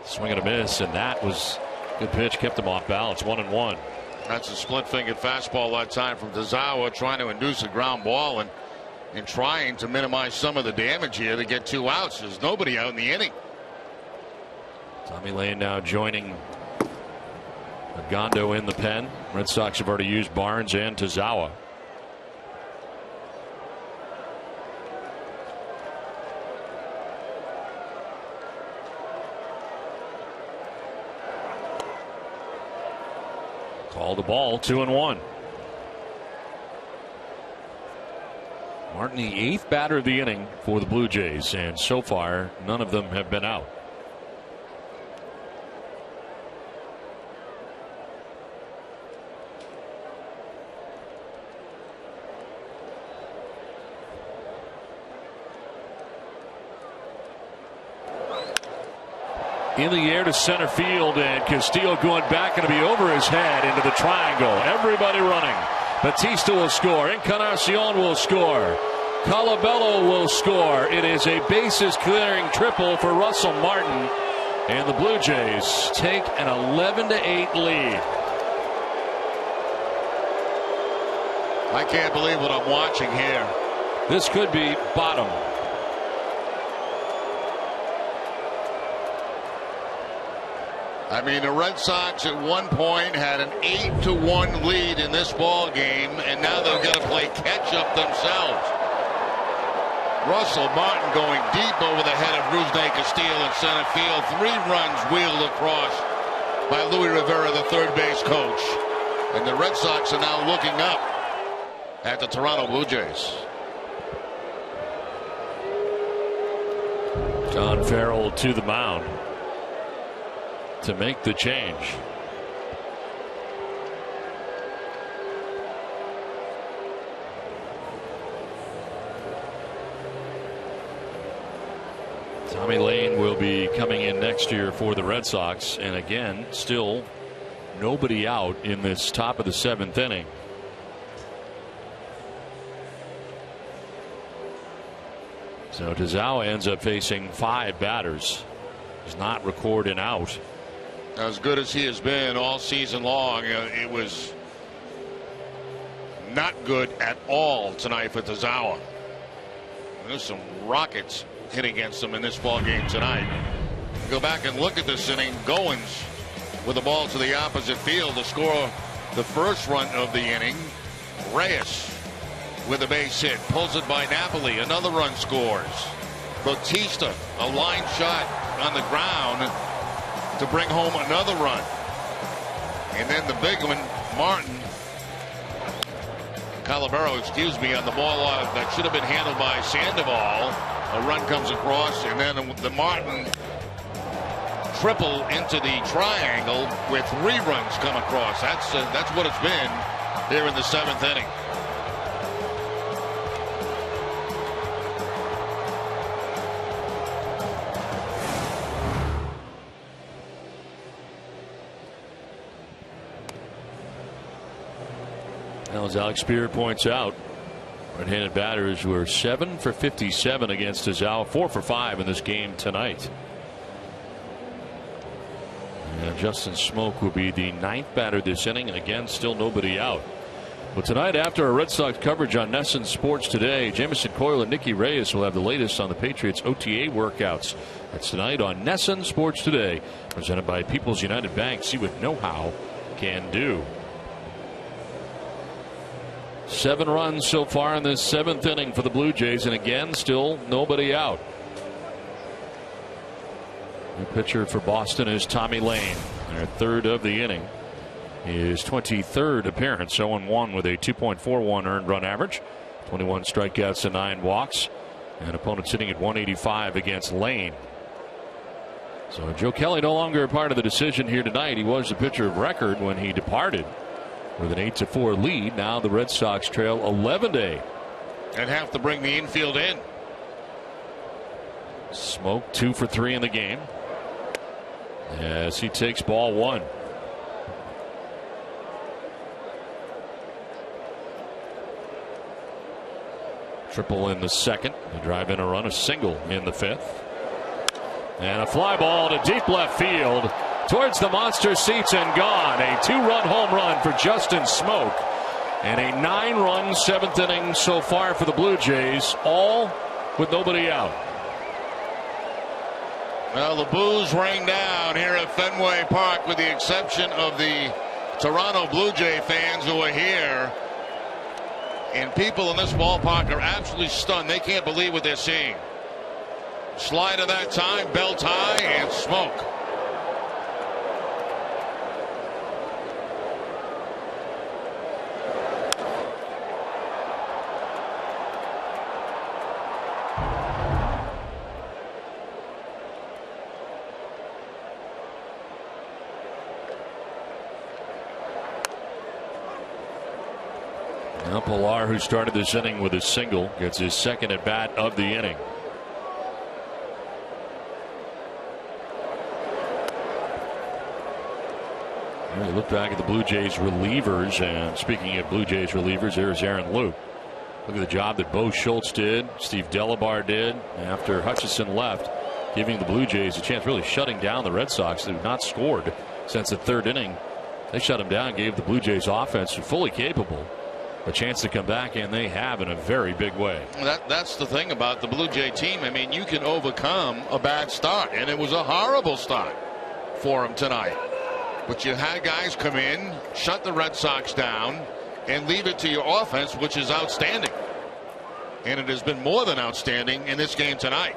Swing and a miss, and that was a good pitch, kept him off balance. 1-1. That's a split-fingered fastball that time from Tazawa, trying to induce a ground ball and trying to minimize some of the damage here to get 2 outs. There's nobody out in the inning. Tommy Lane now joining Gondo in the pen. Red Sox have already used Barnes and Tazawa. Call the ball, 2-1. Martin, the 8th batter of the inning for the Blue Jays, and so far none of them have been out. In the air to center field, and Castillo going back, going to be over his head into the triangle. Everybody running. Batista will score. Encarnacion will score. Colabello will score. It is a bases clearing triple for Russell Martin, and the Blue Jays take an 11-8 lead. I can't believe what I'm watching here. This could be bottom. I mean, the Red Sox at one point had an 8-1 lead in this ball game, and now they've got to play catch up themselves. Russell Martin going deep over the head of Rusney Castillo in center field. 3 runs wheeled across by Louis Rivera, the third base coach. And the Red Sox are now looking up at the Toronto Blue Jays. John Farrell to the mound to make the change. Tommy Lane will be coming in next year for the Red Sox, and again, still nobody out in this top of the 7th inning. So Tazawa ends up facing 5 batters. Does not record an out. As good as he has been all season long, it was not good at all tonight for Tazawa. There's some rockets hit against him in this ball game tonight. Go back and look at this inning. Goins with the ball to the opposite field to score the first run of the inning. Reyes with a base hit, pulls it by Napoli. Another run scores. Bautista, a line shot on the ground to bring home another run. And then the big one, Martin, Calabero, excuse me, on the ball that should have been handled by Sandoval. A run comes across, and then the Martin triple into the triangle with 3 runs come across. That's what it's been here in the 7th inning. Now, as Alex Spear points out, right-handed batters were 7 for 57 against Tazawa, 4 for 5 in this game tonight. And Justin Smoke will be the 9th batter this inning, and again, still nobody out. But tonight, after our Red Sox coverage on NESN Sports Today, Jamison Coyle and Nicky Reyes will have the latest on the Patriots OTA workouts. That's tonight on NESN Sports Today, presented by People's United Bank. See what know-how can do. 7 runs so far in this 7th inning for the Blue Jays, and again, still nobody out. The pitcher for Boston is Tommy Lane. Their third of the inning. His 23rd appearance, 0-1 with a 2.41 earned run average, 21 strikeouts and 9 walks, and opponent sitting at 185 against Lane. So Joe Kelly no longer a part of the decision here tonight. He was the pitcher of record when he departed with an 8-4 lead. Now the Red Sox trail 11-8 and have to bring the infield in. Smoke 2 for 3 in the game as he takes ball 1. Triple in the second. They drive in a run, a single in the 5th. And a fly ball to deep left field towards the monster seats and gone. A 2-run home run for Justin Smoke. And a 9-run 7th inning so far for the Blue Jays, all with nobody out. Well, the boos rain down here at Fenway Park with the exception of the Toronto Blue Jay fans who are here. And people in this ballpark are absolutely stunned. They can't believe what they're seeing. Slider that time, belt high, and Smoke. Now Pilar, who started this inning with a single, gets his second at bat of the inning. We look back at the Blue Jays relievers, and speaking of Blue Jays relievers, there's Aaron Luke. Look at the job that Bo Schultz did, Steve Delabar did after Hutchison left, giving the Blue Jays a chance, really shutting down the Red Sox, who have not scored since the 3rd inning. They shut them down, gave the Blue Jays offense, fully capable, a chance to come back, and they have in a very big way. That's the thing about the Blue Jay team. I mean, you can overcome a bad start, and it was a horrible start for them tonight. But you had guys come in, shut the Red Sox down, and leave it to your offense, which is outstanding. And it has been more than outstanding in this game tonight.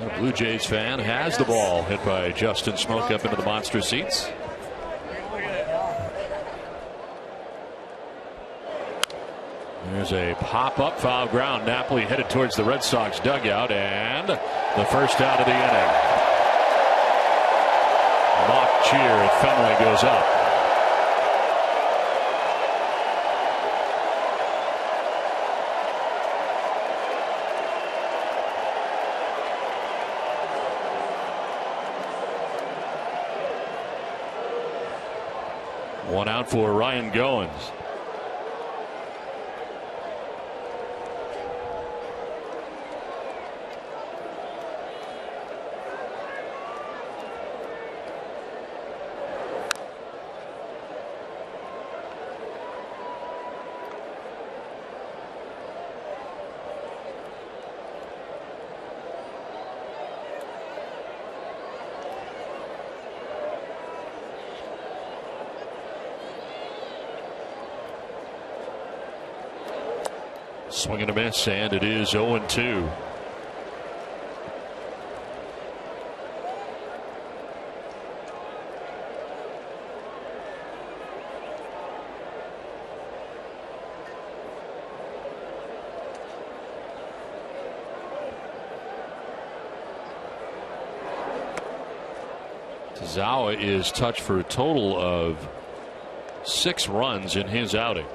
A Blue Jays fan has the ball hit by Justin Smoke up into the monster seats. There's a pop-up foul ground. Napoli headed towards the Red Sox dugout, and the first out of the inning. Mock cheer at Fenway goes up. One out for Ryan Goins. Swing and a miss, and it is 0-2. Tazawa is touched for a total of 6 runs in his outing.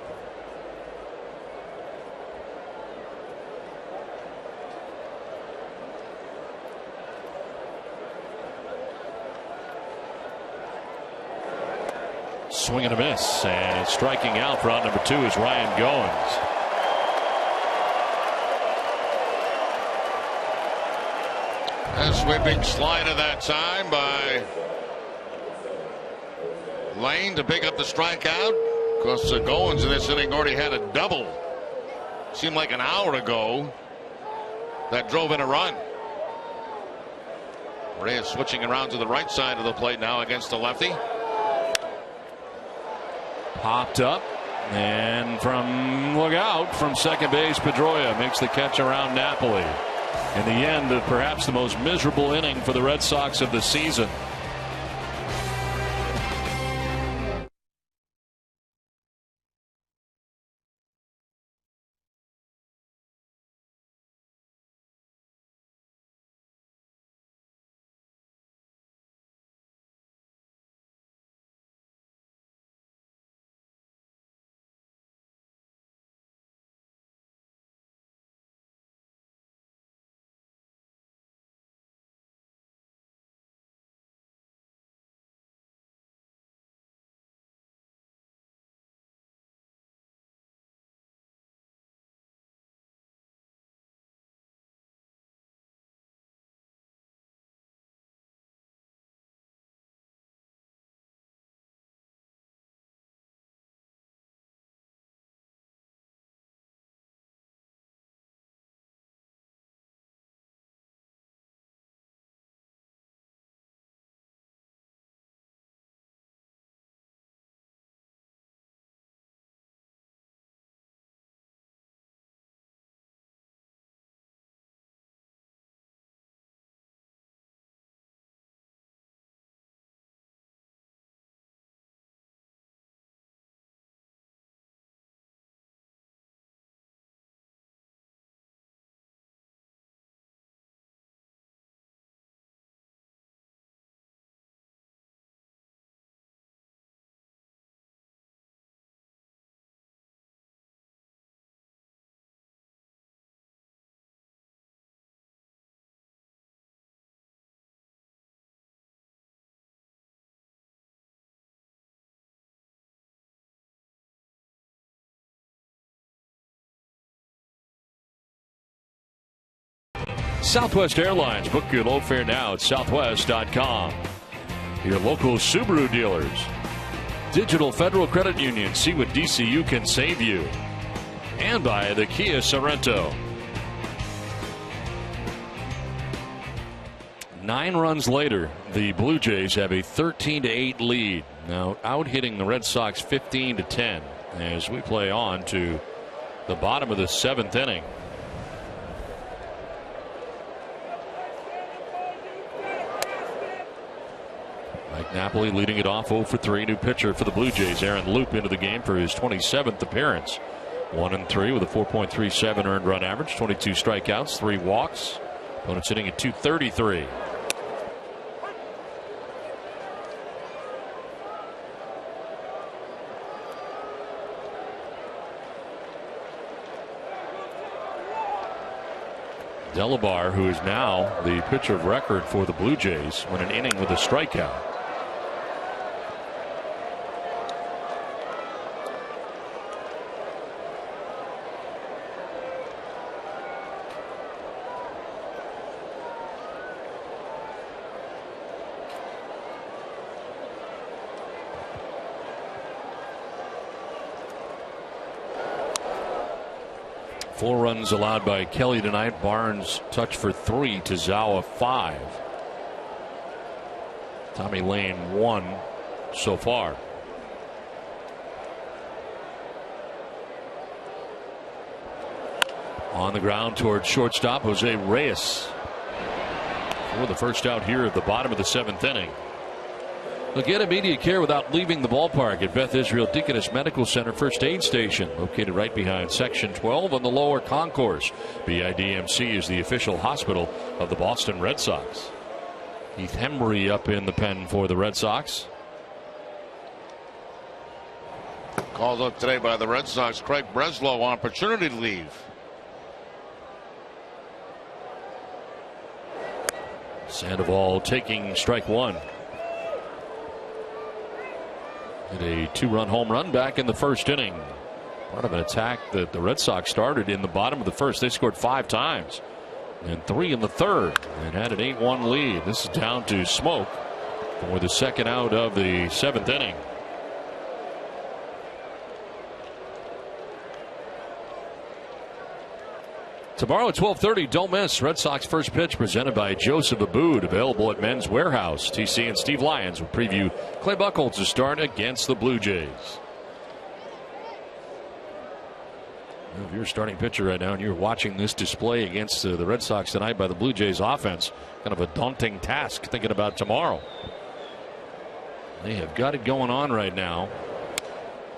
Swing and a miss, and striking out for out number 2 is Ryan Goins. A sweeping slider that time by Lane to pick up the strikeout. Of course, Goins in this inning already had a double. Seemed like an hour ago that drove in a run. Reyes switching around to the right side of the plate now against the lefty. Popped up, and look out from second base, Pedroia makes the catch around Napoli. in the end of perhaps the most miserable inning for the Red Sox of the season. Southwest Airlines. Book your low fare now at southwest.com. Your local Subaru dealers. Digital Federal Credit Union. See what DCU can save you. And by the Kia Sorrento. 9 runs later, the Blue Jays have a 13-8 lead. Now out hitting the Red Sox 15-10 as we play on to the bottom of the 7th inning. Mike Napoli leading it off 0 for 3. New pitcher for the Blue Jays, Aaron Loop, into the game for his 27th appearance. 1-3 with a 4.37 earned run average, 22 strikeouts, 3 walks. Opponent sitting at 233. Delabar, who is now the pitcher of record for the Blue Jays, went an inning with a strikeout. Four runs allowed by Kelly tonight. Barnes touched for 3, Tazawa 5. Tommy Lane 1 so far. On the ground towards shortstop, Jose Reyes for the first out here at the bottom of the 7th inning. They'll get immediate care without leaving the ballpark at Beth Israel Deaconess Medical Center First Aid Station, located right behind Section 12 on the lower concourse. BIDMC is the official hospital of the Boston Red Sox. Heath Hembry up in the pen for the Red Sox. Called up today by the Red Sox, Craig Breslow on paternity leave. Sandoval taking strike 1. Hit a 2-run home run back in the first inning. Part of an attack that the Red Sox started in the bottom of the first. They scored 5 times and 3 in the third and had an 8-1 lead. This is down to Smoke for the second out of the 7th inning. Tomorrow at 12:30, don't miss Red Sox first pitch presented by Joseph Abboud, available at Men's Warehouse. TC and Steve Lyons will preview Clay Buchholz's start against the Blue Jays. If you're a starting pitcher right now and you're watching this display against the Red Sox tonight by the Blue Jays offense, kind of a daunting task thinking about tomorrow. They have got it going on right now.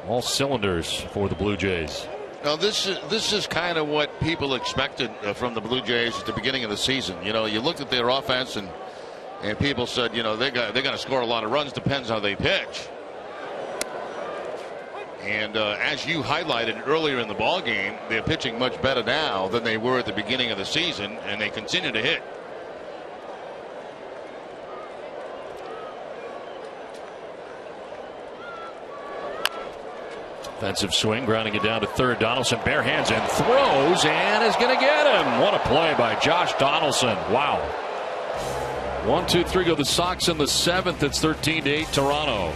All cylinders for the Blue Jays. Now this is kind of what people expected from the Blue Jays at the beginning of the season. You know, you looked at their offense and people said, you know, they're going to score a lot of runs. Depends how they pitch. And as you highlighted earlier in the ball game, they're pitching much better now than they were at the beginning of the season, and they continue to hit. Offensive swing, grounding it down to third. Donaldson bare hands and throws, and is going to get him. What a play by Josh Donaldson. Wow. 1, 2, 3 go the Sox in the 7th. It's 13-8 Toronto.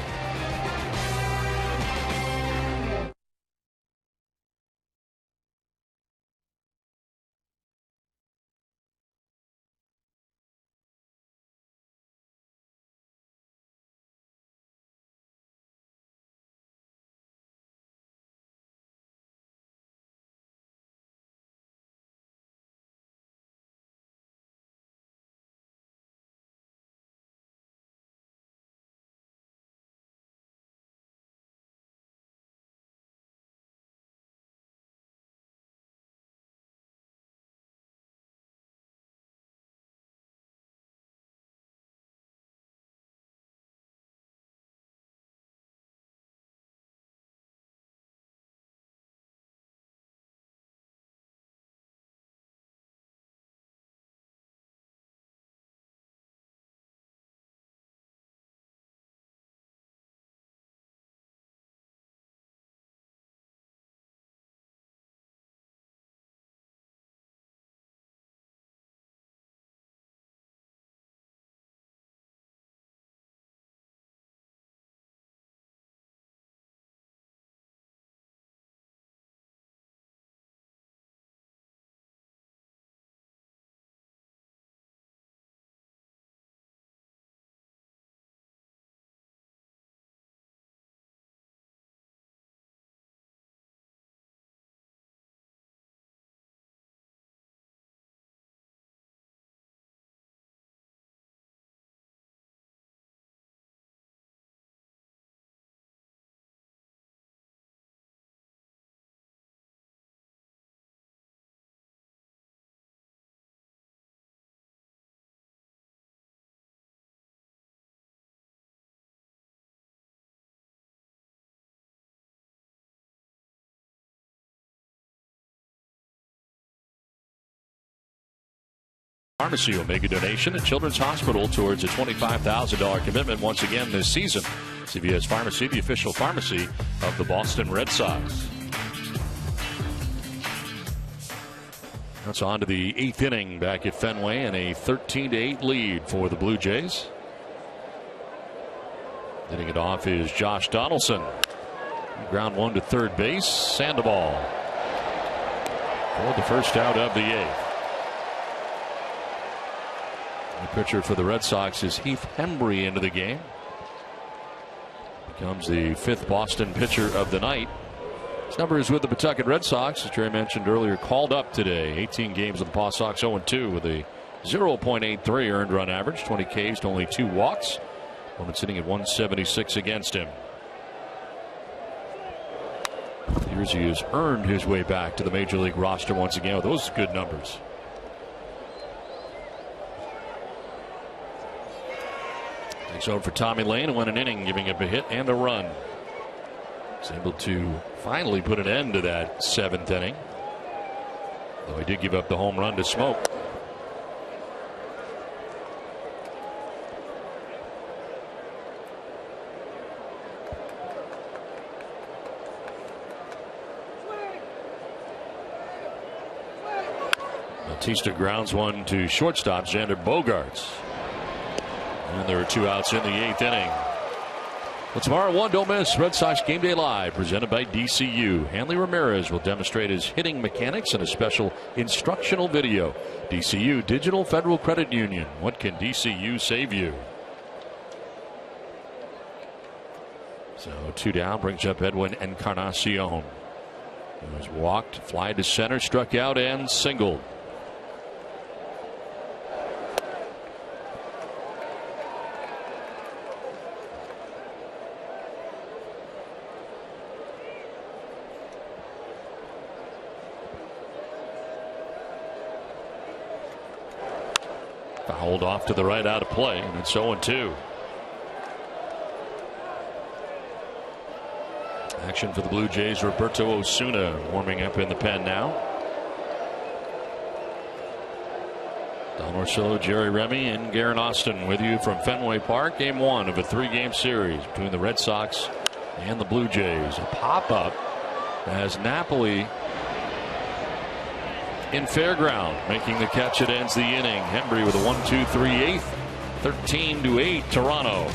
Pharmacy will make a donation at Children's Hospital towards a $25,000 commitment once again this season. CVS Pharmacy, the official pharmacy of the Boston Red Sox. That's on to the 8th inning back at Fenway, and a 13-8 lead for the Blue Jays. Hitting it off is Josh Donaldson. Ground one to third base. Sandoval for the first out of the 8th. The pitcher for the Red Sox is Heath Hembree into the game. Becomes the 5th Boston pitcher of the night. His number is with the Pawtucket Red Sox, as Jerry mentioned earlier, called up today. 18 games with the Paw Sox, 0-2 with a 0.83 earned run average, 20 Ks to only 2 walks. Opponent sitting at 176 against him. Here's he has earned his way back to the Major League roster once again with those good numbers. Takes over for Tommy Lane, and went an inning, giving up a hit and a run. He's able to finally put an end to that 7th inning, though he did give up the home run to Smoke. Bautista grounds one to shortstop Xander Bogaerts. And there are 2 outs in the 8th inning. Well, tomorrow, 1 don't miss. Red Sox Game Day Live, presented by DCU. Hanley Ramirez will demonstrate his hitting mechanics in a special instructional video. DCU, Digital Federal Credit Union. What can DCU save you? So 2 down brings up Edwin Encarnacion. He was walked, fly to center, struck out, and singled. Fouled off to the right, out of play, and it's 0-2. Action for the Blue Jays. Roberto Osuna warming up in the pen now. Don Orsillo, Jerry Remy, and Garen Austin with you from Fenway Park. Game 1 of a 3-game series between the Red Sox and the Blue Jays. A pop-up as Napoli in Fairground making the catch. It ends the inning. Hembree with a 1-2-3-8. 13-8 Toronto.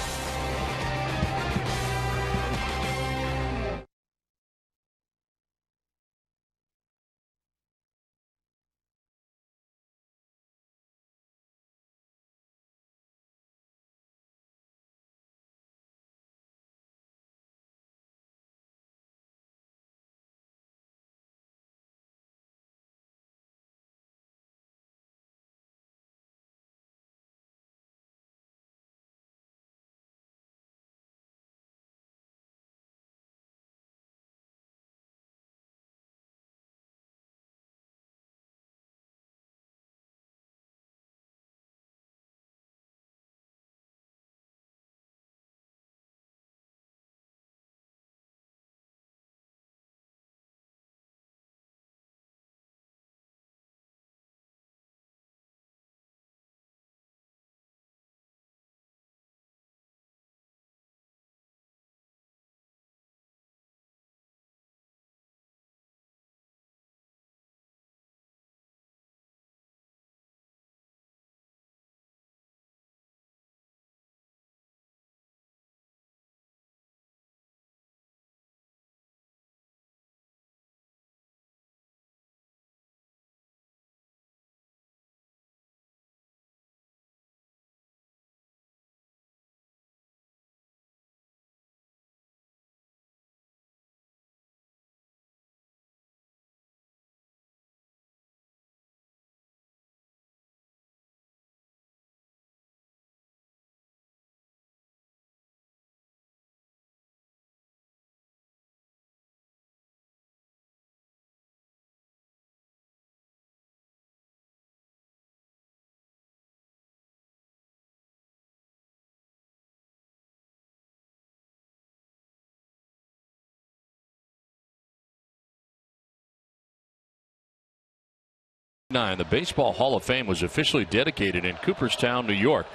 The Baseball Hall of Fame was officially dedicated in Cooperstown, New York.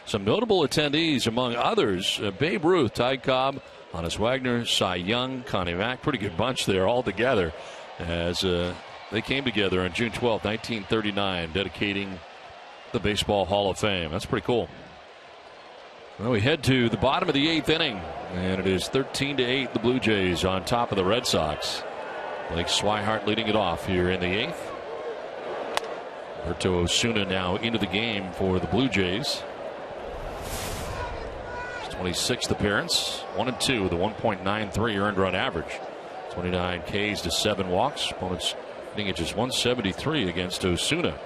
Some notable attendees, among others, Babe Ruth, Ty Cobb, Honus Wagner, Cy Young, Connie Mack. Pretty good bunch there all together as they came together on June 12, 1939, dedicating the Baseball Hall of Fame. That's pretty cool. Well, we head to the bottom of the 8th inning, and it is 13-8, the Blue Jays on top of the Red Sox. Blake Swihart leading it off here in the 8th. Roberto Osuna now into the game for the Blue Jays. His 26th appearance, 1-2 with a 1.93 earned run average. 29 Ks to 7 walks. Opponents hitting at just 173 against Osuna.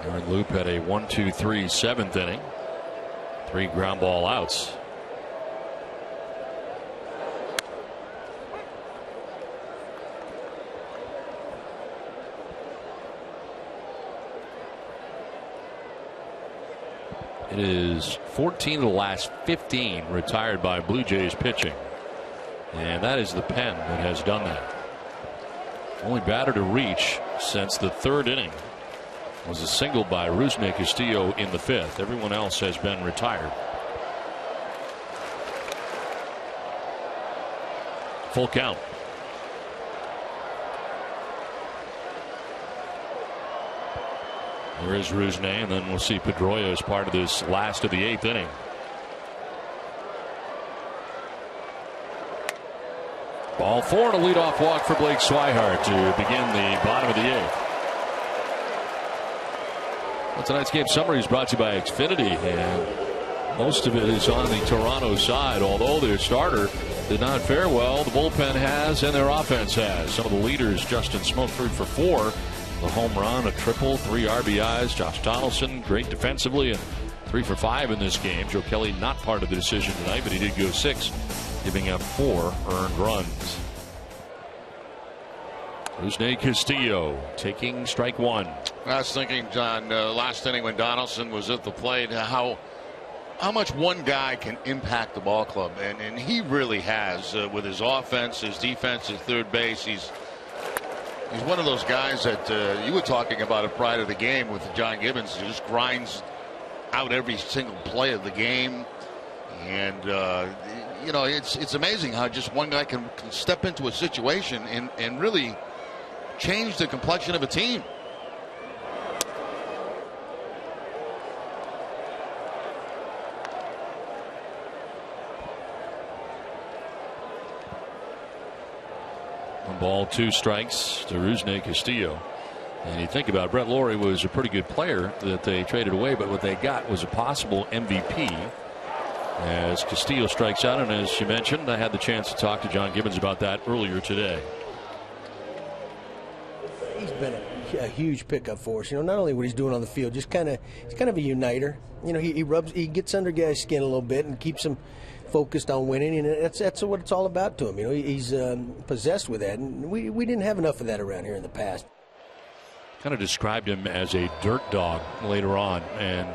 Aaron Loop had a 1-2-3 7th inning. 3 ground ball outs. It is 14 of the last 15 retired by Blue Jays pitching. And that is the pen that has done that. Only batter to reach since the 3rd inning was a single by Rusney Castillo in the 5th. Everyone else has been retired. Full count. There is Rusney, and then we'll see Pedroia as part of this last of the 8th inning. Ball 4 and a leadoff walk for Blake Swihart to begin the bottom of the 8th. Well, tonight's game summary is brought to you by Xfinity, and Most of it is on the Toronto side, although their starter did not fare well. The bullpen has, and their offense has. Some of the leaders: Justin Smokeford for 4, the home run, a triple, 3 RBIs. Josh Donaldson, great defensively, and 3 for 5 in this game. Joe Kelly not part of the decision tonight, but he did go 6, giving up 4 earned runs. Rusney Castillo taking strike 1. I was thinking, John, last inning when Donaldson was at the plate, how much one guy can impact the ball club, and he really has with his offense, his defense, his third base. He's one of those guys that you were talking about it prior to the game with John Gibbons, who just grinds out every single play of the game. And it's amazing how just one guy can step into a situation and really change the complexion of a team. Ball 2 strikes to Rusney Castillo. And you think about it, Brett Lawrie was a pretty good player that they traded away, but what they got was a possible MVP. As Castillo strikes out, and as you mentioned, I had the chance to talk to John Gibbons about that earlier today. He's been a huge pickup for us. Not only what he's doing on the field, just he's kind of a uniter. He gets under guys' skin a little bit and keeps them focused on winning, and that's what it's all about to him. He's possessed with that, and we didn't have enough of that around here in the past. Kind of described him as a dirt dog later on, and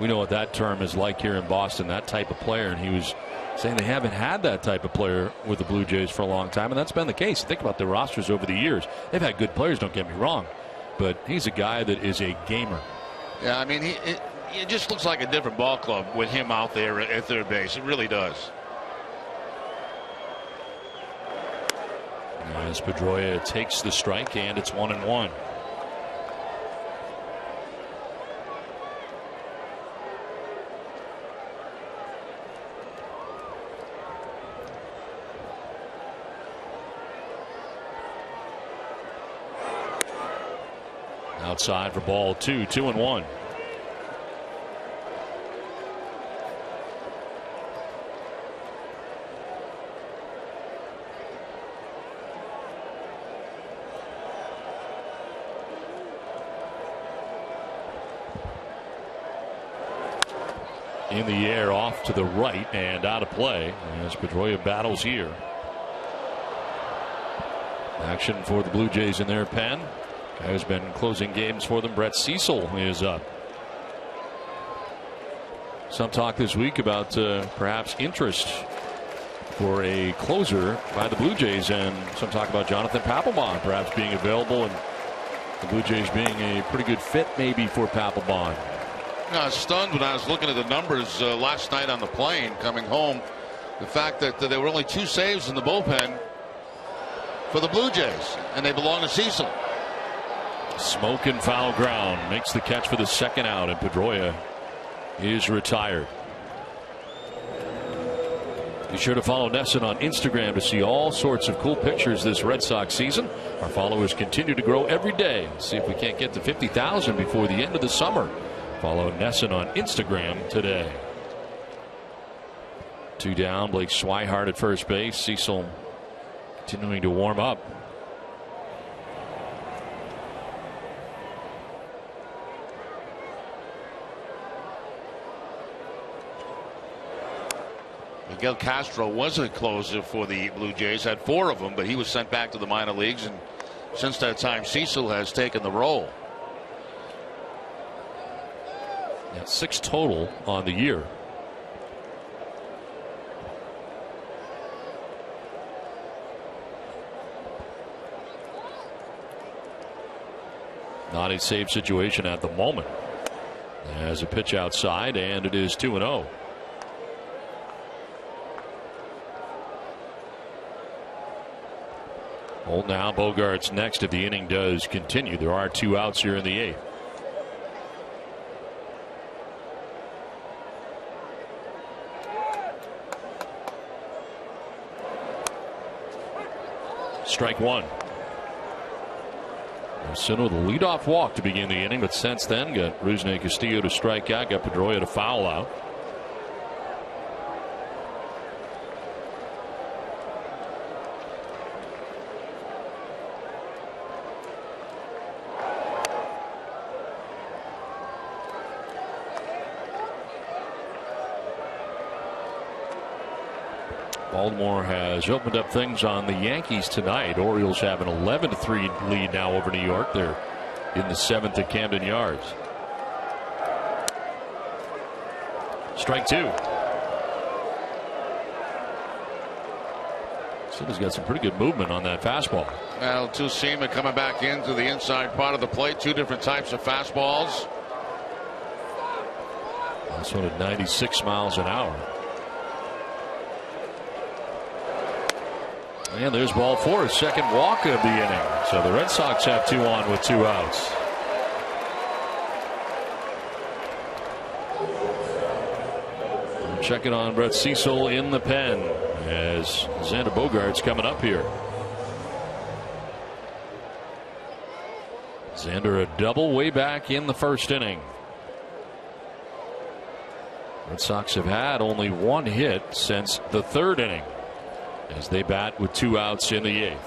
we know what that term is like here in Boston, that type of player, and he was saying they haven't had that type of player with the Blue Jays for a long time, and that's been the case. Think about their rosters over the years. They've had good players, don't get me wrong, but he's a guy that is a gamer. Yeah, I mean, it just looks like a different ball club with him out there at third base. It really does. As Pedroia takes the strike, and it's 1-1. Outside for ball 2, 2-1. In the air, off to the right and out of play as Pedroia battles here. Action for the Blue Jays in their pen. Guy who's been closing games for them, Brett Cecil, is up. Some talk this week about perhaps interest for a closer by the Blue Jays, and some talk about Jonathan Papelbon perhaps being available, and the Blue Jays being a pretty good fit maybe for Papelbon. I was stunned when I was looking at the numbers last night on the plane coming home. The fact that there were only 2 saves in the bullpen for the Blue Jays, and they belong to Cecil. Smoke and foul ground, makes the catch for the second out, and Pedroia is retired. Be sure to follow Nesson on Instagram to see all sorts of cool pictures this Red Sox season. Our followers continue to grow every day. See if we can't get to 50,000 before the end of the summer. Follow Nesson on Instagram today. 2 down, Blake Swihart at first base. Cecil continuing to warm up. Miguel Castro was a closer for the Blue Jays, had 4 of them, but he was sent back to the minor leagues, and since that time Cecil has taken the role. Yeah, 6 total on the year. Not a save situation at the moment. As a pitch outside, and it is 2-0. Hold now, Bogart's next if the inning does continue. There are 2 outs here in the 8th. Strike 1. Sino the leadoff walk to begin the inning, but since then got Rusney Castillo to strike out, got Pedroia to foul out. Baltimore has opened up things on the Yankees tonight. Orioles have an 11-3 lead now over New York. They're in the 7th at Camden Yards. Strike 2. He's got some pretty good movement on that fastball. Well, two-seamer coming back into the inside part of the plate. Two different types of fastballs. This one at 96 miles an hour. And there's ball 4, his second walk of the inning. So the Red Sox have 2 on with 2 outs. Checking on Brett Cecil in the pen as Xander Bogaerts coming up here. Xander a double way back in the first inning. Red Sox have had only 1 hit since the 3rd inning as they bat with 2 outs in the 8th.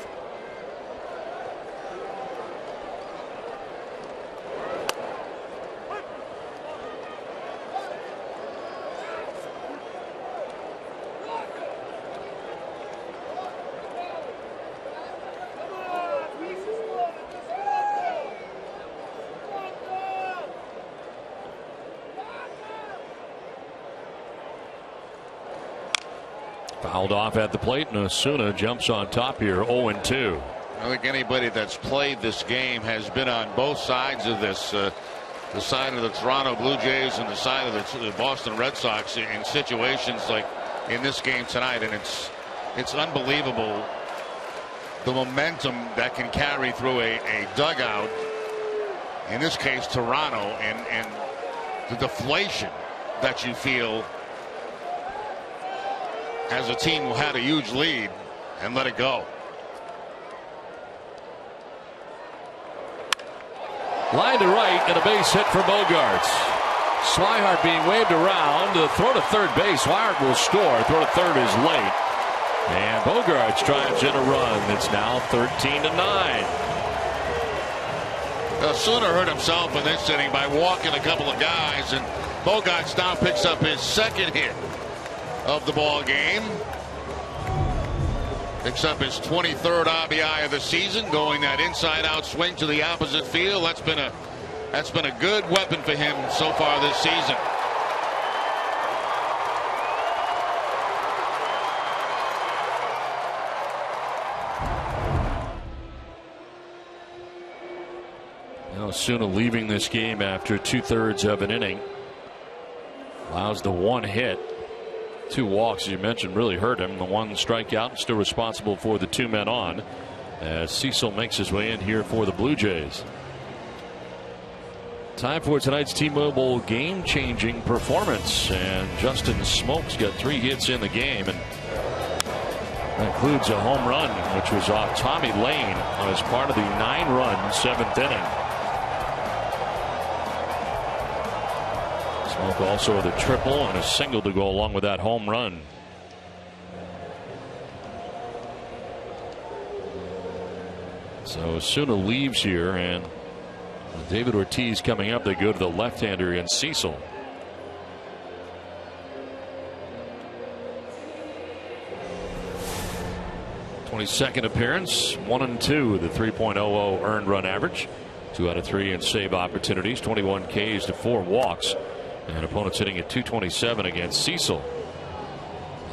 Fouled off at the plate, and Osuna jumps on top here, 0-2. I think anybody that's played this game has been on both sides of this, the side of the Toronto Blue Jays and the side of the Boston Red Sox in situations like in this game tonight, and it's unbelievable the momentum that can carry through a dugout. In this case, Toronto, and the deflation that you feel as a team who had a huge lead and let it go. Line to right and a base hit for Bogaerts. Swihart being waved around. The throw to third base. Swihart will score. Throw to third is late. And Bogaerts drives in a run. It's now 13-9. Osuna hurt himself in this inning by walking a couple of guys, and Bogaerts now picks up his 2nd hit of the ball game. Picks up his 23rd RBI of the season, going that inside out swing to the opposite field. That's been a good weapon for him so far this season. Now Osuna leaving this game after 2/3 of an inning. Allows the 1 hit. 2 walks, as you mentioned, really hurt him. The 1 strikeout, still responsible for the 2 men on, as Cecil makes his way in here for the Blue Jays. Time for tonight's T-Mobile game-changing performance, and Justin Smoak's got 3 hits in the game, and that includes a home run, which was off Tommy Lane as part of the 9-run 7th inning. Smoak also with a triple and a single to go along with that home run. So Osuna leaves here, and with David Ortiz coming up, they go to the left-hander in Cecil. '22nd appearance, 1-2, the 3.00 earned run average, 2 out of 3 in save opportunities, 21 Ks to 4 walks. And opponents hitting at .227 against Cecil.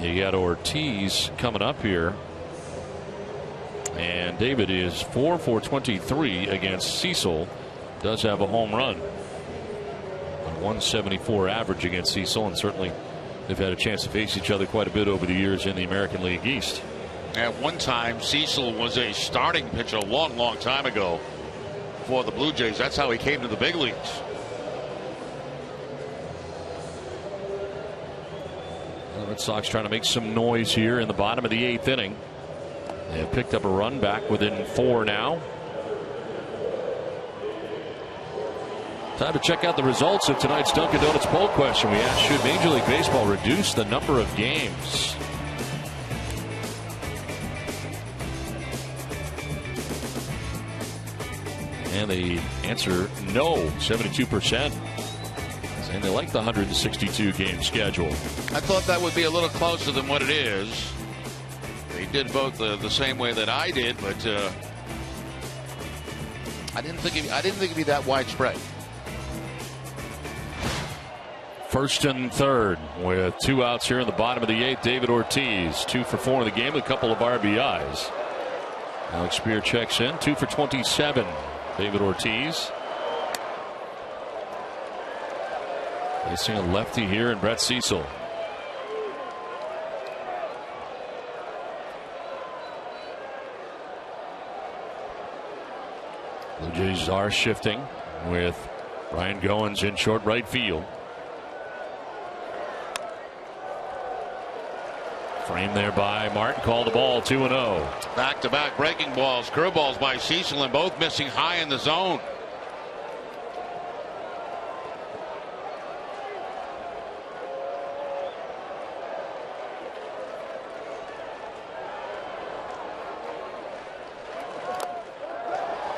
You got Ortiz coming up here, and David is 4 for 23 against Cecil. Does have a home run, a 174 average against Cecil, and certainly they've had a chance to face each other quite a bit over the years in the American League East. At one time, Cecil was a starting pitcher a long time ago for the Blue Jays. That's how he came to the big leagues. The Red Sox trying to make some noise here in the bottom of the 8th inning. They have picked up a run, back within 4 now. Time to check out the results of tonight's Dunkin' Donuts poll question. We asked, should Major League Baseball reduce the number of games? And the answer, no, 72%. And they like the 162 game schedule. I thought that would be a little closer than what it is. did both the same way that I did, but I didn't think it'd be that widespread. First and third with 2 outs here in the bottom of the 8th. David Ortiz 2 for 4 in the game, a couple of RBIs. Alex Spear checks in, 2 for 27. David Ortiz facing a lefty here in Brett Cecil. Blue Jays are shifting with Ryan Goins in short right field. Framed there by Martin. Called the ball 2-0. Back-to-back breaking balls, curveballs by Cecil, and both missing high in the zone.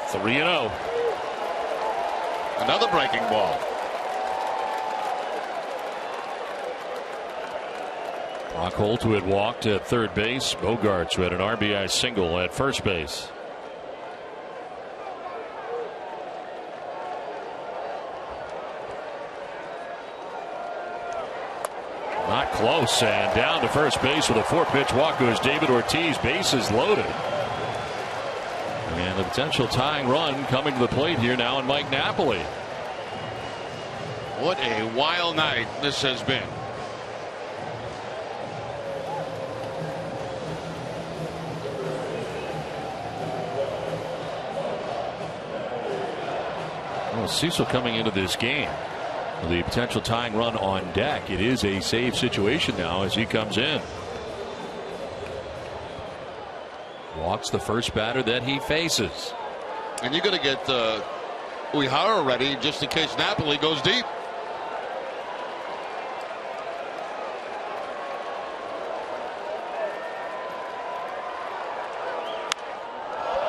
Three and 0. Another breaking ball. Rockhold, who had walked at third base. Bogarts, who had an RBI single at first base. Not close, and down to first base with a 4-pitch walk goes David Ortiz. Bases loaded. And the potential tying run coming to the plate here now in Mike Napoli. What a wild night this has been. Well, Cecil coming into this game with the potential tying run on deck. It is a save situation now as he comes in. Walks the first batter that he faces. And you're going to get Uehara ready just in case Napoli goes deep.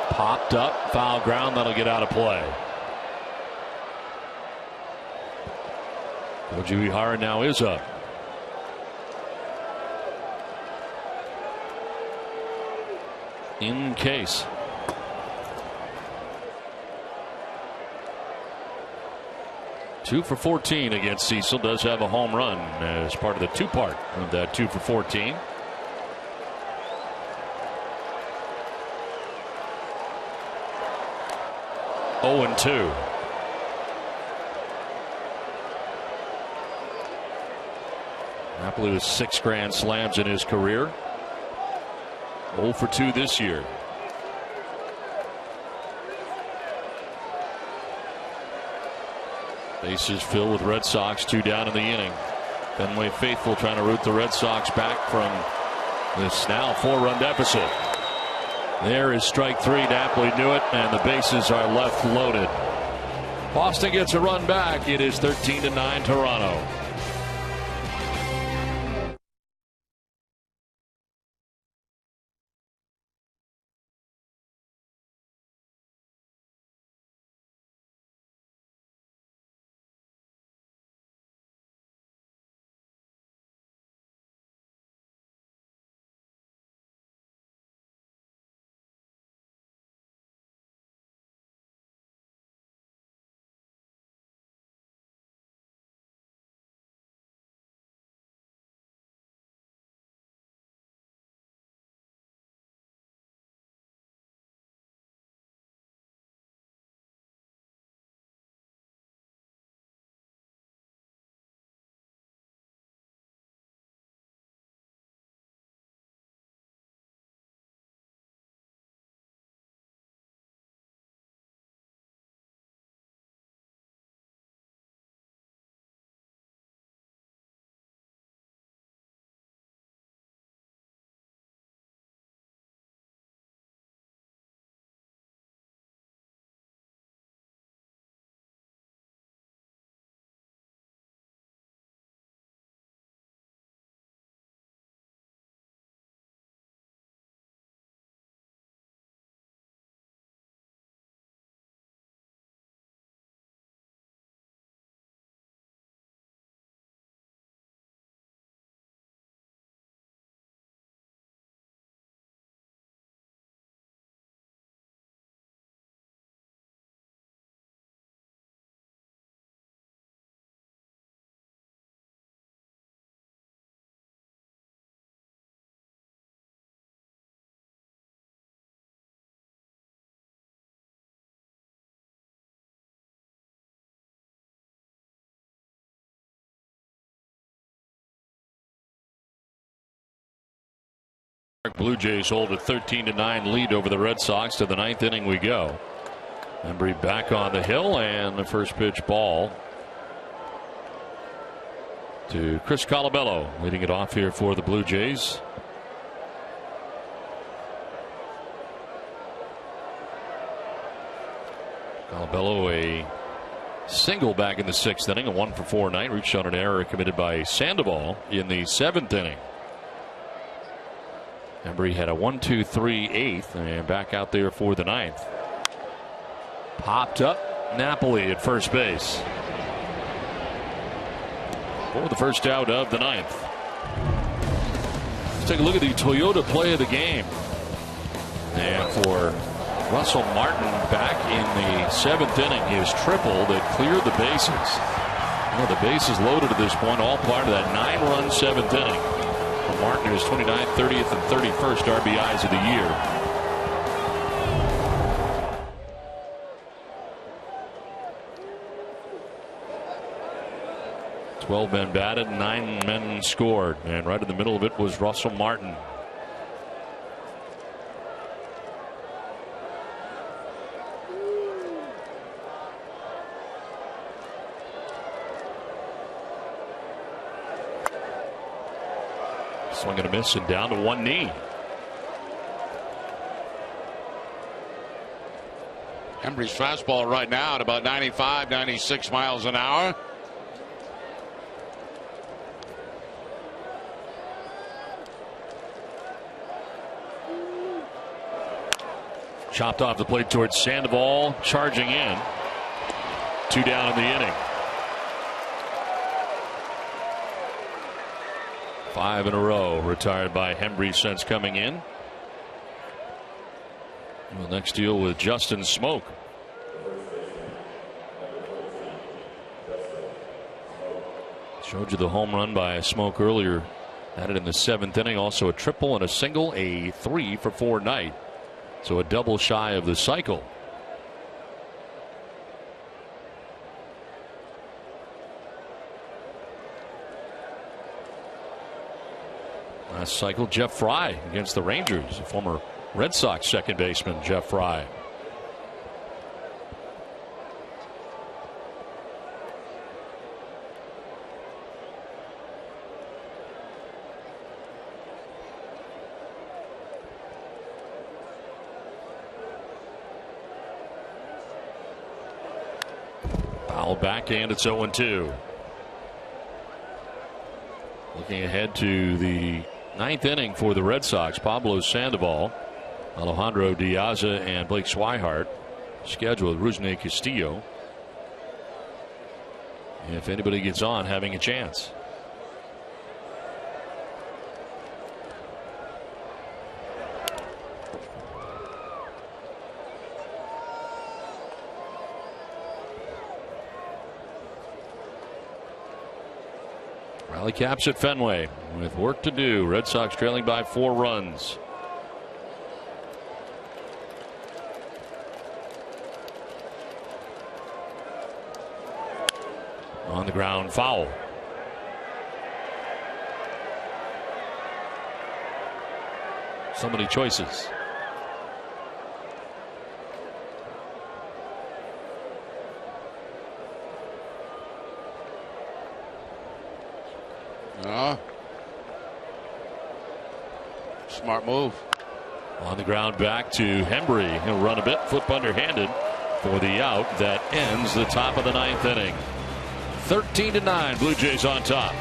Popped up, foul ground, that'll get out of play. Koji Uehara now is up. In case. Two for 14 against Cecil. Does have a home run as part of the 2-part of that 2 for 14. Oh and 2. Napoli with 6 grand slams in his career. 0 for 2 this year. Bases filled with Red Sox, 2 down in the inning. Fenway faithful trying to root the Red Sox back from this now 4-run deficit. There is strike 3. Napoli knew it, and the bases are left loaded. Boston gets a run back. It is 13-9 Toronto. Blue Jays hold a 13-9 lead over the Red Sox. To the ninth inning we go. Embry back on the hill, and the first pitch ball to Chris Colabello, leading it off here for the Blue Jays. Colabello, a single back in the sixth inning, a 1-for-4 night, reached on an error committed by Sandoval in the seventh inning. Embry had a 1-2-3 eighth, and back out there for the ninth. Popped up, Napoli at first base for the first out of the ninth. Let's take a look at the Toyota play of the game. And for Russell Martin, back in the seventh inning, his triple that cleared the bases. You know, the bases loaded at this point, all part of that 9-run seventh inning. For Martin, his 29th, 30th, and 31st RBIs of the year. Twelve men batted, 9 men scored, and right in the middle of it was Russell Martin. Swing and a miss, and down to one knee. Embry's fastball right now at about 95, 96 miles an hour. Chopped off the plate towards Sandoval, charging in. 2 down in the inning. 5 in a row retired by Embry since coming in. Well, next deal with Justin Smoke. Showed you the home run by Smoke earlier. Added in the seventh inning. Also a triple and a single. A 3-for-4 night. So a double shy of the cycle. Last cycle, Jeff Fry against the Rangers, a former Red Sox second baseman, Jeff Fry. Foul back, and it's 0-2. Looking ahead to the ninth inning for the Red Sox, Pablo Sandoval, Alejandro Diaza, and Blake Swihart scheduled with Rusney Castillo. If anybody gets on, having a chance. Rally caps at Fenway with work to do. Red Sox trailing by 4 runs. On the ground, foul. So many choices. Smart move. On the ground back to Embry. He'll run a bit, foot underhanded for the out that ends the top of the ninth inning. 13-9, Blue Jays on top.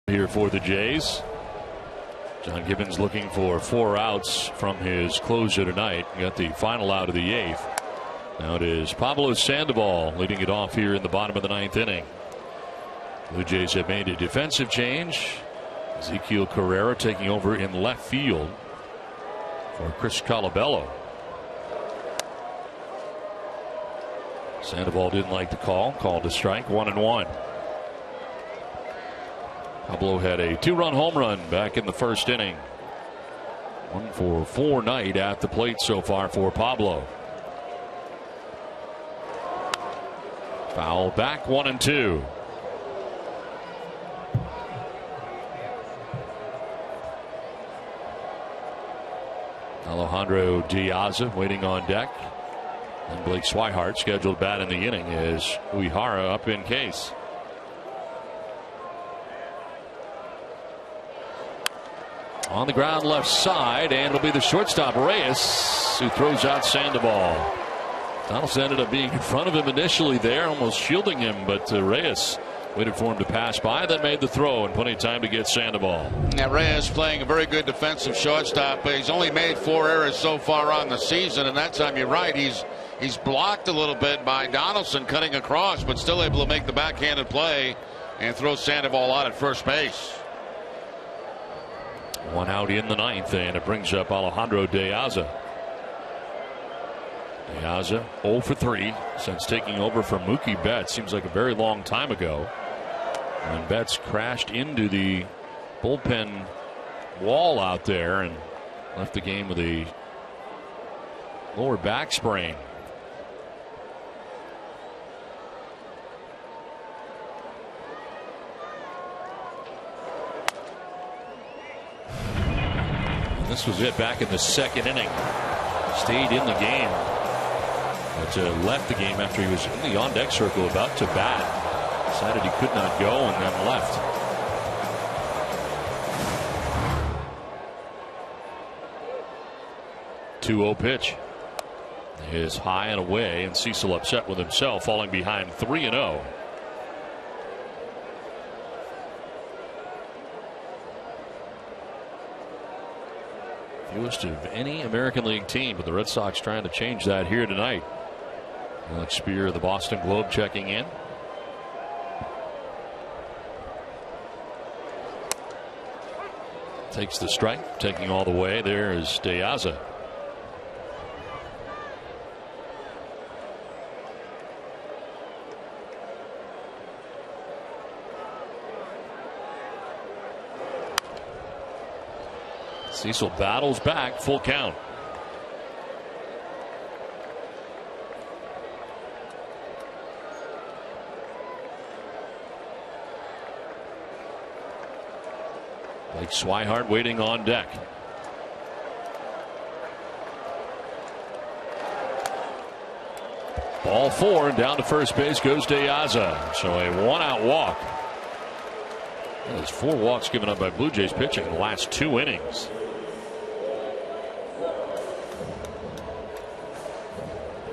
here for the Jays. John Gibbons looking for 4 outs from his closer tonight. Got the final out of the 8th. Now it is Pablo Sandoval leading it off here in the bottom of the 9th inning. Blue Jays have made a defensive change. Ezekiel Carrera taking over in left field for Chris Colabello. Sandoval didn't like the call. Called a strike, 1-1. Pablo had a 2-run home run back in the first inning. 1-for-4 night at the plate so far for Pablo. Foul back, 1-2. Alejandro Diaz waiting on deck. And Blake Swihart scheduled bat in the inning as Uehara up in case. On the ground left side, and it'll be the shortstop Reyes who throws out Sandoval. Donaldson ended up being in front of him initially there, almost shielding him, but Reyes waited for him to pass by, then made the throw, and plenty of time to get Sandoval. Now Reyes playing a very good defensive shortstop, but he's only made 4 errors so far on the season, and that time you're right, he's blocked a little bit by Donaldson cutting across, but still able to make the backhanded play and throw Sandoval out at first base. 1 out in the 9th, and it brings up Alejandro Diaz. Diaz 0 for 3 since taking over from Mookie Betts. Seems like a very long time ago. And Betts crashed into the bullpen wall out there and left the game with a lower back sprain. And this was it back in the second inning. Stayed in the game. But left the game after he was in the on-deck circle about to bat. Decided he could not go and then left. .2-0 pitch is high and away, and Cecil upset with himself, falling behind 3-0. Fewest of any American League team, but the Red Sox trying to change that here tonight. Alex Spear of the Boston Globe checking in. Takes the strike, taking all the way. There is Diaz. Cecil battles back, full count. Blake Swihart waiting on deck. Ball 4, and down to first base goes Diaz. So a 1-out walk. There's 4 walks given up by Blue Jays pitching in the last 2 innings.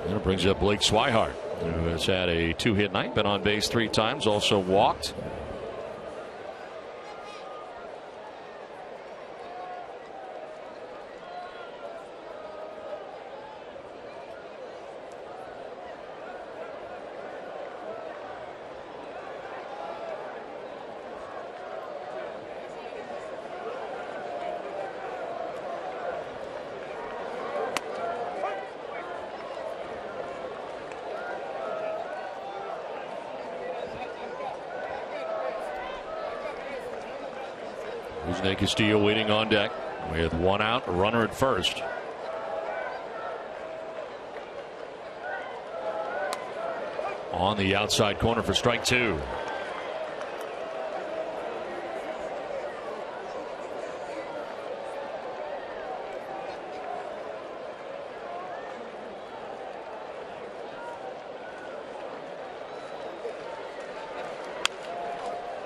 And it brings up Blake Swihart, who has had a 2-hit night, been on base 3 times, also walked. Castillo waiting on deck with 1 out, a runner at first. On the outside corner for strike 2.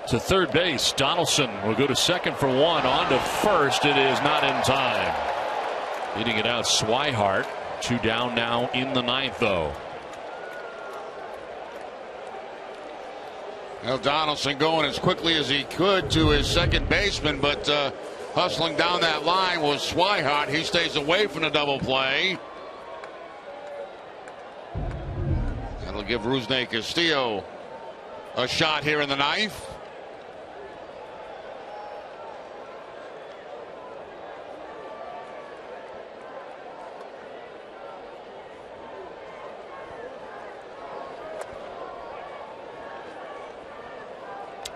To third base, Donaldson will go to second for 1. On to first, it is not in time. Leading it out, Swihart. 2 down now in the 9th, though. Well, Donaldson going as quickly as he could to his second baseman, but hustling down that line was Swihart. He stays away from the double play. That'll give Rusney Castillo a shot here in the ninth.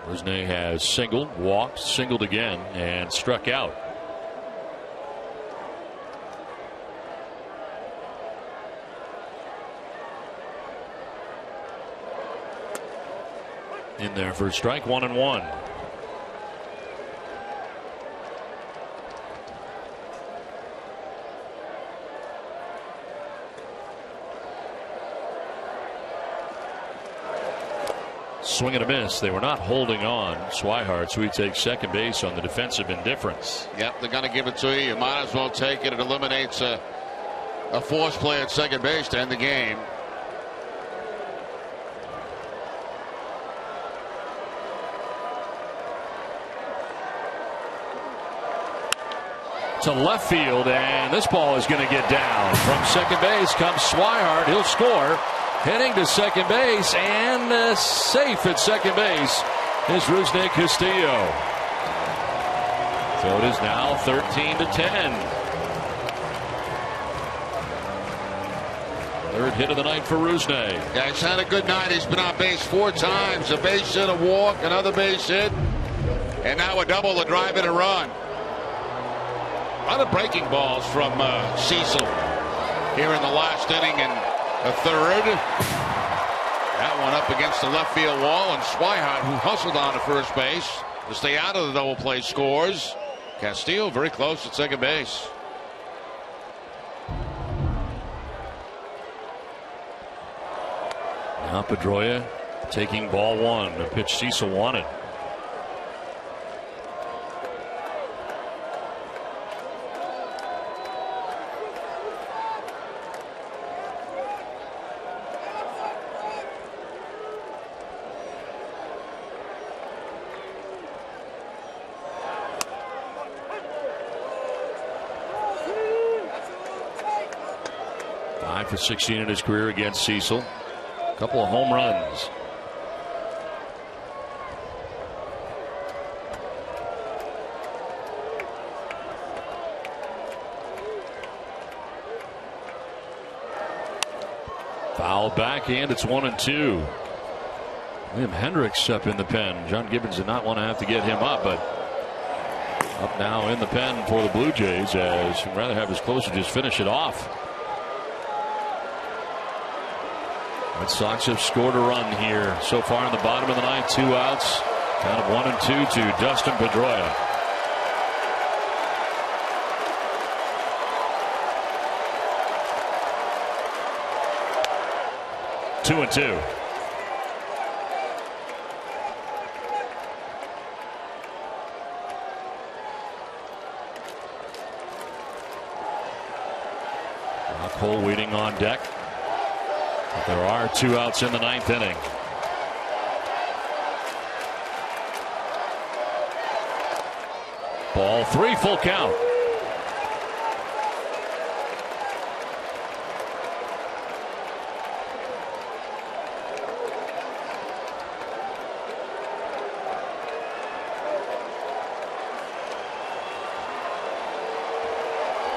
Rusney has singled, walked, singled again, and struck out. In there for a strike, 1-1. Swing and a miss. They were not holding on Swihart, so he takes second base on the defensive indifference. Yep, they're going to give it to you. You might as well take it. It eliminates a force play at second base to end the game. To left field, and this ball is going to get down. From second base comes Swihart. He'll score. Heading to second base, and safe at second base is Rusney Castillo. So it is now 13-10. Third hit of the night for Rusney. Yeah, he's had a good night. He's been on base 4 times. A base hit, a walk, another base hit, and now a double, a drive and a run. A lot of breaking balls from Cecil here in the last inning and a third. That one up against the left field wall, and Swihart, who hustled on to first base to stay out of the double play, scores. Castillo very close at second base. Now Pedroia taking ball one, the pitch Cecil wanted. For 16 in his career against Cecil. A couple of home runs. Foul back, and it's 1-2. Liam Hendricks up in the pen. John Gibbons did not want to have to get him up, but up now in the pen for the Blue Jays, as he'd rather have his closer just finish it off. Red Sox have scored a run here so far in the bottom of the ninth. 2 outs. Count of 1-2 to Dustin Pedroia. Two and two. Cole waiting on deck. But there are 2 outs in the ninth inning. Ball 3, full count.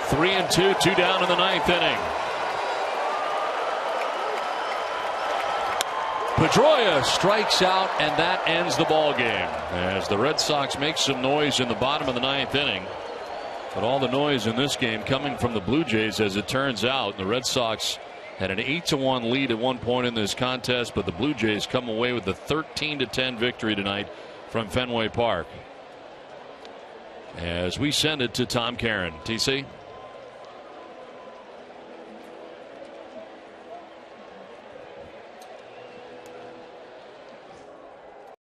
Three and two down in the ninth inning. Pedroia strikes out, and that ends the ball game as the Red Sox make some noise in the bottom of the ninth inning. But all the noise in this game coming from the Blue Jays, as it turns out. The Red Sox had an 8-1 lead at one point in this contest, but the Blue Jays come away with a 13-10 victory tonight from Fenway Park. As we send it to Tom Caron. TC.